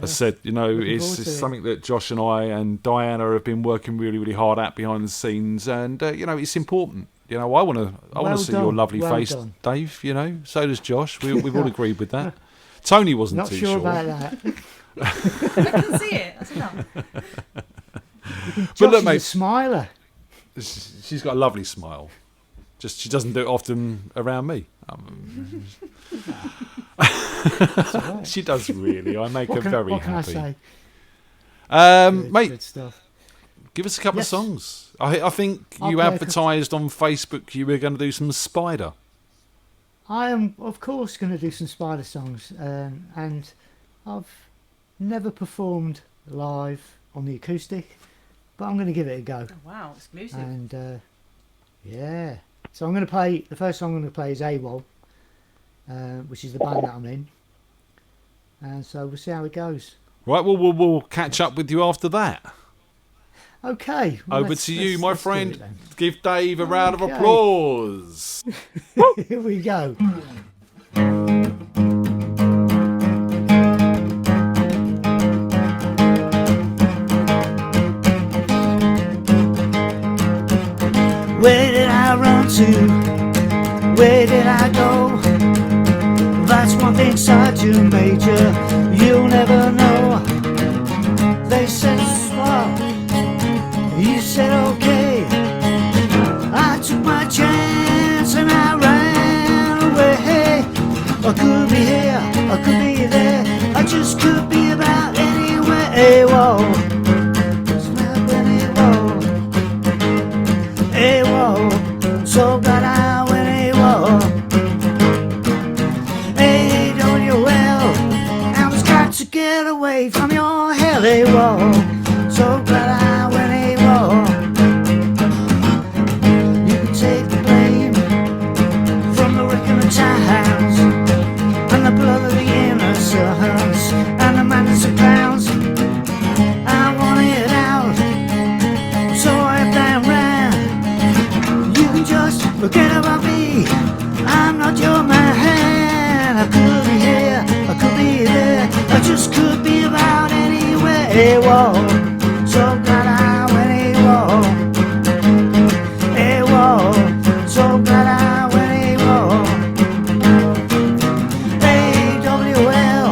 Speaker 6: I said, you know,
Speaker 2: Looking
Speaker 6: it's
Speaker 2: forward to it.
Speaker 6: something that Josh and I and Diana have been working really, really hard at behind the scenes, and you know, it's important. You know, I want to
Speaker 2: Well
Speaker 6: see your
Speaker 2: done,
Speaker 6: lovely
Speaker 2: well
Speaker 6: face,
Speaker 2: done.
Speaker 6: Dave. You know, so does Josh. We've all agreed with that. Tony wasn't
Speaker 2: Not
Speaker 6: too
Speaker 2: sure about that.
Speaker 14: I can see it. That's enough.
Speaker 2: Josh
Speaker 6: look,
Speaker 2: is
Speaker 6: mate,
Speaker 2: a smiler.
Speaker 6: She's got a lovely smile. Just she doesn't do it often around me.
Speaker 2: Right.
Speaker 6: She does really. I make her very
Speaker 2: what can
Speaker 6: happy.
Speaker 2: I say?
Speaker 6: Mate,
Speaker 2: Good stuff.
Speaker 6: give us a couple
Speaker 2: Yes.
Speaker 6: of songs. I think
Speaker 2: I'll
Speaker 6: you
Speaker 2: play a
Speaker 6: advertised on Facebook you were going to do some Spider.
Speaker 2: I am, of course, going to do some Spider songs, and I've never performed live on the acoustic, but I'm going to give it a go.
Speaker 14: Oh, wow, exclusive.
Speaker 2: And yeah, so I'm going to play. The first song I'm going to play is AWOL, which is the band that I'm in, and so we'll see how it goes.
Speaker 6: Right, well, we'll catch up with you after that.
Speaker 2: Okay. well,
Speaker 6: Over
Speaker 2: let's-
Speaker 6: to you,
Speaker 2: let's-
Speaker 6: my
Speaker 2: let's do it
Speaker 6: friend.
Speaker 2: then.
Speaker 6: Give Dave a round of
Speaker 2: Okay.
Speaker 6: applause.
Speaker 2: Here we go. Where did I run to? Where did I go? That's one thing, Sergeant Major, you'll never know. They said swap, you said okay. I took my chance and I ran away. I could be here, I could be there, I just could be about anywhere. Whoa, smell AWOL, AWOL, so glad I went AWOL. AWOL, I was got to get away from your hell. AWOL, so glad I went AWOL. You can take the blame from the wreck of the times and the blood of the innocents and the madness of clowns. I want it out, so I damn ran. You can just forget about me, I'm not your man. I could be here, I could be there, I just could be about anywhere. Whoa, so glad I went AWOL. AWOL, so glad I went AWOL. AWOL,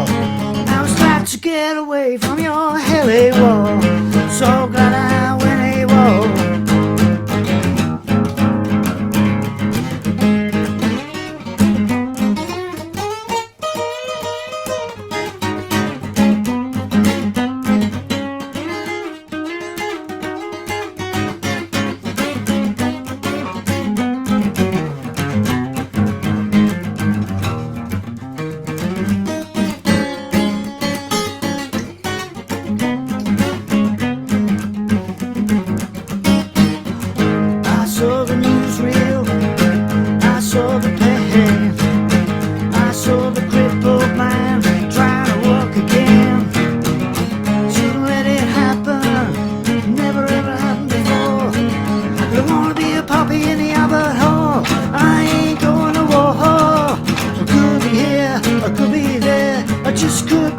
Speaker 2: I was glad to get away from your hell. AWOL, so glad I went AWOL.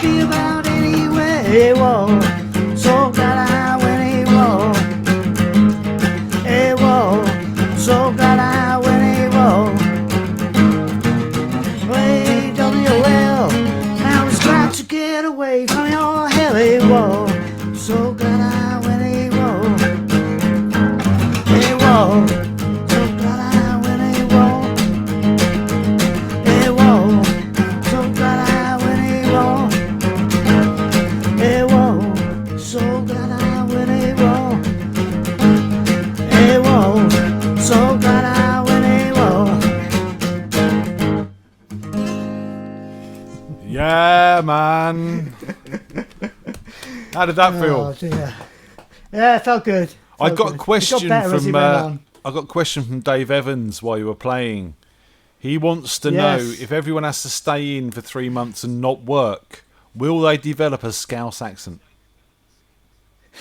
Speaker 2: be about anywhere. Whoa, so glad I went AWOL. AWOL, so glad I went AWOL. AWOL, I was glad to get away from your hell. AWOL, so glad I went AWOL. AWOL, so glad I went AWOL. AWOL, so glad I went AWOL. AWOL, so glad I went AWOL. AWOL, so glad I went AWOL.
Speaker 6: Yeah, man. How did that feel?
Speaker 2: Oh, dear. Yeah, it felt good.
Speaker 6: I got a
Speaker 2: It
Speaker 6: question
Speaker 2: got better as it
Speaker 6: from
Speaker 2: went on.
Speaker 6: I got a question from Dave Evans while you were playing. He wants to know
Speaker 2: Yes.
Speaker 6: if everyone has to stay in for 3 months and not work, will they develop a Scouse accent?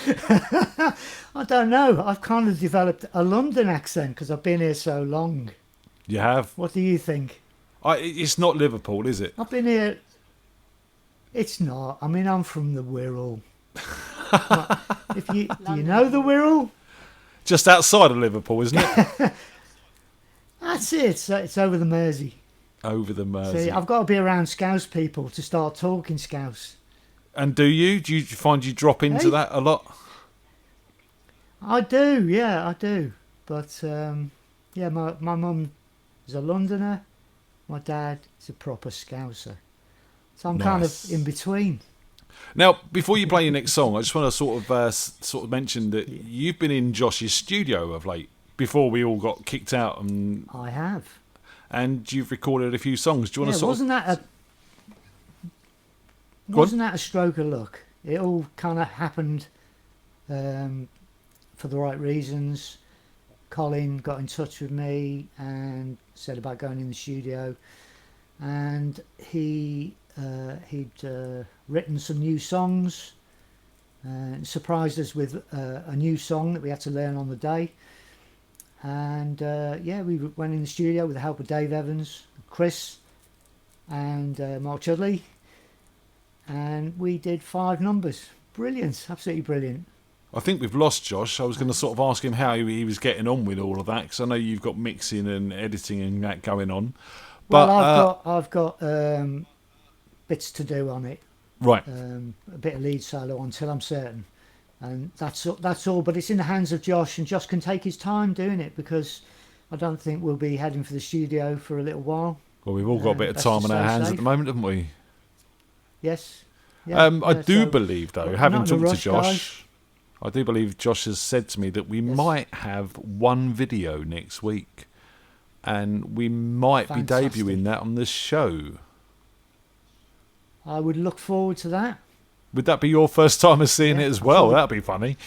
Speaker 2: I don't know. I've kind of developed a London accent because I've been here so long.
Speaker 6: You have?
Speaker 2: What do you think?
Speaker 6: It's not Liverpool, is it?
Speaker 2: I've been here. It's not. I mean, I'm from the Wirral. Do you know the Wirral?
Speaker 6: Just outside of Liverpool, isn't it?
Speaker 2: That's it. It's over the Mersey.
Speaker 6: Over the Mersey.
Speaker 2: See, I've got to be around Scouse people to start talking Scouse.
Speaker 6: And do you find you drop into
Speaker 2: Hey?
Speaker 6: that a lot?
Speaker 2: I do, yeah, I do. But yeah, my mum is a Londoner. My dad is a proper Scouser. So I'm kind of
Speaker 6: Nice.
Speaker 2: in between.
Speaker 6: Now, before you play your next song, I just want to sort of mention that you've been in Josh's studio of late. Before we all got kicked out, and
Speaker 2: I have.
Speaker 6: And you've recorded a few songs. Do you want to sort
Speaker 2: wasn't
Speaker 6: of?
Speaker 2: that a stroke of luck? It all kind of happened for the right reasons. Colin got in touch with me and said about going in the studio, and he'd written some new songs, surprised us with a new song that we had to learn on the day. And yeah, we went in the studio with the help of Dave Evans, Chris, and Mark Chudley, and we did 5 numbers. Brilliant, absolutely brilliant.
Speaker 6: I think we've lost Josh. I was going to sort of ask him how he was getting on with all of that, because I know you've got mixing and editing and that going on. But
Speaker 2: Well, I've got bits to do on it.
Speaker 6: Right.
Speaker 2: A bit of lead solo until I'm certain. And that's all, but it's in the hands of Josh, and Josh can take his time doing it, because I don't think we'll be heading for the studio for a little while.
Speaker 6: Well, we've all got a bit of
Speaker 2: Best
Speaker 6: time
Speaker 2: to
Speaker 6: on our
Speaker 2: stay
Speaker 6: hands
Speaker 2: safe.
Speaker 6: at the moment, haven't we?
Speaker 2: Yes. Yeah,
Speaker 6: I
Speaker 2: yeah,
Speaker 6: do
Speaker 2: so
Speaker 6: believe, though,
Speaker 2: we're
Speaker 6: having
Speaker 2: not in a
Speaker 6: talked to
Speaker 2: rush,
Speaker 6: Josh, I do believe Josh has said to me that we might have one video next week, and we might
Speaker 2: Fantastic.
Speaker 6: be debuting that on this show.
Speaker 2: I would look forward to that.
Speaker 6: Would that be your first time of seeing it as well? That'd be funny.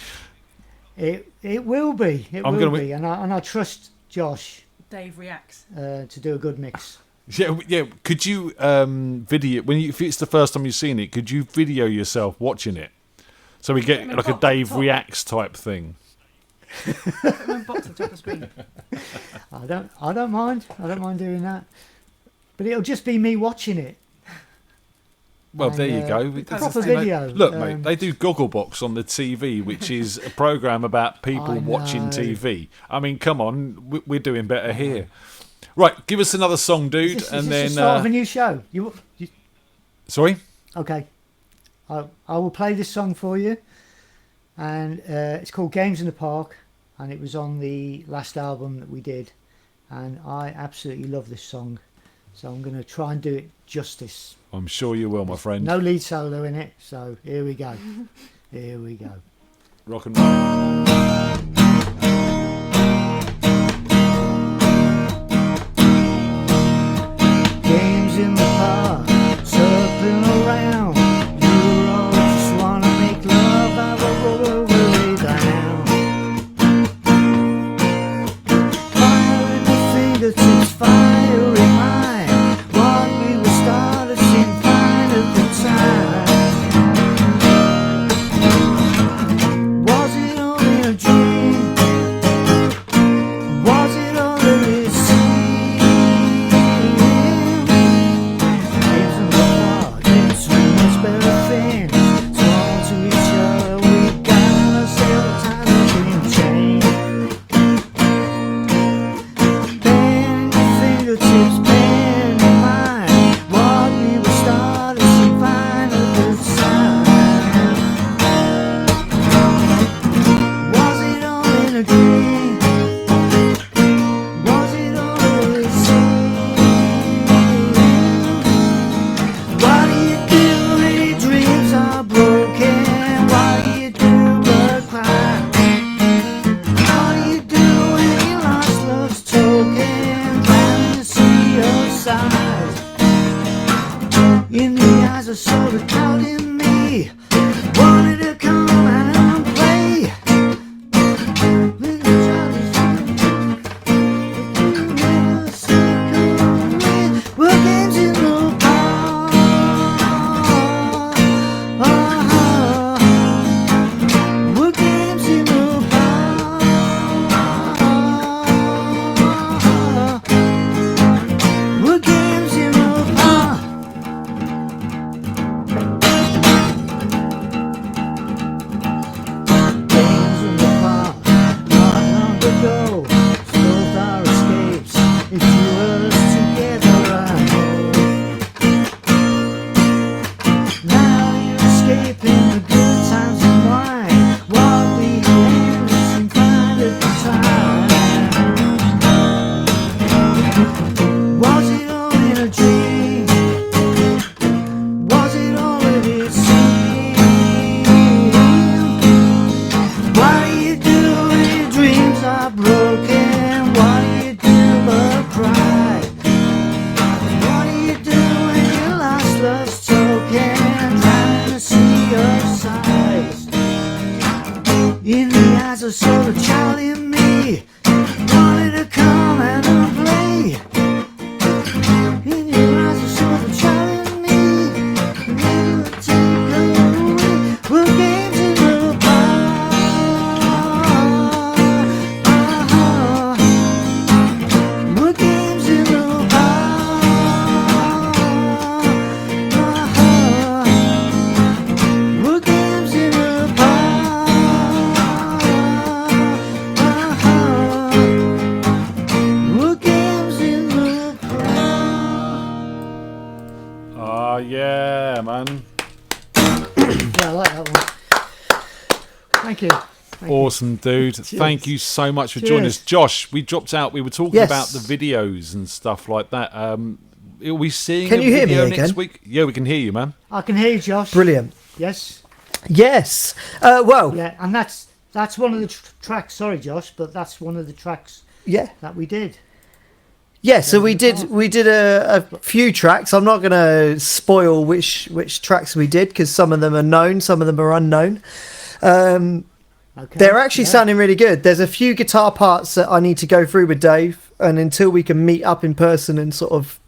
Speaker 2: It will be. It
Speaker 6: I'm
Speaker 2: will
Speaker 6: gonna-
Speaker 2: be, and I trust Josh
Speaker 5: Dave reacts.
Speaker 2: to do a good mix.
Speaker 6: Yeah. Could you video if it's the first time you've seen it? Could you video yourself watching it, so we get like a Dave reacts type thing?
Speaker 5: Box on top of the screen.
Speaker 2: I don't mind. I don't mind doing that. But it'll just be me watching it.
Speaker 6: Well,
Speaker 2: And,
Speaker 6: there you go.
Speaker 2: proper video.
Speaker 6: Look, mate, they do Gogglebox on the TV, which is a program about people
Speaker 2: I
Speaker 6: watching
Speaker 2: know.
Speaker 6: TV. I mean, come on, we're doing better here. Right, give us another song, dude,
Speaker 2: Is
Speaker 6: and
Speaker 2: this
Speaker 6: then.
Speaker 2: the start of a new show? You
Speaker 6: Sorry.
Speaker 2: okay? I will play this song for you, and it's called Games in the Park, and it was on the last album that we did, and I absolutely love this song, so I'm going to try and do it justice.
Speaker 6: I'm sure you will, my friend.
Speaker 2: No lead solo in it, so here we go. Here we go.
Speaker 6: Rock and roll.
Speaker 2: Games in the park, circling around. You all just wanna make love, I will roll way down. Fire in the fingertips, fire in mine. What we were started seemed fine at the time. Was it only a dream? sort of child in me wanted to come and play. We're games in the bar. We're games in the bar. We're games in the bar. Games in the bar. Not long ago, stole our escapes. It drew us together, I know. Now you're escaping the good times and wine. What we had was some kind of time. Was it all in a dream? Was it all that it seemed? What do you do when your dreams are broken? What do you do but cry? What do you do when your last love's token? Trying to see your size. In the eyes of sort of child in me wanted to come and play. In your eyes of sort of child in me never take away. We're games in the bar. We're games in the bar. We're games in the bar. We're games in the bar.
Speaker 6: Yeah, man.
Speaker 2: Yeah, I like that one. Thank you.
Speaker 6: Awesome, dude.
Speaker 2: Cheers.
Speaker 6: Thank you so much for joining us.
Speaker 2: Cheers.
Speaker 6: Josh, we dropped out. We were talking
Speaker 2: Yes.
Speaker 6: about the videos and stuff like that. Are we seeing
Speaker 4: Can
Speaker 6: a
Speaker 4: you hear me
Speaker 6: video
Speaker 4: again?
Speaker 6: next week? Yeah, we can hear you, man.
Speaker 2: I can hear you, Josh.
Speaker 4: Brilliant.
Speaker 2: Yes.
Speaker 4: Yes. Well.
Speaker 2: Yeah, and that's one of the tracks. Sorry, Josh, but that's one of the tracks.
Speaker 4: Yeah.
Speaker 2: That we did.
Speaker 4: Yeah, so we did a few tracks. I'm not going to spoil which tracks we did because some of them are known, some of them are unknown. They're actually sounding really good. There's a few guitar parts that I need to go through with Dave, and until we can meet up in person and sort of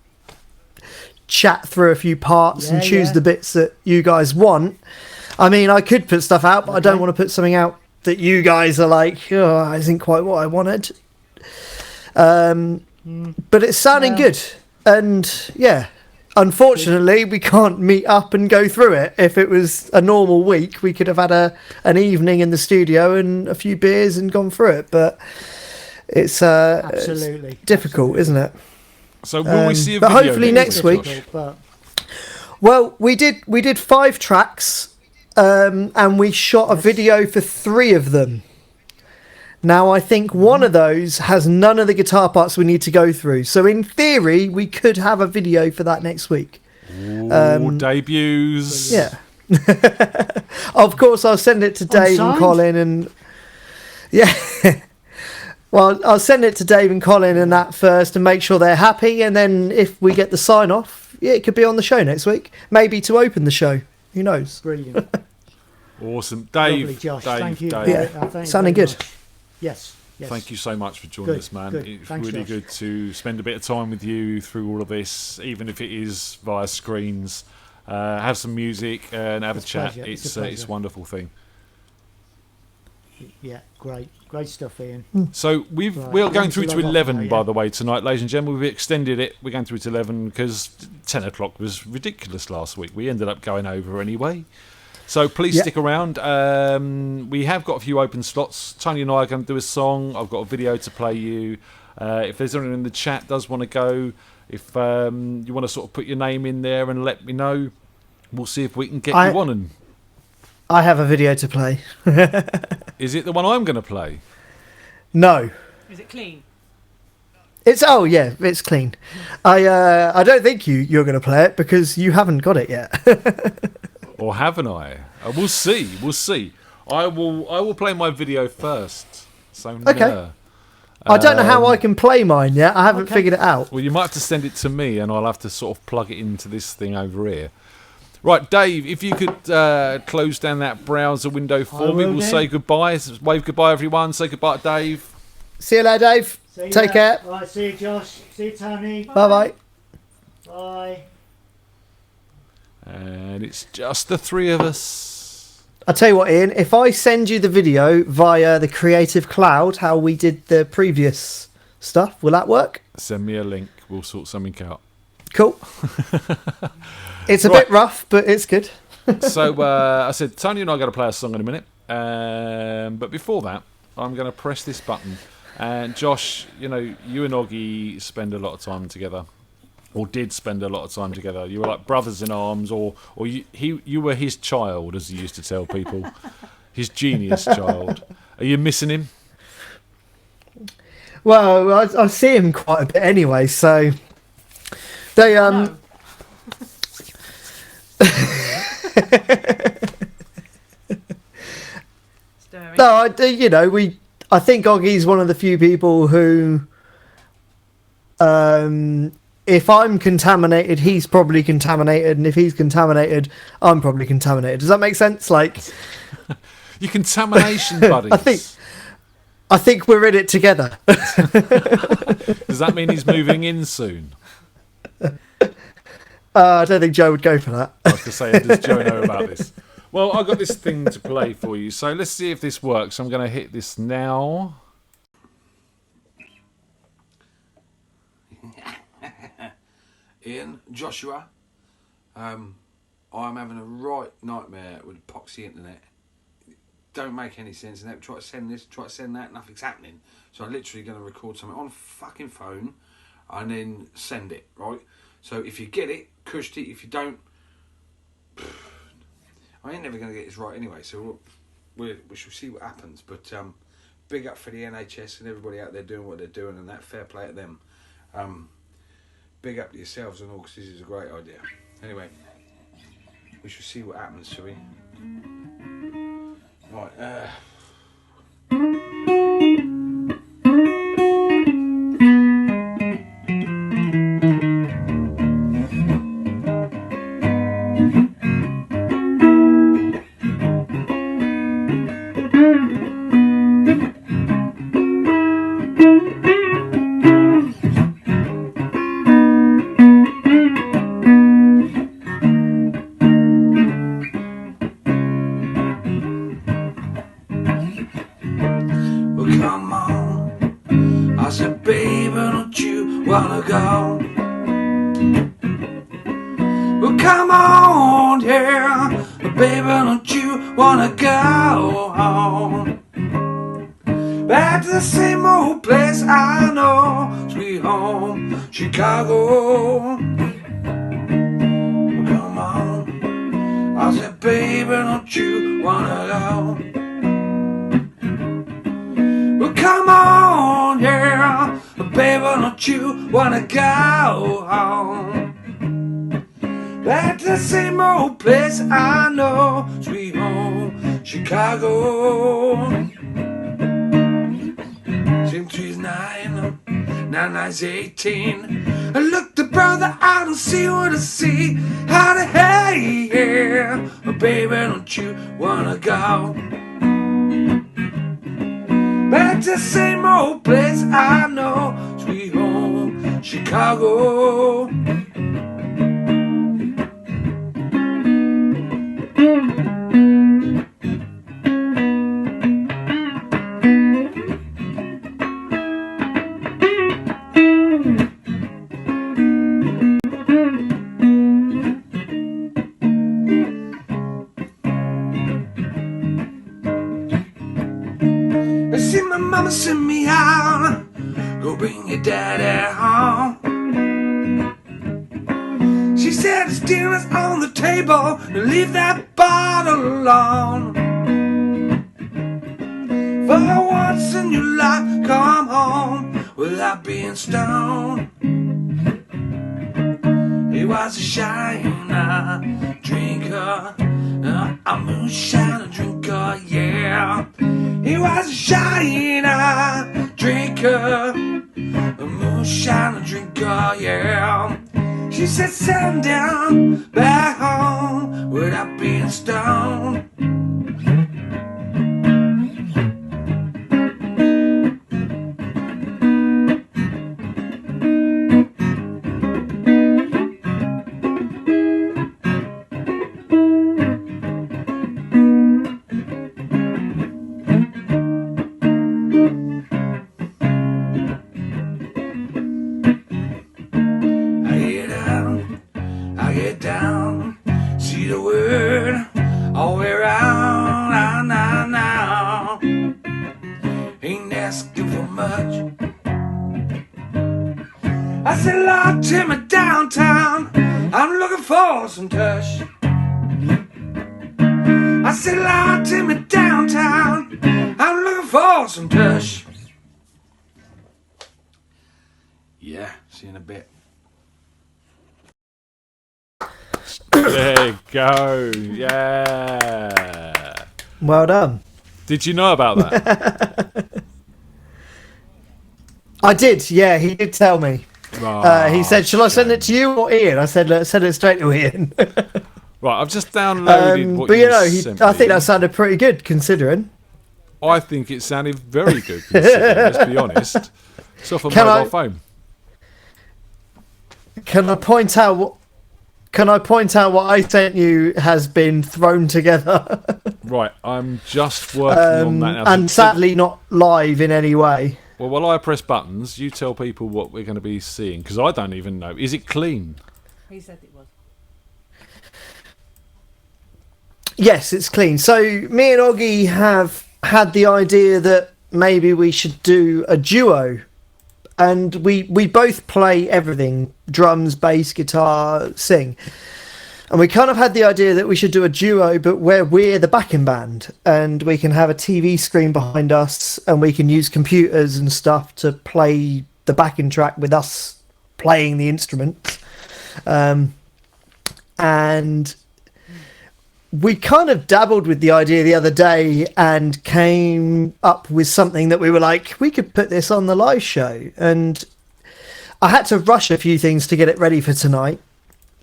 Speaker 4: chat through a few parts and choose the bits that you guys want. I mean, I could put stuff out, but I don't want to put something out that you guys are like, oh, isn't quite what I wanted. But it's sounding good, and yeah, unfortunately we can't meet up and go through it. If it was a normal week, we could have had an evening in the studio and a few beers and gone through it, but it's
Speaker 2: Absolutely.
Speaker 4: it's difficult, isn't it?
Speaker 6: So will we see a
Speaker 4: but
Speaker 6: video
Speaker 4: hopefully
Speaker 6: next
Speaker 4: next week. Well, we did 5 tracks, and we shot a video for 3 of them. Now, I think one of those has none of the guitar parts we need to go through. So, in theory, we could have a video for that next week.
Speaker 6: Debuts.
Speaker 4: Yeah. Of course, I'll send it to Dave and
Speaker 2: Unsigned?
Speaker 4: Colin and... Yeah. Well, I'll send it to Dave and Colin and that first and make sure they're happy. And then if we get the sign-off, yeah, it could be on the show next week. Maybe to open the show. Who knows?
Speaker 2: Brilliant.
Speaker 6: Awesome. Dave.
Speaker 2: Lovely, Josh.
Speaker 6: Dave,
Speaker 2: Thank you.
Speaker 6: Dave.
Speaker 4: Yeah,
Speaker 2: Thank you
Speaker 4: sounding
Speaker 2: very
Speaker 4: good.
Speaker 2: much. Yes. Yes.
Speaker 6: Thank you so much for joining
Speaker 2: Good,
Speaker 6: us, man.
Speaker 2: good.
Speaker 6: It's
Speaker 2: Thanks,
Speaker 6: really
Speaker 2: Josh.
Speaker 6: good to spend a bit of time with you through all of this, even if it is via screens. Have some music and have
Speaker 2: It's
Speaker 6: a chat.
Speaker 2: pleasure. It's a
Speaker 6: It's
Speaker 2: pleasure.
Speaker 6: a wonderful thing.
Speaker 2: Yeah, great stuff, Ian.
Speaker 6: So we're going
Speaker 2: thanks
Speaker 6: through
Speaker 2: a
Speaker 6: to
Speaker 2: lot,
Speaker 6: 11,
Speaker 2: yeah.
Speaker 6: by the way, tonight, ladies and gentlemen. We've extended it. We're going through to 11 because 10 o'clock was ridiculous last week. We ended up going over anyway. So please stick around. We have got a few open slots. Tony and I are going to do a song. I've got a video to play you. If there's anyone in the chat does want to go, if you want to sort of put your name in there and let me know, we'll see if we can get you on. And
Speaker 4: I have a video to play.
Speaker 6: is it the one I'm going to play?
Speaker 4: No.
Speaker 5: Is it clean?
Speaker 4: It's it's clean. I don't think you're going to play it because you haven't got it yet.
Speaker 6: Or haven't I? We'll see. We'll see. I will play my video first. So
Speaker 4: Okay. I don't know how I can play mine yet. I haven't figured it out.
Speaker 6: Well, you might have to send it to me, and I'll have to sort of plug it into this thing over here. Right, Dave, if you could close down that browser window for me, we'll say goodbye. Wave goodbye, everyone. Say goodbye to Dave.
Speaker 4: See you later, Dave. Take care.
Speaker 2: Right, see you, Josh. See you, Tony.
Speaker 4: Bye-bye.
Speaker 2: Bye.
Speaker 6: And it's just the three of us.
Speaker 4: I'll tell you what, Ian, if I send you the video via the Creative Cloud, how we did the previous stuff, will that work?
Speaker 6: Send me a link. We'll sort something out.
Speaker 4: Cool. It's a bit rough, but it's good.
Speaker 6: So I said, Tony and I are going to play a song in a minute. But before that, I'm going to press this button. And Josh, you know, you and Auggie spend a lot of time together. Or did spend a lot of time together. You were like brothers in arms, or you were his child, as he used to tell people. His genius child. Are you missing him?
Speaker 4: Well, I see him quite a bit anyway, so they No, you know, I think Oggie's one of the few people who, if I'm contaminated, he's probably contaminated, and if he's contaminated, I'm probably contaminated. Does that make sense? Like,
Speaker 6: you contamination buddies.
Speaker 4: I think we're in it together.
Speaker 6: Does that mean he's moving in soon?
Speaker 4: I don't think Joe would go for that.
Speaker 6: I was going to say, does Joe know about this? Well, I've got this thing to play for you, so let's see if this works. I'm going to hit this now.
Speaker 1: Ian, Joshua, I'm having a right nightmare with epoxy internet. Don't make any sense, and try to send this, try to send that, nothing's happening. So I'm literally going to record something on a fucking phone and then send it, right? So if you get it, cushed it. If you don't, I ain't never going to get this right anyway. So we shall see what happens. But big up for the NHS and everybody out there doing what they're doing, and that fair play at them. Big up to yourselves and all, because this is a great idea. Anyway, we shall see what happens, shall we? Right. Chicago, come on. I said, baby, don't you wanna go? Well, come on, yeah, baby, don't you wanna go home? Back to the same old place I know, sweet home, Chicago. Same trees 9, 9's 18. I look the brother out and see what I see. How the hey, yeah, baby, don't you wanna go? Back to the same old place I know, sweet home, Chicago. Mama sent me out, go bring your daddy home. She said it's dinner's on the table, and leave that bottle alone. For once in your life, come home without being stoned. He was a shiner drinker, a moonshiner drinker, yeah. He was a shiner drinker, a moonshiner drinker, yeah. She said, send him down back home without being stoned. Some tush. I said, Lord, take me downtown. I'm looking for some tush. Yeah, see you in a bit.
Speaker 6: There you go. Yeah.
Speaker 4: Well done.
Speaker 6: Did you know about that?
Speaker 4: I did. Yeah, he did tell me. He said, "Shall I send it to you or Ian?" I said, "Let's send it straight to Ian."
Speaker 6: Right, I've just downloaded what
Speaker 4: but
Speaker 6: you
Speaker 4: know, I think that sounded pretty good considering.
Speaker 6: I think it sounded very good considering, let's be honest. It's off a mobile phone.
Speaker 4: Can I point out what I sent you has been thrown together?
Speaker 6: Right, I'm just working on that now.
Speaker 4: And sadly not live in any way.
Speaker 6: Well, while I press buttons, you tell people what we're going to be seeing, because I don't even know. Is it clean?
Speaker 5: He said it was.
Speaker 4: Yes, it's clean. So me and Auggie have had the idea that maybe we should do a duo. And we both play everything. Drums, bass, guitar, sing. And we kind of had the idea that we should do a duo, but where we're the backing band. And we can have a TV screen behind us, and we can use computers and stuff to play the backing track with us playing the instruments. And we kind of dabbled with the idea the other day and came up with something that we were like, we could put this on the live show. And I had to rush a few things to get it ready for tonight.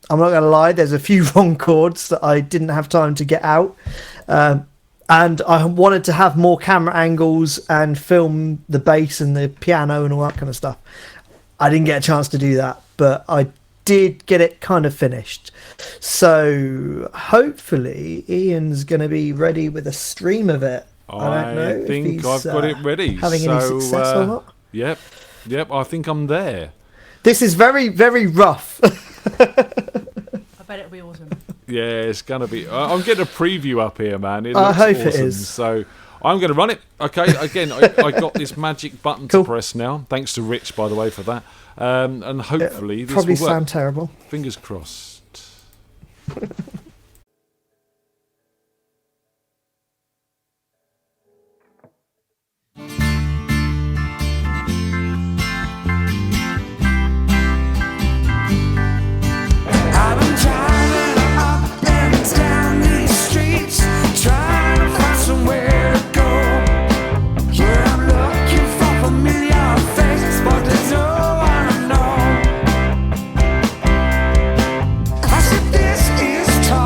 Speaker 4: I'm not going to lie, there's a few wrong chords that I didn't have time to get out. And I wanted to have more camera angles and film the bass and the piano and all that kind of stuff. I didn't get a chance to do that, but I did get it kind of finished. So hopefully Ian's going to be ready with a stream of it. I don't know
Speaker 6: think
Speaker 4: if he's,
Speaker 6: I've got it ready.
Speaker 4: Having any success or not.
Speaker 6: Yep, I think I'm there.
Speaker 4: This is very, very rough.
Speaker 5: I bet it'll be awesome.
Speaker 6: Yeah, it's going to be. I'm getting a preview up here, man.
Speaker 4: I hope
Speaker 6: awesome.
Speaker 4: it is.
Speaker 6: So I'm going to run it. Okay, again, I got this magic button to press now. Thanks to Rich, by the way, for that. And hopefully this
Speaker 4: probably
Speaker 6: will work.
Speaker 4: sound terrible.
Speaker 6: Fingers crossed.
Speaker 3: I've been driving up and down these streets, trying to find somewhere to go. Yeah, I'm looking for familiar faces, but there's no one I know. I said this is tough.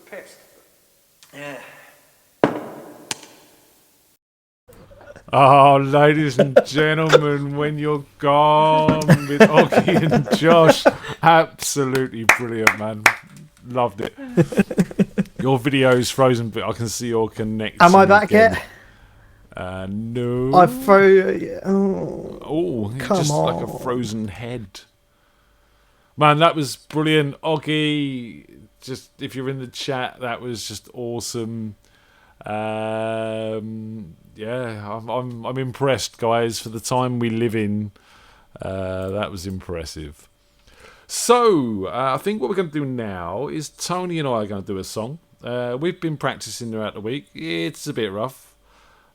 Speaker 1: pissed. Yeah.
Speaker 6: Oh, ladies and gentlemen, when you're gone with Auggie and Josh, absolutely brilliant, man. Loved it. Your video's frozen, but I can see your connection.
Speaker 4: Am I back
Speaker 6: again.
Speaker 4: yet?
Speaker 6: No.
Speaker 4: I throw.
Speaker 6: Oh,
Speaker 4: come
Speaker 6: just
Speaker 4: on.
Speaker 6: like a frozen head. Man, that was brilliant. Auggie, just if you're in the chat, that was just awesome. Yeah, I'm impressed, guys, for the time we live in. That was impressive. So, I think what we're going to do now is Tony and I are going to do a song. We've been practicing throughout the week. It's a bit rough.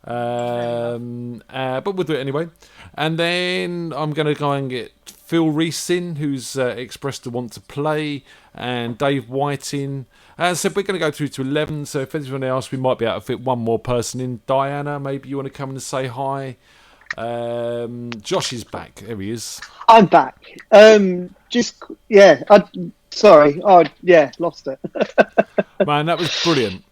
Speaker 6: But we'll do it anyway. And then I'm going to go and get Phil Reese in, who's expressed to want to play, and Dave White in. So we're going to go through to 11. So if anyone else, we might be able to fit one more person in. Diana, maybe you want to come and say hi. Josh is back. There he is.
Speaker 7: I'm back. Sorry. Oh, yeah, lost it.
Speaker 6: Man, that was brilliant.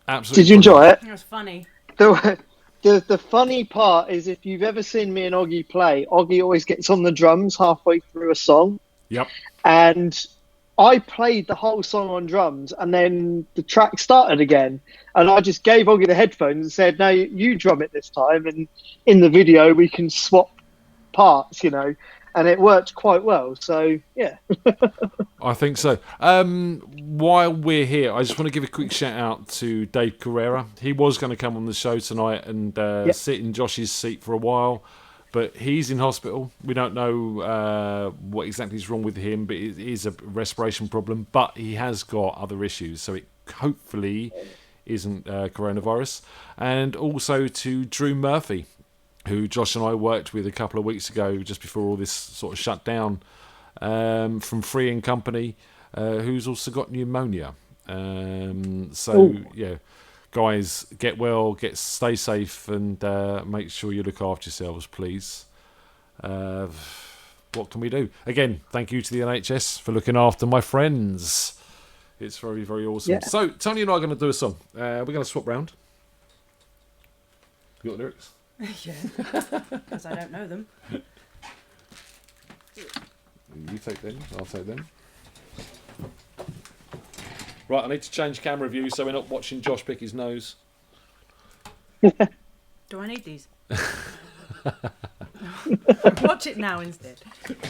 Speaker 6: Absolutely.
Speaker 7: Did you enjoy it?
Speaker 9: It was funny.
Speaker 7: The funny part is if you've ever seen me and Auggie play, Auggie always gets on the drums halfway through a song.
Speaker 6: Yep.
Speaker 7: And I played the whole song on drums, and then the track started again. And I just gave Auggie the headphones and said, no, you drum it this time. And in the video, we can swap parts, you know. And it worked quite well. So, yeah.
Speaker 6: I think so. While we're here, I just want to give a quick shout out to Dave Carrera. He was going to come on the show tonight and sit in Josh's seat for a while, but he's in hospital. We don't know what exactly is wrong with him, but it is a respiration problem. But he has got other issues, so it hopefully isn't coronavirus. And also to Drew Murphy, who Josh and I worked with a couple of weeks ago, just before all this sort of shut down, from Free and Company, who's also got pneumonia. Yeah, guys, get well, stay safe, and make sure you look after yourselves, please. What can we do? Again, thank you to the NHS for looking after my friends. It's very, very awesome.
Speaker 7: Yeah.
Speaker 6: So, Tony and I are going to do a song. We're going to swap round. You got the lyrics?
Speaker 9: Yeah, because I don't know them.
Speaker 6: You take them, I'll take them. Right, I need to change camera view so we're not watching Josh pick his nose.
Speaker 9: Do I need these? Watch it now instead.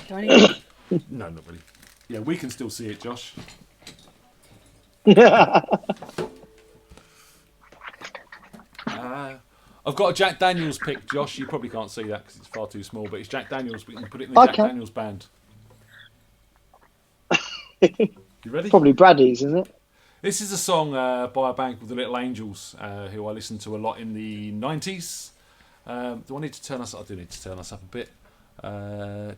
Speaker 9: Do I need these?
Speaker 6: No, not really. Yeah, we can still see it, Josh. I've got a Jack Daniels pick, Josh. You probably can't see that because it's far too small, but it's Jack Daniels. But you can put it in the Jack Daniels band. You ready?
Speaker 7: Probably Brady's, isn't it?
Speaker 6: This is a song by a band called the Little Angels, who I listened to a lot in the 90s. Do I need to turn us up? I do need to turn us up a bit. Back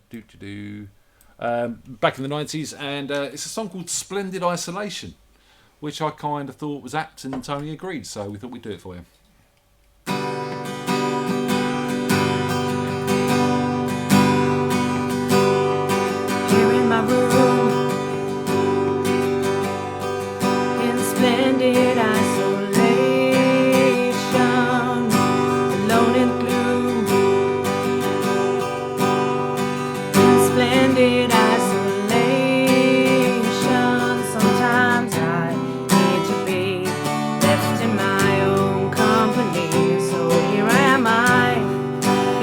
Speaker 6: in the 90s, and it's a song called Splendid Isolation, which I kind of thought was apt, and Tony agreed, so we thought we'd do it for you.
Speaker 17: Here in my room, in splendid isolation, alone in gloom, in splendid isolation. Sometimes I need to be left in my own company. So here am I,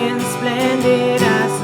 Speaker 17: in splendid isolation.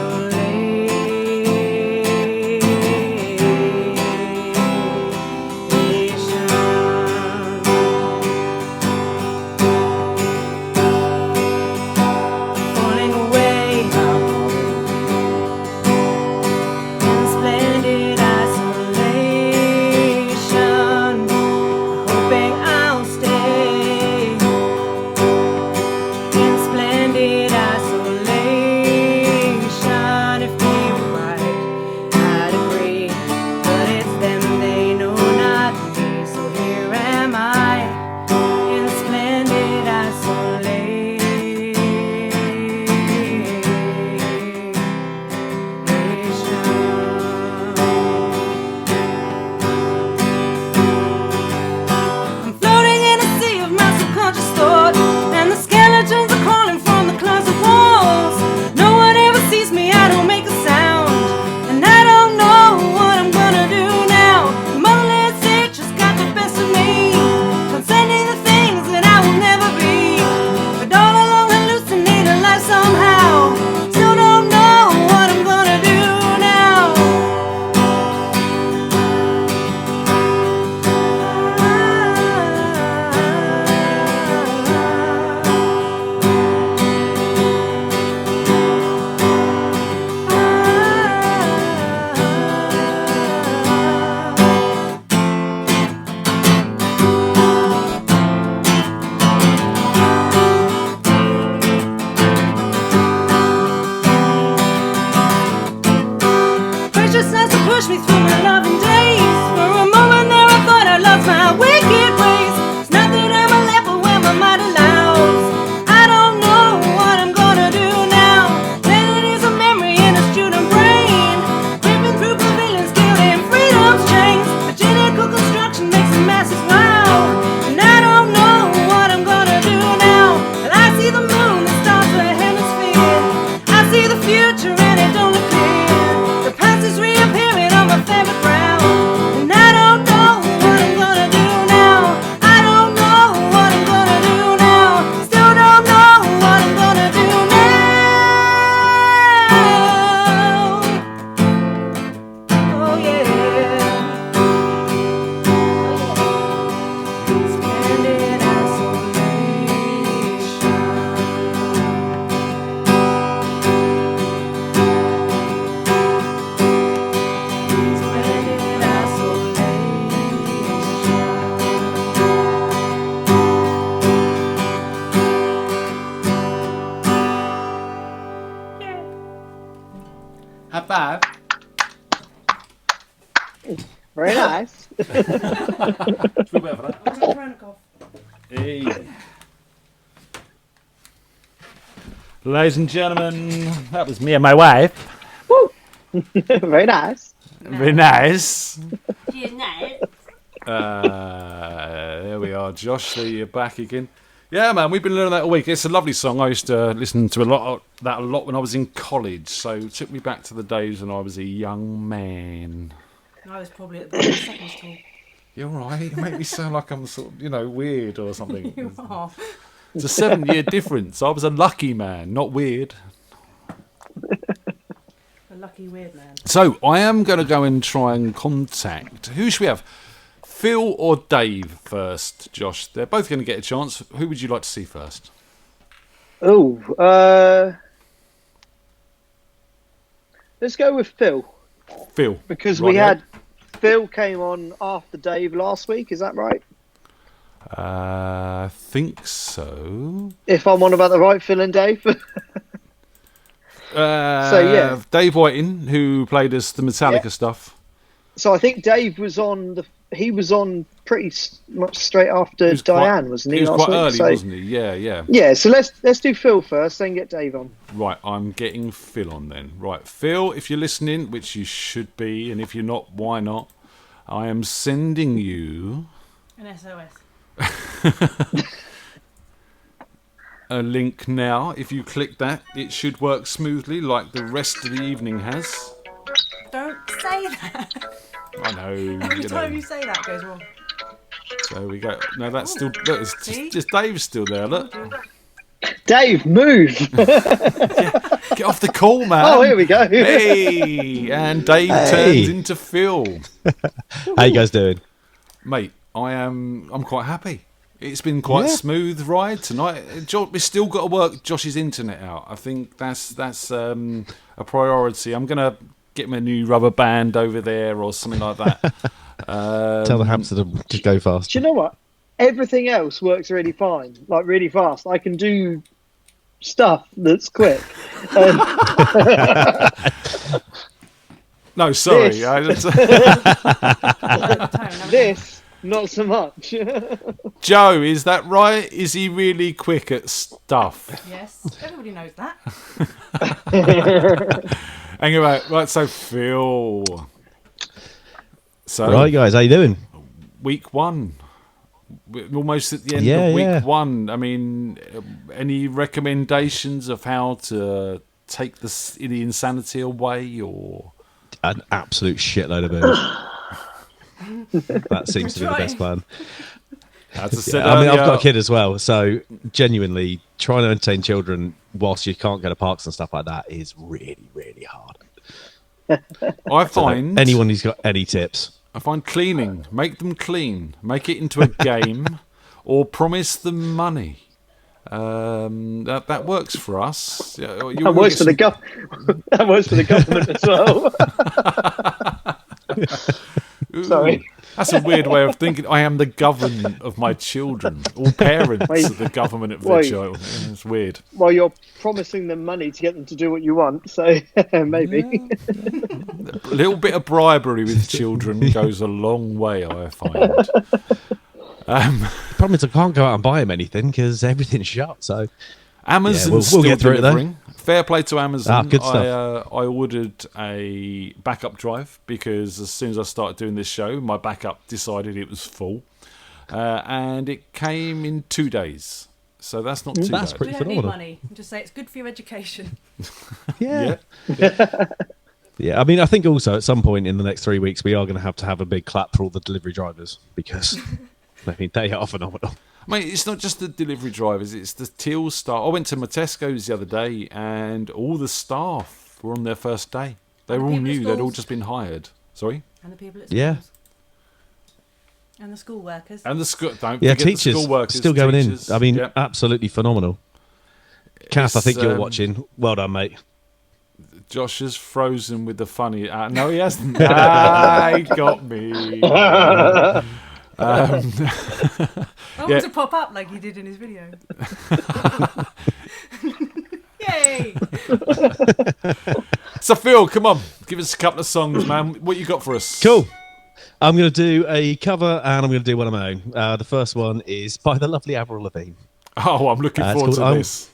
Speaker 7: nice.
Speaker 6: Feel better for that. Hey. Ladies and gentlemen, that was me and my wife.
Speaker 7: Very nice.
Speaker 6: Very nice.
Speaker 5: You're nice.
Speaker 6: There we are, Josh. So you're back again. Yeah, man, we've been learning that all week. It's a lovely song. I used to listen to a lot when I was in college. So it took me back to the days when I was a young man.
Speaker 9: I was probably at the secondary school.
Speaker 6: You're right. You make me sound like I'm sort of, weird or something.
Speaker 9: You are.
Speaker 6: It's a 7-year difference. I was a lucky man, not weird.
Speaker 9: A lucky weird man.
Speaker 6: So I am going to go and try and contact. Who should we have? Phil or Dave first, Josh? They're both going to get a chance. Who would you like to see first?
Speaker 7: Oh, let's go with Phil.
Speaker 6: Phil.
Speaker 7: Because we had Phil came on after Dave last week. Is that right?
Speaker 6: I think so.
Speaker 7: If I'm on about the right Phil and Dave. Yeah,
Speaker 6: Dave Whiting, who played us the Metallica stuff.
Speaker 7: So I think Dave was on he was on pretty much straight after Diane, wasn't he?
Speaker 6: He was
Speaker 7: last
Speaker 6: quite
Speaker 7: week?
Speaker 6: early,
Speaker 7: So,
Speaker 6: wasn't he? Yeah.
Speaker 7: Yeah, so let's do Phil first, then get Dave on.
Speaker 6: Right, I'm getting Phil on then. Right, Phil, if you're listening, which you should be, and if you're not, why not? I am sending you
Speaker 9: An SOS.
Speaker 6: a link now. If you click that, it should work smoothly like the rest of the evening has.
Speaker 9: Don't say that.
Speaker 6: I know.
Speaker 9: Every time you say that, it goes wrong.
Speaker 6: So we go. No, that's still. Look, it's just Dave's still there. Look.
Speaker 7: Dave, move!
Speaker 6: Get off the call, man.
Speaker 7: Oh, here we go.
Speaker 6: Hey, and Dave turns into Phil.
Speaker 11: How you guys doing,
Speaker 6: mate? I'm quite happy. It's been quite a smooth ride tonight. We've still got to work Josh's internet out. I think that's a priority. I'm gonna get him a new rubber band over there or something like that.
Speaker 11: Tell the hamster to go fast.
Speaker 7: Do you know what? Everything else works really fine, like really fast. I can do stuff that's quick.
Speaker 6: No, sorry.
Speaker 7: This, not so much.
Speaker 6: Joe, is that right? Is he really quick at stuff?
Speaker 9: Yes, everybody knows that.
Speaker 6: Anyway, right, so Phil. So,
Speaker 11: right, guys, how you doing?
Speaker 6: Week 1. We're almost at the end of week 1. I mean, any recommendations of how to take the insanity away, or
Speaker 11: an absolute shitload of booze? That seems to be the best plan.
Speaker 6: As I said
Speaker 11: I mean, I've got a kid as well, so genuinely trying to entertain children whilst you can't go to parks and stuff like that is really, really hard.
Speaker 6: I find
Speaker 11: anyone who's got any tips.
Speaker 6: I find cleaning, make them clean, make it into a game, or promise them money. That works for us.
Speaker 7: That works for the that works for the government as well.
Speaker 6: Ooh,
Speaker 7: sorry,
Speaker 6: that's a weird way of thinking. I am the government of my children. All parents are the government of their child. Yeah, it's weird.
Speaker 7: Well, you're promising them money to get them to do what you want, so maybe.
Speaker 6: A little bit of bribery with children goes a long way, I find.
Speaker 11: The problem is I can't go out and buy them anything because everything's shut. So
Speaker 6: Amazon's
Speaker 11: we'll
Speaker 6: still
Speaker 11: get through
Speaker 6: delivering.
Speaker 11: it though.
Speaker 6: Fair play to Amazon.
Speaker 11: Good stuff.
Speaker 6: I ordered a backup drive because as soon as I started doing this show, my backup decided it was full, and it came in 2 days. So that's not too bad.
Speaker 11: That's pretty
Speaker 9: phenomenal.
Speaker 11: phenomenal.
Speaker 9: Need money. Just say it's good for your education.
Speaker 11: Yeah. Yeah, I mean, I think also at some point in the next 3 weeks we are going to have a big clap for all the delivery drivers because I mean they are phenomenal.
Speaker 6: Mate, it's not just the delivery drivers, it's the till staff. I went to my Tesco's the other day and all the staff were on their first day. They were all new, they'd all just been hired. Sorry?
Speaker 9: And the people at schools.
Speaker 11: Yeah.
Speaker 9: And the school workers.
Speaker 6: And the school, don't
Speaker 11: Yeah,
Speaker 6: forget
Speaker 11: teachers
Speaker 6: the school workers,
Speaker 11: still going
Speaker 6: teachers.
Speaker 11: in. I mean,
Speaker 6: Yep.
Speaker 11: absolutely phenomenal. Kath, I
Speaker 6: It's,
Speaker 11: think you're watching. Well done, mate.
Speaker 6: Josh is frozen with the funny. No, he hasn't. He got me.
Speaker 9: I want to pop up like he did in his video. Yay!
Speaker 6: So Phil, come on, give us a couple of songs, man. What you got for us?
Speaker 11: Cool. I'm going to do a cover and I'm going to do one of my own. The first one is by the lovely Avril Lavigne.
Speaker 6: Oh, I'm looking forward to this.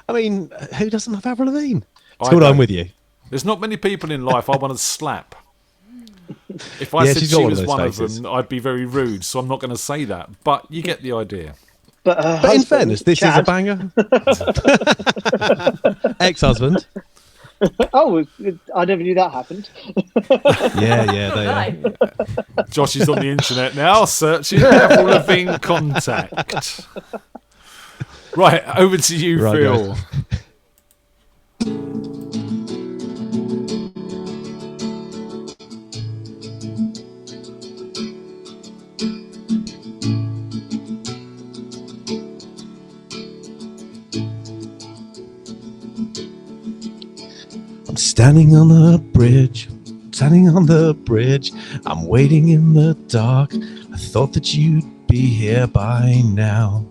Speaker 11: I mean, who doesn't love Avril Lavigne? It's called I'm With You.
Speaker 6: There's not many people in life I want to slap. If I said she was one of them, I'd be very rude, so I'm not going to say that. But you get the idea.
Speaker 11: But in fairness, this is a banger. Ex-husband.
Speaker 7: Oh, I never knew that happened.
Speaker 11: Yeah, they are.
Speaker 6: Josh is on the internet now, searching Avril Lavigne contact. Right, over to you, Phil.
Speaker 11: Guys. I'm standing on the bridge, I'm waiting in the dark. I thought that you'd be here by now,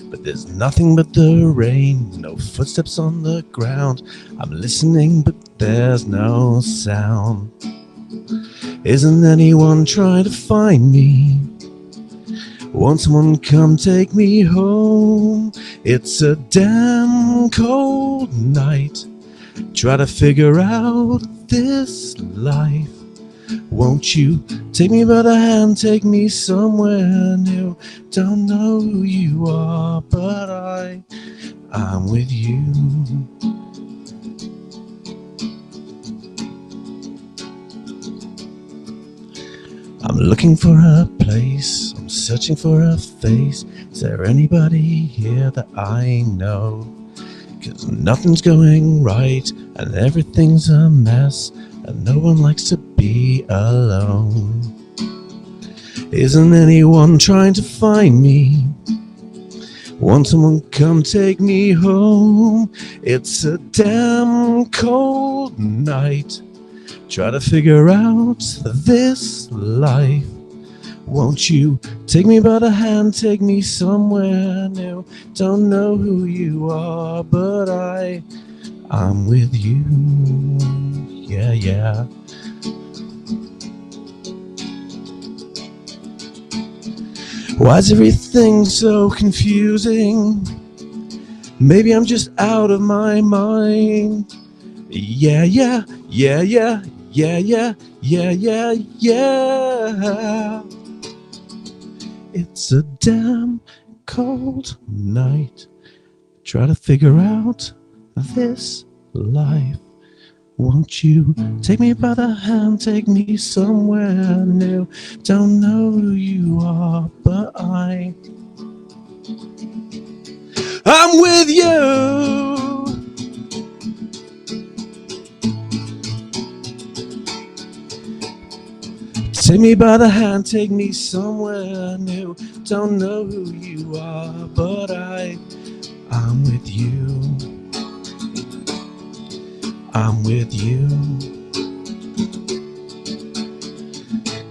Speaker 11: but there's nothing but the rain, no footsteps on the ground. I'm listening, but there's no sound. Isn't anyone trying to find me? Won't someone come take me home? It's a damn cold night. Try to figure out this life. Won't you take me by the hand, take me somewhere new? Don't know who you are, but I'm with you. I'm looking for a place, I'm searching for a face. Is there anybody here that I know? 'Cause nothing's going right and everything's a mess, and no one likes to be alone. Isn't anyone trying to find me? Won't someone come take me home? It's a damn cold night. Try to figure out this life. Won't you take me by the hand, take me somewhere new? Don't know who you are, but I'm with you. Yeah, yeah. Why's everything so confusing? Maybe I'm just out of my mind. Yeah, yeah, yeah, yeah, yeah, yeah, yeah, yeah, yeah. It's a damn cold night. Try to figure out this life. Won't you take me by the hand, take me somewhere new? Don't know who you are, but I'm with you. Take me by the hand, take me somewhere new. Don't know who you are, but I'm with you. I'm with you.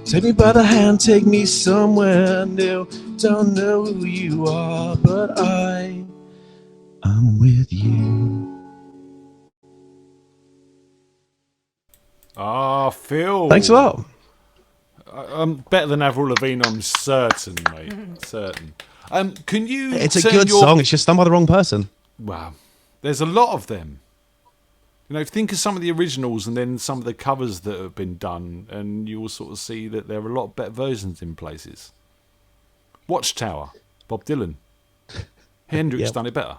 Speaker 11: Take me by the hand, take me somewhere new. Don't know who you are, but I'm with you.
Speaker 6: Ah, Phil.
Speaker 11: Thanks a lot.
Speaker 6: I'm better than Avril Lavigne, I'm certain, mate. Certain. Can you?
Speaker 11: It's a good song. It's just done by the wrong person.
Speaker 6: Wow. There's a lot of them. You know, think of some of the originals and then some of the covers that have been done, and you will sort of see that there are a lot of better versions in places. Watchtower, Bob Dylan. Hendrix done it better.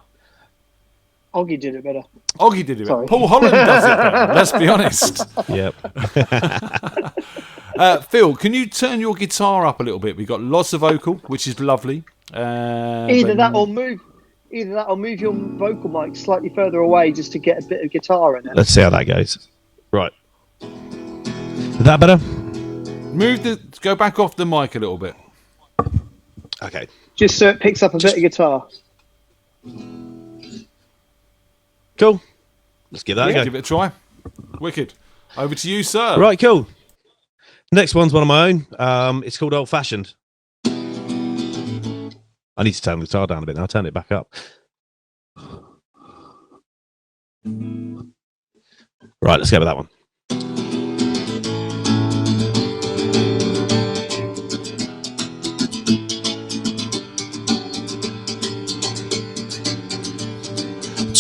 Speaker 7: Auggie did it better.
Speaker 6: Auggie did it better.
Speaker 7: Sorry.
Speaker 6: Paul Holland does it better. Let's be honest.
Speaker 11: Yep.
Speaker 6: Phil, can you turn your guitar up a little bit? We've got lots of vocal, which is lovely.
Speaker 7: Either that or move your vocal mic slightly further away just to get a bit of guitar in it.
Speaker 11: Let's see how that goes. Right. Is that better?
Speaker 6: Go back off the mic a little bit.
Speaker 11: Okay.
Speaker 7: Just so it picks up a bit of guitar.
Speaker 11: Cool. Let's give that a go.
Speaker 6: Give it a try. Wicked. Over to you, sir.
Speaker 11: Right, cool. Next one's one of my own. It's called Old Fashioned. I need to turn the guitar down a bit now. I'll turn it back up. Right, let's go with that one.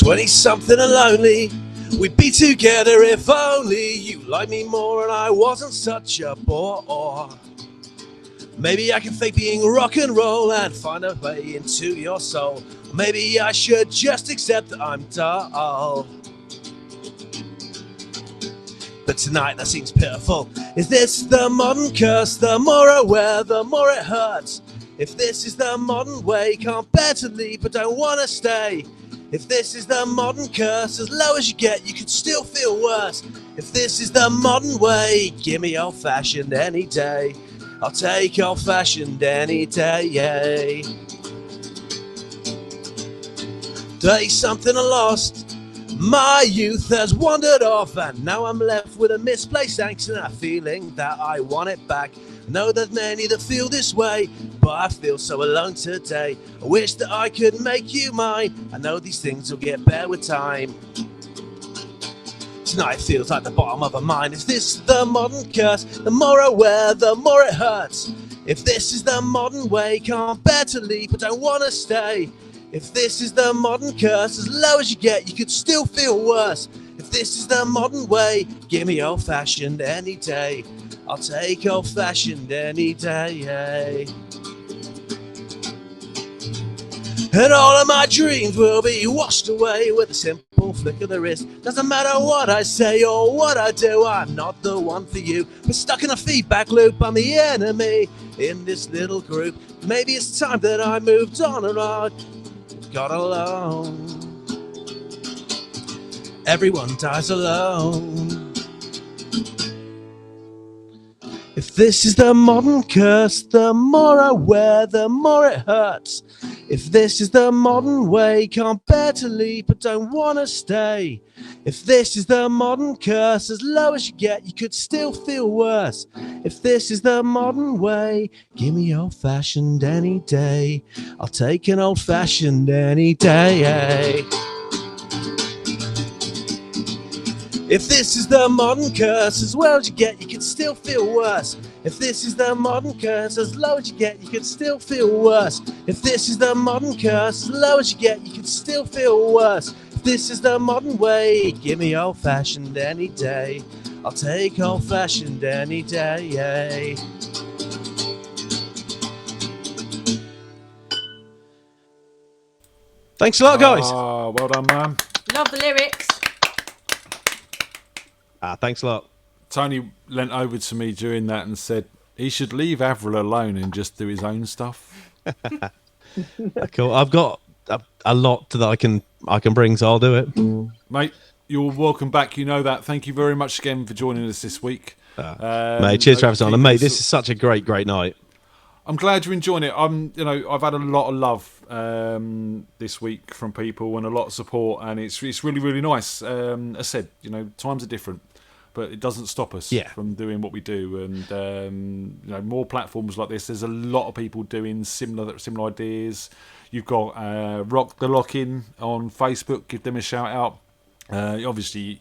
Speaker 11: 20-something and lonely. We'd be together if only you liked me more and I wasn't such a bore. Maybe I can fake being rock and roll and find a way into your soul. Maybe I should just accept that I'm dull. But tonight that seems pitiful. Is this the modern curse? The more aware, the more it hurts. If this is the modern way, can't bear to leave but don't want to stay. If this is the modern curse, as low as you get, you could still feel worse. If this is the modern way, give me old-fashioned any day. I'll take old-fashioned any day. 30-something I lost. My youth has wandered off, and now I'm left with a misplaced angst and a feeling that I want it back. I know there's many that feel this way, but I feel so alone today. I wish that I could make you mine. I know these things will get better with time. Tonight feels like the bottom of a mine. If this is the modern curse, the more aware, the more it hurts. If this is the modern way, can't bear to leave but don't want to stay. If this is the modern curse, as low as you get, you could still feel worse. If this is the modern way, give me old-fashioned any day. I'll take old-fashioned any day. And all of my dreams will be washed away with a simple flick of the wrist. Doesn't matter what I say or what I do, I'm not the one for you. We're stuck in a feedback loop, I'm the enemy in this little group. Maybe it's time that I moved on and I got alone. Everyone dies alone. If this is the modern curse, the more I wear, the more it hurts. If this is the modern way, can't bear to leave but don't want to stay. If this is the modern curse, as low as you get, you could still feel worse. If this is the modern way, give me old-fashioned any day. I'll take an old-fashioned any day. If this is the modern curse, as well as you get, you can still feel worse. If this is the modern curse, as low as you get, you can still feel worse. If this is the modern curse, as low as you get, you can still feel worse. If this is the modern way, give me old-fashioned any day. I'll take old-fashioned any day. Thanks a lot, guys.
Speaker 6: Oh, well done, man.
Speaker 9: Love the lyrics.
Speaker 11: Thanks a lot.
Speaker 6: Tony leant over to me during that and said he should leave Avril alone and just do his own stuff.
Speaker 11: Cool. I've got a lot that I can bring, so I'll do it.
Speaker 6: Mate, you're welcome back. You know that. Thank you very much again for joining us this week.
Speaker 11: Mate, cheers for having us on. And mate, this is such a great night.
Speaker 6: I'm glad you're enjoying it. I've had a lot of love this week from people and a lot of support, and it's really, really nice. As I said, times are different, but it doesn't stop us from doing what we do. And more platforms like this. There's a lot of people doing similar ideas. You've got Rock the Lock-In on Facebook. Give them a shout out. Obviously,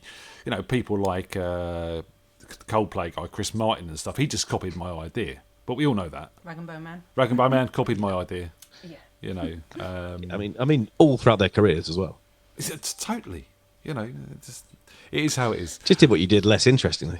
Speaker 6: people like Coldplay guy Chris Martin and stuff. He just copied my idea. But we all know that.
Speaker 9: Rag and Bone Man.
Speaker 6: Rag and Bone Man copied my idea.
Speaker 9: Yeah.
Speaker 11: I mean, all throughout their careers as well.
Speaker 6: It's totally. It is how it is.
Speaker 11: Just did what you did less interestingly.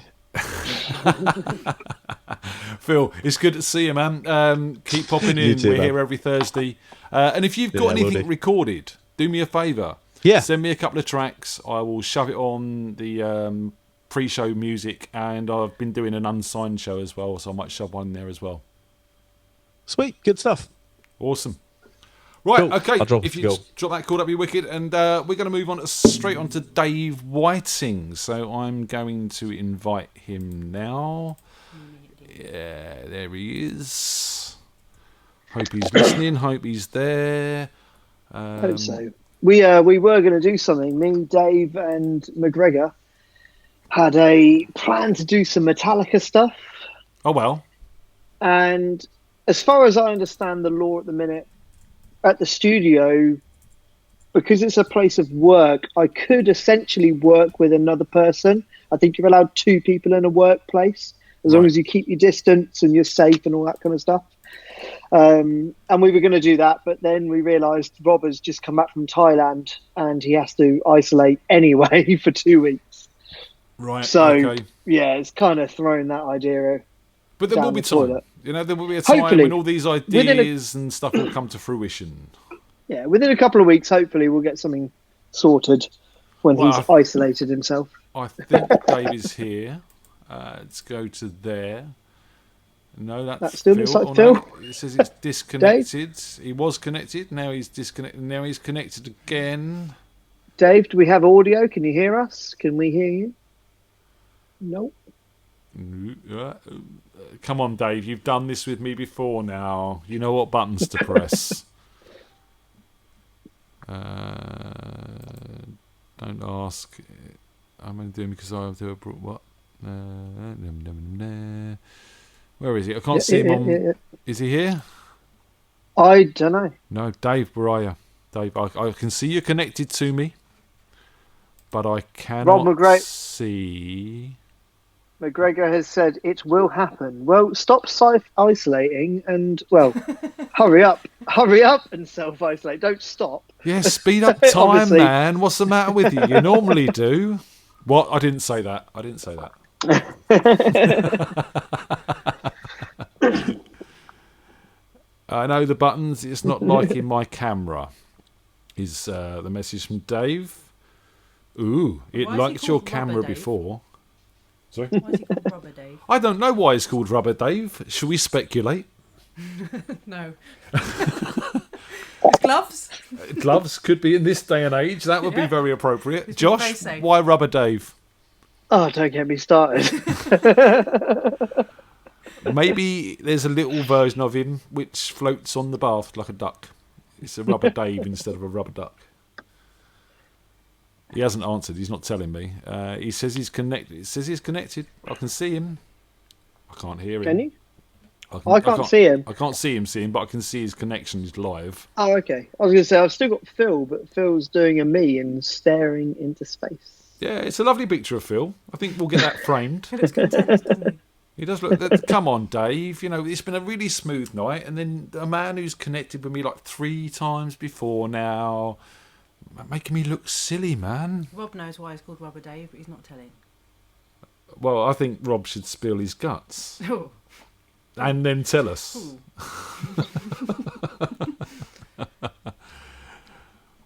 Speaker 6: Phil, it's good to see you, man. Keep popping in.
Speaker 11: Too,
Speaker 6: We're
Speaker 11: man.
Speaker 6: here every Thursday. And if you've got anything recorded, do me a favour.
Speaker 11: Yeah.
Speaker 6: Send me a couple of tracks. I will shove it on the pre-show music, and I've been doing an unsigned show as well, so I might shove one in there as well.
Speaker 11: Sweet, good stuff.
Speaker 6: Awesome. Right,
Speaker 11: cool.
Speaker 6: Okay.
Speaker 11: I'll drop
Speaker 6: if you drop that chord, that'd be wicked. And we're going to move on straight on to Dave Whiting. So I'm going to invite him now. Yeah, there he is. Hope he's listening. Hope he's there.
Speaker 7: Hope so. We were going to do something. Me, Dave, and McGregor had a plan to do some Metallica stuff.
Speaker 6: Oh, well.
Speaker 7: And as far as I understand the law at the minute, at the studio, because it's a place of work, I could essentially work with another person. I think you're allowed 2 people in a workplace, as long as you keep your distance and you're safe and all that kind of stuff. And we were going to do that, but then we realised Rob has just come back from Thailand and he has to isolate anyway for 2 weeks.
Speaker 6: Right.
Speaker 7: So,
Speaker 6: okay.
Speaker 7: yeah, it's kind of thrown that idea.
Speaker 6: But there
Speaker 7: down
Speaker 6: will be
Speaker 7: the
Speaker 6: time.
Speaker 7: toilet.
Speaker 6: You know, there will be a time
Speaker 7: Hopefully.
Speaker 6: when all these ideas and stuff will come to fruition.
Speaker 7: Yeah, within a couple of weeks, hopefully, we'll get something sorted when he's isolated himself.
Speaker 6: I think Dave is here. Let's go to there. No,
Speaker 7: That still
Speaker 6: Phil.
Speaker 7: looks like
Speaker 6: Oh,
Speaker 7: Phil.
Speaker 6: no, it says it's disconnected. He was connected. Now he's disconnected. Now he's connected again.
Speaker 7: Dave, do we have audio? Can you hear us? Can we hear you? Nope.
Speaker 6: Come on, Dave. You've done this with me before now. You know what buttons to press. Don't ask. I'm only doing because I have to have what? Where is he? I can't see him on. Is he here?
Speaker 7: I don't know.
Speaker 6: No, Dave, where are you? Dave, I can see you're connected to me, but I cannot see.
Speaker 7: McGregor has said it will happen. Well, stop isolating and, well, hurry up and self-isolate. Don't stop.
Speaker 6: Yeah, speed up time, man. What's the matter with you? You normally do. What? I didn't say that. I know the buttons. It's not liking my camera. Is the message from Dave? Ooh, it liked your camera before. Sorry?
Speaker 10: Why is he called Rubber Dave?
Speaker 6: I don't know why he's called Rubber Dave. Should we speculate?
Speaker 10: No. Gloves?
Speaker 6: Gloves could be in this day and age. That would be very appropriate. Josh, why Rubber Dave?
Speaker 7: Oh, don't get me started.
Speaker 6: Maybe there's a little version of him which floats on the bath like a duck. It's a Rubber Dave instead of a rubber duck. He hasn't answered. He's not telling me. He says he's connected. It says he's connected. I can see him. I can't hear him.
Speaker 7: Can you? I can't see him.
Speaker 6: I can't see him, but I can see his connection is live.
Speaker 7: Oh, okay. I was going to say, I've still got Phil, but Phil's doing a me and staring into space.
Speaker 6: Yeah, it's a lovely picture of Phil. I think we'll get that framed. He does look. Come on, Dave. You know, it's been a really smooth night, and then a man who's connected with me like 3 times before now, making me look silly, man.
Speaker 10: Rob knows why he's called Rubber Dave, but he's not telling.
Speaker 6: Well, I think Rob should spill his guts.
Speaker 10: Oh.
Speaker 6: And then tell us.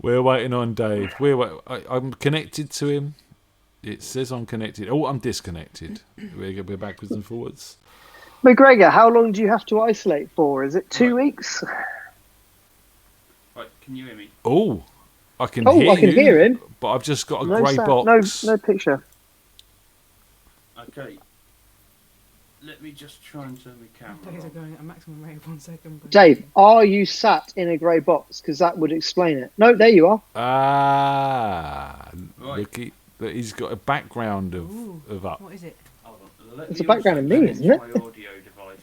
Speaker 6: We're waiting on Dave. I'm connected to him. It says I'm connected. Oh, I'm disconnected. We're backwards and forwards.
Speaker 7: McGregor, how long do you have to isolate for? Is it 2 weeks?
Speaker 22: Right, can you hear me?
Speaker 6: Oh, I can hear you.
Speaker 7: I can hear him.
Speaker 6: But I've just got a
Speaker 7: No
Speaker 6: grey
Speaker 7: sound.
Speaker 6: box.
Speaker 7: No picture.
Speaker 22: Okay. Let me just try and turn the camera
Speaker 10: Days are
Speaker 22: on.
Speaker 10: going at a maximum rate of 1 second. But...
Speaker 7: Dave, are you sat in a grey box? Because that would explain it. No, there you are.
Speaker 6: Right. He's got a background of up.
Speaker 10: What is it?
Speaker 7: It's a background of me, isn't it?
Speaker 22: My audio device.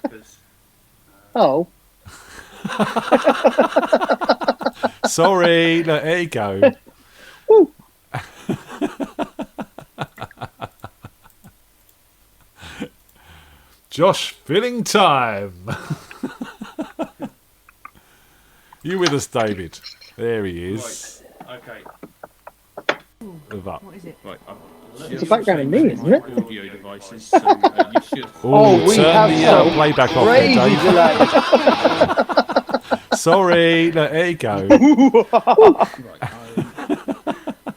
Speaker 22: Because,
Speaker 7: Oh.
Speaker 6: Sorry, look, there you go. Josh, filling time. You with us, David? There he is.
Speaker 22: right, okay.
Speaker 10: What is it?
Speaker 22: Right,
Speaker 7: It's a background of me, isn't it?
Speaker 22: Audio devices, so you should.
Speaker 6: We turn the playback off there, Dave. Sorry, look, there you go.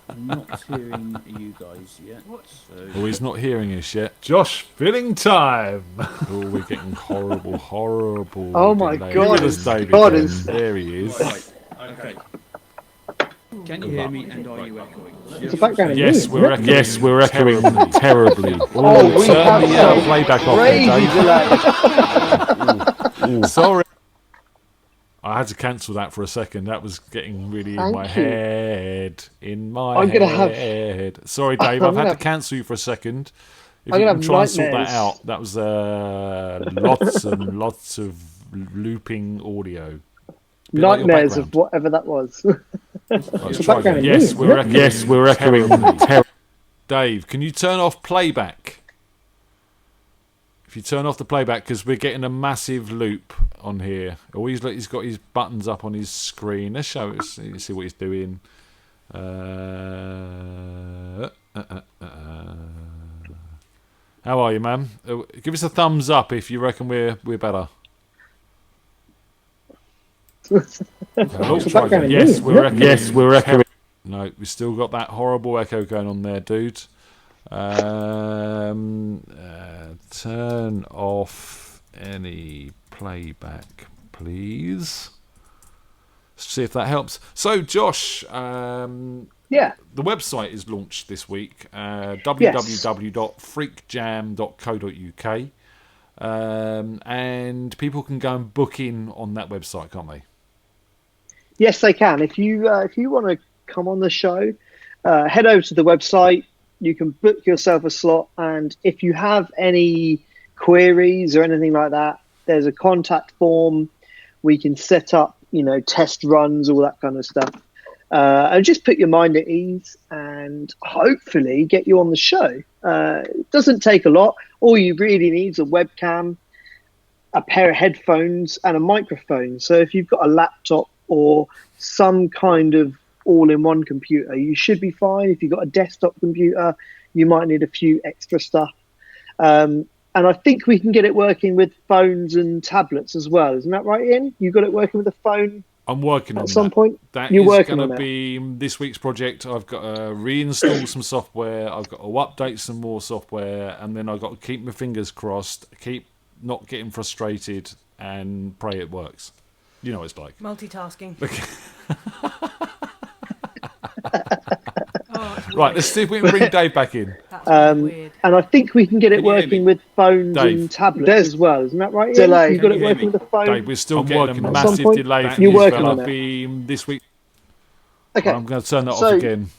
Speaker 22: I'm not hearing you guys yet. So...
Speaker 6: Oh, he's not hearing us yet. Josh, filling time. Oh, we're getting horrible.
Speaker 7: Oh my
Speaker 6: delay.
Speaker 7: God,
Speaker 6: Look at us, David.
Speaker 7: God
Speaker 6: then.
Speaker 7: is-
Speaker 6: There he is.
Speaker 22: Right, okay. Can you hear me and are you echoing?
Speaker 7: It's a background of me,
Speaker 6: Yes,
Speaker 7: isn't
Speaker 6: we're
Speaker 7: it?
Speaker 6: echoing. Yes, we're echoing terribly.
Speaker 7: Oh, we
Speaker 6: turn
Speaker 7: have
Speaker 6: the
Speaker 7: some
Speaker 6: playback off there, Dave. Sorry. I had to cancel that for a second. That was getting really in my head. In my head. Sorry, Dave. I've had to cancel you for a second. If you can try and sort that out. That was lots and lots of looping audio.
Speaker 7: Nightmares of whatever that was.
Speaker 6: Let's try again. Yes, we're echoing. Dave, can you turn off playback? If you turn off the playback, because we're getting a massive loop on here. He's got his buttons up on his screen. Let's show us. See what he's doing. How are you, man? Give us a thumbs up if you reckon we're better. Yes, we're echoing. Yes, we're echoing. No, we still got that horrible echo going on there, dude. Turn off any playback, please. See if that helps. So, Josh, the website is launched this week, www.freakjam.co.uk, and people can go and book in on that website, can't they?
Speaker 7: Yes, they can. If you want to come on the show, head over to the website. You can book yourself a slot, and if you have any queries or anything like that, there's a contact form. We can set up, test runs, all that kind of stuff, and just put your mind at ease and hopefully get you on the show. It doesn't take a lot. All you really need is a webcam, a pair of headphones, and a microphone. So if you've got a laptop or some kind of all-in-one computer, you should be fine. If you've got a desktop computer, you might need a few extra stuff. And I think we can get it working with phones and tablets as well. Isn't that right, Ian? You got it working with a phone?
Speaker 6: I'm working on
Speaker 7: at some point.
Speaker 6: That
Speaker 7: You're
Speaker 6: is
Speaker 7: working
Speaker 6: going
Speaker 7: on
Speaker 6: to
Speaker 7: it.
Speaker 6: be this week's project. I've got to reinstall some software. I've got to update some more software, and then I've got to keep my fingers crossed, keep not getting frustrated, and pray it works. You know what it's like.
Speaker 10: Multitasking.
Speaker 6: Right, let's see if we can bring Dave back in.
Speaker 7: And I think we can get it working with phones and tablets as well. Isn't that right, Ian?
Speaker 6: Delay.
Speaker 7: You got
Speaker 6: Can
Speaker 7: it
Speaker 6: you hear
Speaker 7: working
Speaker 6: me?
Speaker 7: with a phone?
Speaker 6: Dave, we're still
Speaker 7: I'm
Speaker 6: getting
Speaker 7: working
Speaker 6: a
Speaker 7: on it. At some
Speaker 6: massive
Speaker 7: point,
Speaker 6: delay from
Speaker 7: you're
Speaker 6: you,
Speaker 7: working
Speaker 6: fella.
Speaker 7: on it.
Speaker 6: Be this week.
Speaker 7: Okay.
Speaker 6: I'm going to turn that
Speaker 7: So-
Speaker 6: off again.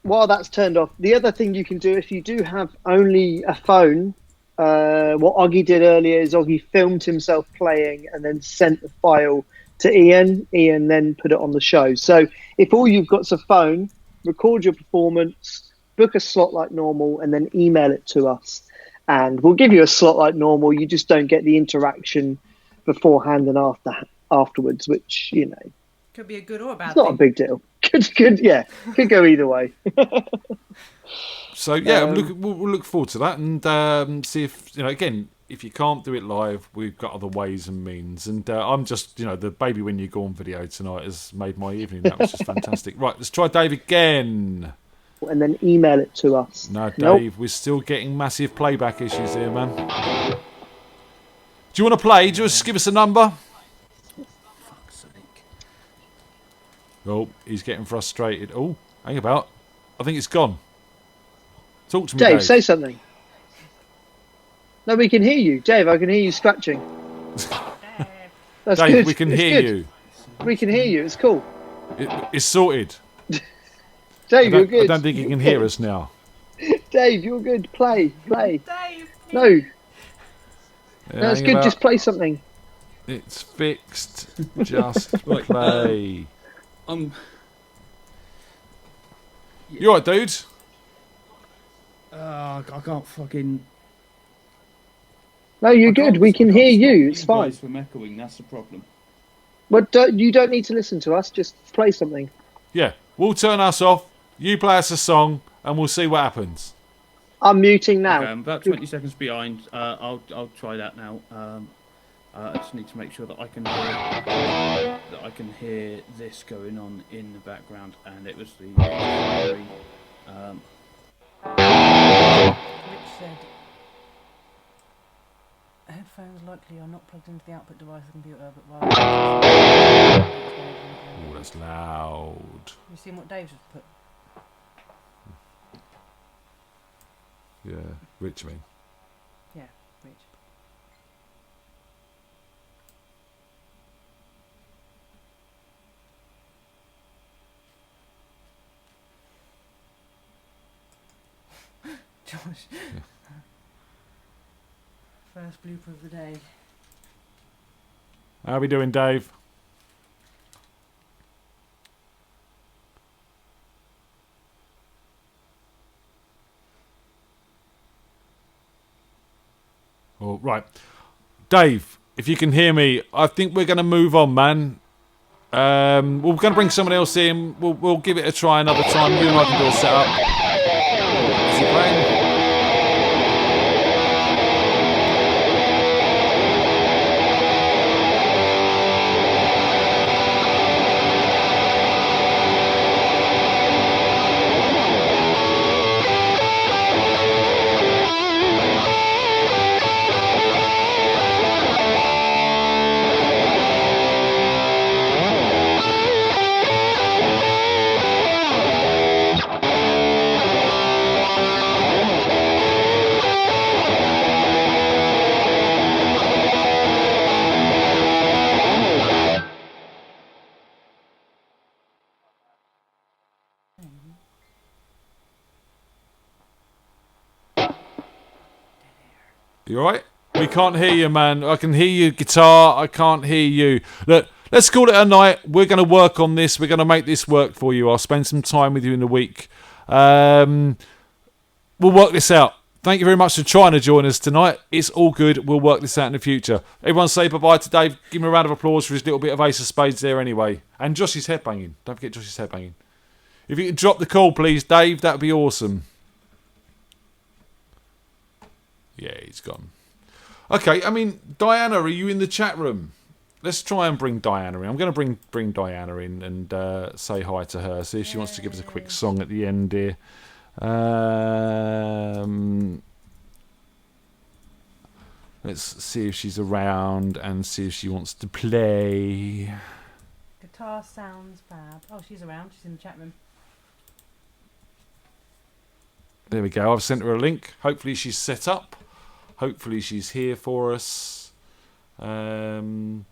Speaker 7: While that's turned off, the other thing you can do if you do have only a phone, what Auggie did earlier is Auggie filmed himself playing and then sent the file to Ian. Ian then put it on the show. So if all you've got is a phone, record your performance, book a slot like normal, and then email it to us. And we'll give you a slot like normal. You just don't get the interaction beforehand and afterwards, which,
Speaker 10: Could be a good or a bad
Speaker 7: it's not
Speaker 10: thing.
Speaker 7: a big deal. Could go either way.
Speaker 6: So yeah, we'll look forward to that and see if again, if you can't do it live, we've got other ways and means. And I'm just the baby when you're gone video tonight has made my evening. That was just fantastic. Right, let's try Dave again.
Speaker 7: And then email it to us.
Speaker 6: No, Dave,
Speaker 7: Nope.
Speaker 6: we're still getting massive playback issues here, man. Do you want to play? Just give us a number. Oh, he's getting frustrated. Oh, hang about. I think it's gone. Talk to me, Dave.
Speaker 7: Say something. No, we can hear you. Dave, I can hear you scratching. That's
Speaker 6: Dave,
Speaker 7: good.
Speaker 6: we can
Speaker 7: It's
Speaker 6: hear
Speaker 7: good.
Speaker 6: you.
Speaker 7: We can hear you. It's cool.
Speaker 6: It's sorted.
Speaker 7: Dave, you're good.
Speaker 6: I don't think you can hear us now.
Speaker 7: Dave, you're good. Play.
Speaker 10: Dave.
Speaker 7: No,
Speaker 6: Yeah,
Speaker 7: no, it's
Speaker 6: hang
Speaker 7: good.
Speaker 6: about.
Speaker 7: Just play something.
Speaker 6: It's fixed. Just play. You alright, dude?
Speaker 13: I can't fucking.
Speaker 7: No, you're good. We can hear you. It's fine.
Speaker 13: From echoing, that's the problem.
Speaker 7: But you don't need to listen to us. Just play something.
Speaker 6: Yeah, we'll turn us off. You play us a song, and we'll see what happens.
Speaker 7: I'm muting now.
Speaker 13: Okay, I'm about 20 seconds behind. I'll try that now. I just need to make sure that I can hear this going on in the background, and it was the
Speaker 10: Rich said, headphones likely are not plugged into the output device of the computer, but while...
Speaker 6: Oh, that's loud.
Speaker 10: You seen what Dave's just put?
Speaker 6: Yeah, Rich, I mean.
Speaker 10: Yeah, Rich. Josh. First blooper of the day.
Speaker 6: How are we doing, Dave? Oh, right. Dave, if you can hear me, I think we're going to move on, man. We're going to bring someone else in. We'll give it a try another time. You and I can do a setup. Is he playing? You alright? We can't hear you, man. I can hear your guitar. I can't hear you. Look, let's call it a night. We're going to work on this. We're going to make this work for you. I'll spend some time with you in the week. We'll work this out. Thank you very much for trying to join us tonight. It's all good. We'll work this out in the future. Everyone say bye-bye to Dave. Give him a round of applause for his little bit of ace of spades there anyway. And Josh's headbanging. Don't forget Josh's headbanging. If you could drop the call, please, Dave, that would be awesome. Yeah, he's gone. Okay, I mean, Diana, are you in the chat room? Let's try and bring Diana in. I'm going to bring Diana in and say hi to her. See if she wants to give us a quick song at the end here. Let's see if she's around and see if she wants to play.
Speaker 10: Guitar sounds fab. Oh, she's around. She's in the chat room.
Speaker 6: There we go. I've sent her a link. Hopefully she's set up. Hopefully she's here for us. You know,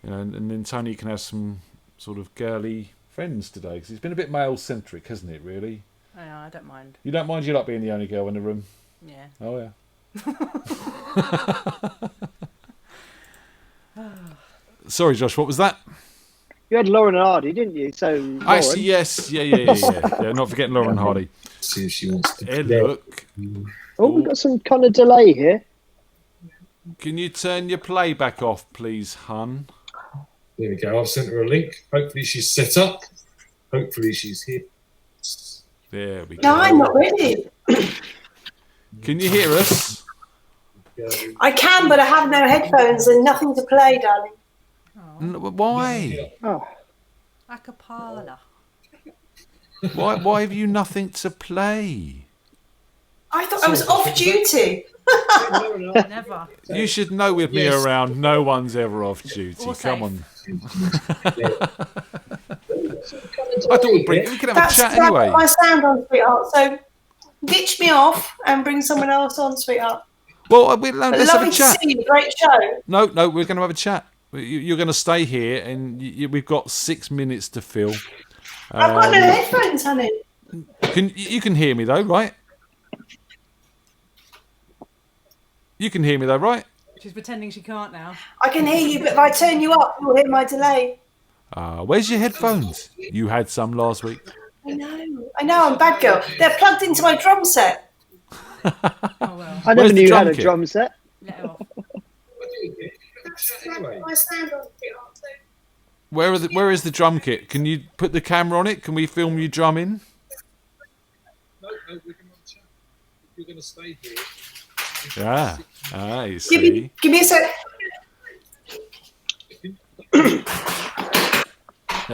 Speaker 6: and then Tony can have some sort of girly friends today because it's been a bit male-centric, hasn't it, really?
Speaker 10: Oh, I don't mind.
Speaker 6: You don't mind you not being the only girl in the room?
Speaker 10: Yeah.
Speaker 6: Oh, yeah. Sorry, Josh, what was that?
Speaker 7: You had Lauren and Hardy, didn't you? So Lauren.
Speaker 6: Actually, yes. Yeah. Not forgetting Lauren Hardy.
Speaker 19: See if she wants to.
Speaker 6: Hey, look.
Speaker 7: Oh, we've got some kind of delay here.
Speaker 6: Can you turn your playback off, please, hun?
Speaker 19: There we go. I've sent her a link. Hopefully she's set up. Hopefully she's here.
Speaker 6: There we go.
Speaker 15: No, I'm not ready.
Speaker 6: Can you hear us?
Speaker 15: I can, but I have no headphones and nothing to play, darling.
Speaker 6: Why?
Speaker 7: Oh.
Speaker 10: A cappella.
Speaker 6: Why have you nothing to play?
Speaker 15: I thought I was off duty.
Speaker 10: Never.
Speaker 6: You should know with me around, no one's ever off duty. Come on. I thought we could have a chat anyway.
Speaker 15: That's my sound on, sweetheart. So ditch me off and bring someone else on, sweetheart.
Speaker 6: Well, let's have a chat.
Speaker 15: To see you. Great show.
Speaker 6: No, we're going to have a chat. You're going to stay here, and we've got 6 minutes to fill.
Speaker 15: I've got no headphones, honey.
Speaker 6: You can hear me though, right? You can hear me though, right?
Speaker 10: She's pretending she can't now.
Speaker 15: I can hear you, but if I turn you up, you'll hear my delay.
Speaker 6: Where's your headphones? You had some last week.
Speaker 15: I know, I'm a bad girl. They're plugged into my drum set.
Speaker 7: I never knew you had a drum set.
Speaker 10: Let her off.
Speaker 15: My sound on, sweetheart.
Speaker 6: Where is the drum kit? Can you put the camera on it? Can we film you drumming?
Speaker 19: No, we can chat. You're going to stay here.
Speaker 6: I see.
Speaker 15: Give me a sec.
Speaker 6: There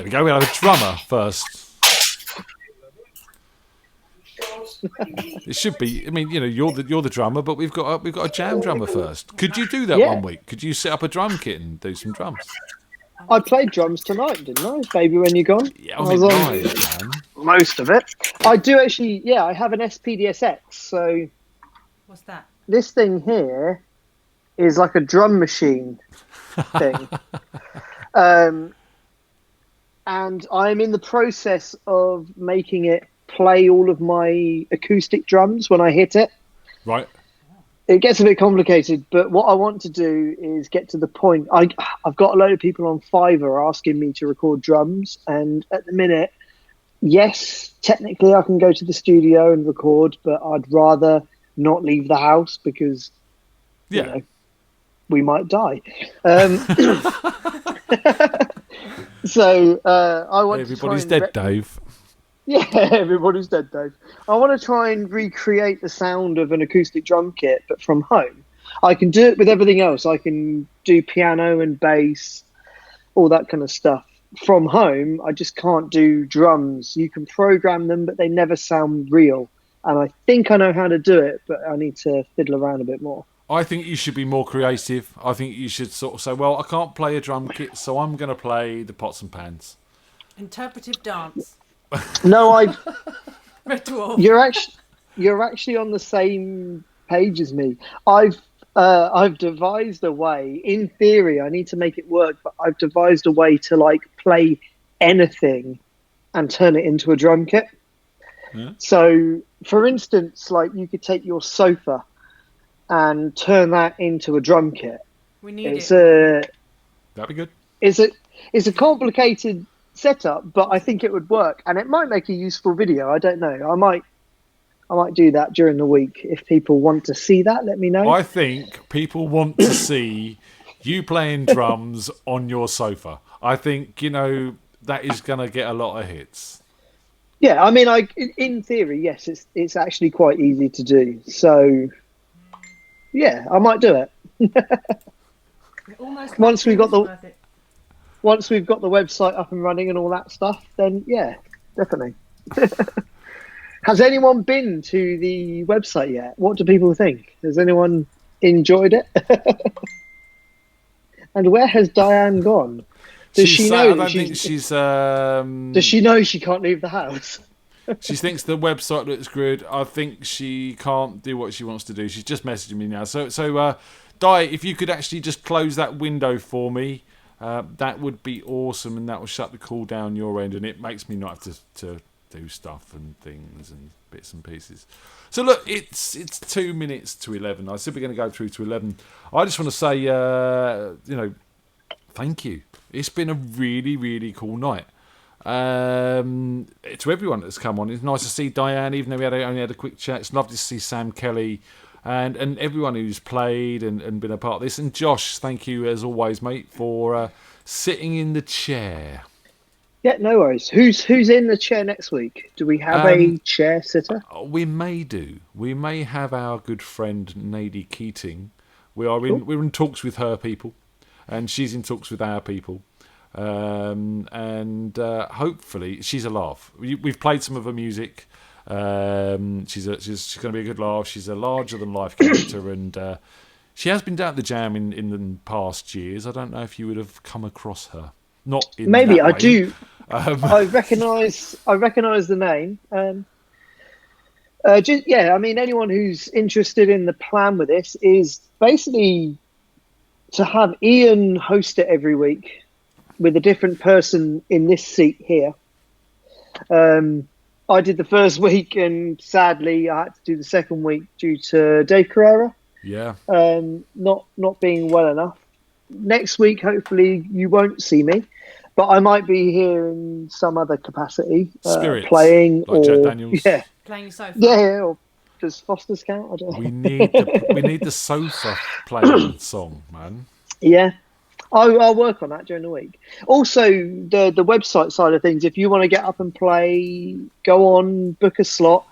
Speaker 6: we go. We'll have a drummer first. It should be. I mean, you know, you're the drummer, but we've got a jam drummer first. Could you do that one week? Could you set up a drum kit and do some drums?
Speaker 7: I played drums tonight, didn't I? Baby, when you're gone.
Speaker 6: Yeah, I was nice, man.
Speaker 7: Most of it. I do actually. Yeah, I have an SPDSX. So
Speaker 10: what's that?
Speaker 7: This thing here is like a drum machine thing. And I'm in the process of making it play all of my acoustic drums when I hit it.
Speaker 6: Right.
Speaker 7: It gets a bit complicated, but what I want to do is get to the point. I've got a load of people on Fiverr asking me to record drums, and at the minute, yes, technically I can go to the studio and record, but I'd rather not leave the house because, you know, we might die. So I want
Speaker 6: Everybody's
Speaker 7: to try
Speaker 6: dead, Dave.
Speaker 7: Yeah, everybody's dead, Dave. I want to try and recreate the sound of an acoustic drum kit, but from home. I can do it with everything else. I can do piano and bass, all that kind of stuff. From home, I just can't do drums. You can program them, but they never sound real. And I think I know how to do it, but I need to fiddle around a bit more.
Speaker 6: I think you should be more creative. I think you should sort of say, well, I can't play a drum kit, so I'm going to play the pots and pans.
Speaker 10: Interpretive dance.
Speaker 7: No,
Speaker 10: Red Dwarf.
Speaker 7: You're actually on the same page as me. I've devised a way. In theory, I need to make it work, but I've devised a way to like play anything and turn it into a drum kit. Yeah. So, for instance, like you could take your sofa and turn that into a drum kit.
Speaker 10: We need it.
Speaker 6: That'd be good.
Speaker 7: It's a complicated setup, but I think it would work, and it might make a useful video. I don't know. I might do that during the week. If people want to see that, let me know.
Speaker 6: I think people want to see you playing drums on your sofa. I think, that is going to get a lot of hits.
Speaker 7: Yeah, I mean, in theory, yes, it's actually quite easy to do. So, yeah, I might do it. Once we've got the website up and running and all that stuff, then yeah, definitely. Has anyone been to the website yet? What do people think? Has anyone enjoyed it? And where has Diane gone? Does she know?
Speaker 6: I don't think she's.
Speaker 7: Does she know she can't leave the house?
Speaker 6: She thinks the website looks good. I think she can't do what she wants to do. She's just messaging me now. So, Di, if you could actually just close that window for me, that would be awesome, and that will shut the call down your end, and it makes me not have to do stuff and things and bits and pieces. So look, it's 2 minutes to 11. I said we're going to go through to 11. I just want to say, thank you. It's been a really, really cool night. To everyone that's come on, it's nice to see Diane, even though we only had a quick chat. It's lovely to see Sam Kelly and everyone who's played and been a part of this. And Josh, thank you as always, mate, for sitting in the chair.
Speaker 7: Yeah, no worries. Who's in the chair next week? Do we have a chair sitter?
Speaker 6: We may do. We may have our good friend Nadie Keating. We're in talks with her people, and she's in talks with our people. And hopefully she's a laugh. We've played some of her music. She's going to be a good laugh. She's a larger than life character, and she has been down at the Jam in the past years. I don't know if you would have come across her. Not in
Speaker 7: maybe
Speaker 6: that
Speaker 7: I
Speaker 6: way.
Speaker 7: do. I recognise the name. I mean, anyone who's interested in the plan with this is basically to have Ian host it every week with a different person in this seat here. I did the first week, and sadly I had to do the second week due to Dave Carrera.
Speaker 6: Yeah.
Speaker 7: Not being well enough. Next week, hopefully, you won't see me, but I might be here in some other capacity, playing
Speaker 6: like Jet Daniels.
Speaker 7: Yeah,
Speaker 10: playing your sofa.
Speaker 7: Yeah, or does Foster's count? I don't know.
Speaker 6: We need the sofa playing song, man.
Speaker 7: Yeah. I'll work on that during the week. Also, the website side of things, if you want to get up and play, go on, book a slot.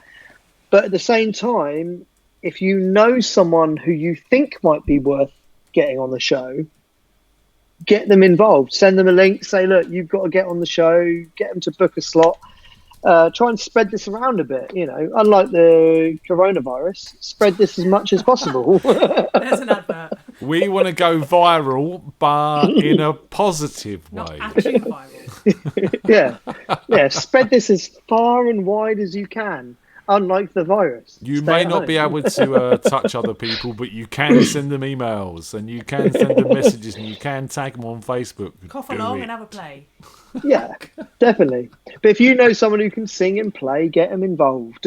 Speaker 7: But at the same time, if you know someone who you think might be worth getting on the show, get them involved. Send them a link. Say, look, you've got to get on the show. Get them to book a slot. Try and spread this around a bit. Unlike the coronavirus, spread this as much as possible.
Speaker 10: There's an advert.
Speaker 6: We want to go viral, but in a positive way.
Speaker 10: Not actually viral.
Speaker 7: Yeah. Spread this as far and wide as you can. Unlike the virus.
Speaker 6: You may not be able to touch other people, but you can send them emails, and you can send them messages, and you can tag them on Facebook.
Speaker 10: Cough along and have a play.
Speaker 7: Yeah, definitely. But if you know someone who can sing and play, get them involved.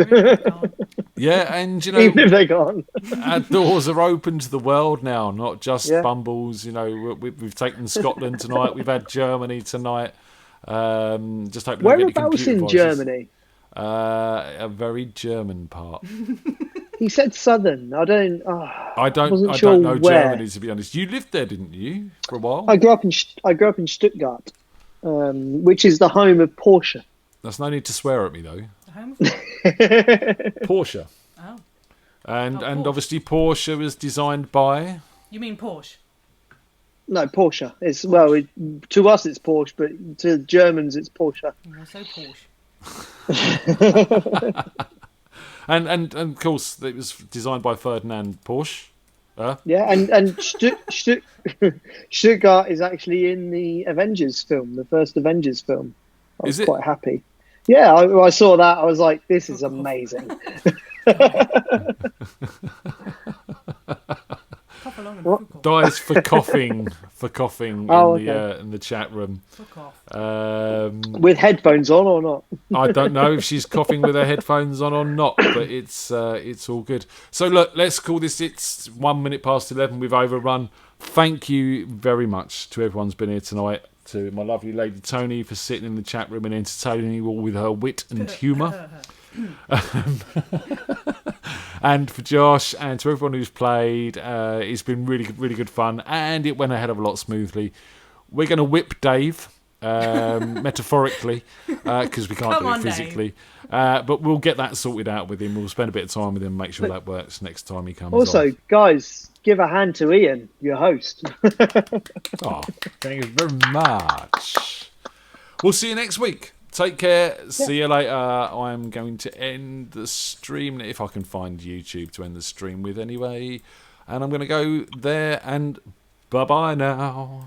Speaker 6: Yeah, and
Speaker 7: even if they're gone,
Speaker 6: our doors are open to the world now, not just Bumbles. We've taken Scotland tonight. We've had Germany tonight. Just hoping.
Speaker 7: Whereabouts in Germany?
Speaker 6: A very German part.
Speaker 7: He said southern. I don't.
Speaker 6: I don't know Germany, to be honest. You lived there, didn't you, for a while?
Speaker 7: I grew up in Stuttgart, which is the home of Porsche.
Speaker 6: There's no need to swear at me though.
Speaker 10: The home of
Speaker 6: Porsche.
Speaker 10: Oh.
Speaker 6: And
Speaker 10: Porsche.
Speaker 6: obviously Porsche was designed by.
Speaker 10: You mean Porsche?
Speaker 7: No, Porsche. It's to us it's Porsche, but to Germans it's Porsche.
Speaker 10: You're so Porsche.
Speaker 6: and of course it was designed by Ferdinand Porsche.
Speaker 7: Yeah, and Stuttgart is actually in the Avengers film, the first Avengers film. I was quite happy. Yeah, I saw that. I was like, this is amazing.
Speaker 6: Dies for coughing in the chat room.
Speaker 7: With headphones on or not?
Speaker 6: I don't know if she's coughing with her headphones on or not, but it's all good. So look, let's call this. It's 1 minute past 11. We've overrun. Thank you very much to everyone's been here tonight. To my lovely lady Tony for sitting in the chat room and entertaining you all with her wit and humour. And for Josh and to everyone who's played, it's been really, really good fun, and it went a hell of a lot smoothly. We're going to whip Dave, metaphorically, because we can't do it physically. But we'll get that sorted out with him. We'll spend a bit of time with him, make sure that works next time he comes.
Speaker 7: Also, guys, give a hand to Ian, your host.
Speaker 6: Oh, thank you very much. We'll see you next week. Take care. See you later. I'm going to end the stream, if I can find YouTube to end the stream with anyway. And I'm going to go there and bye-bye now.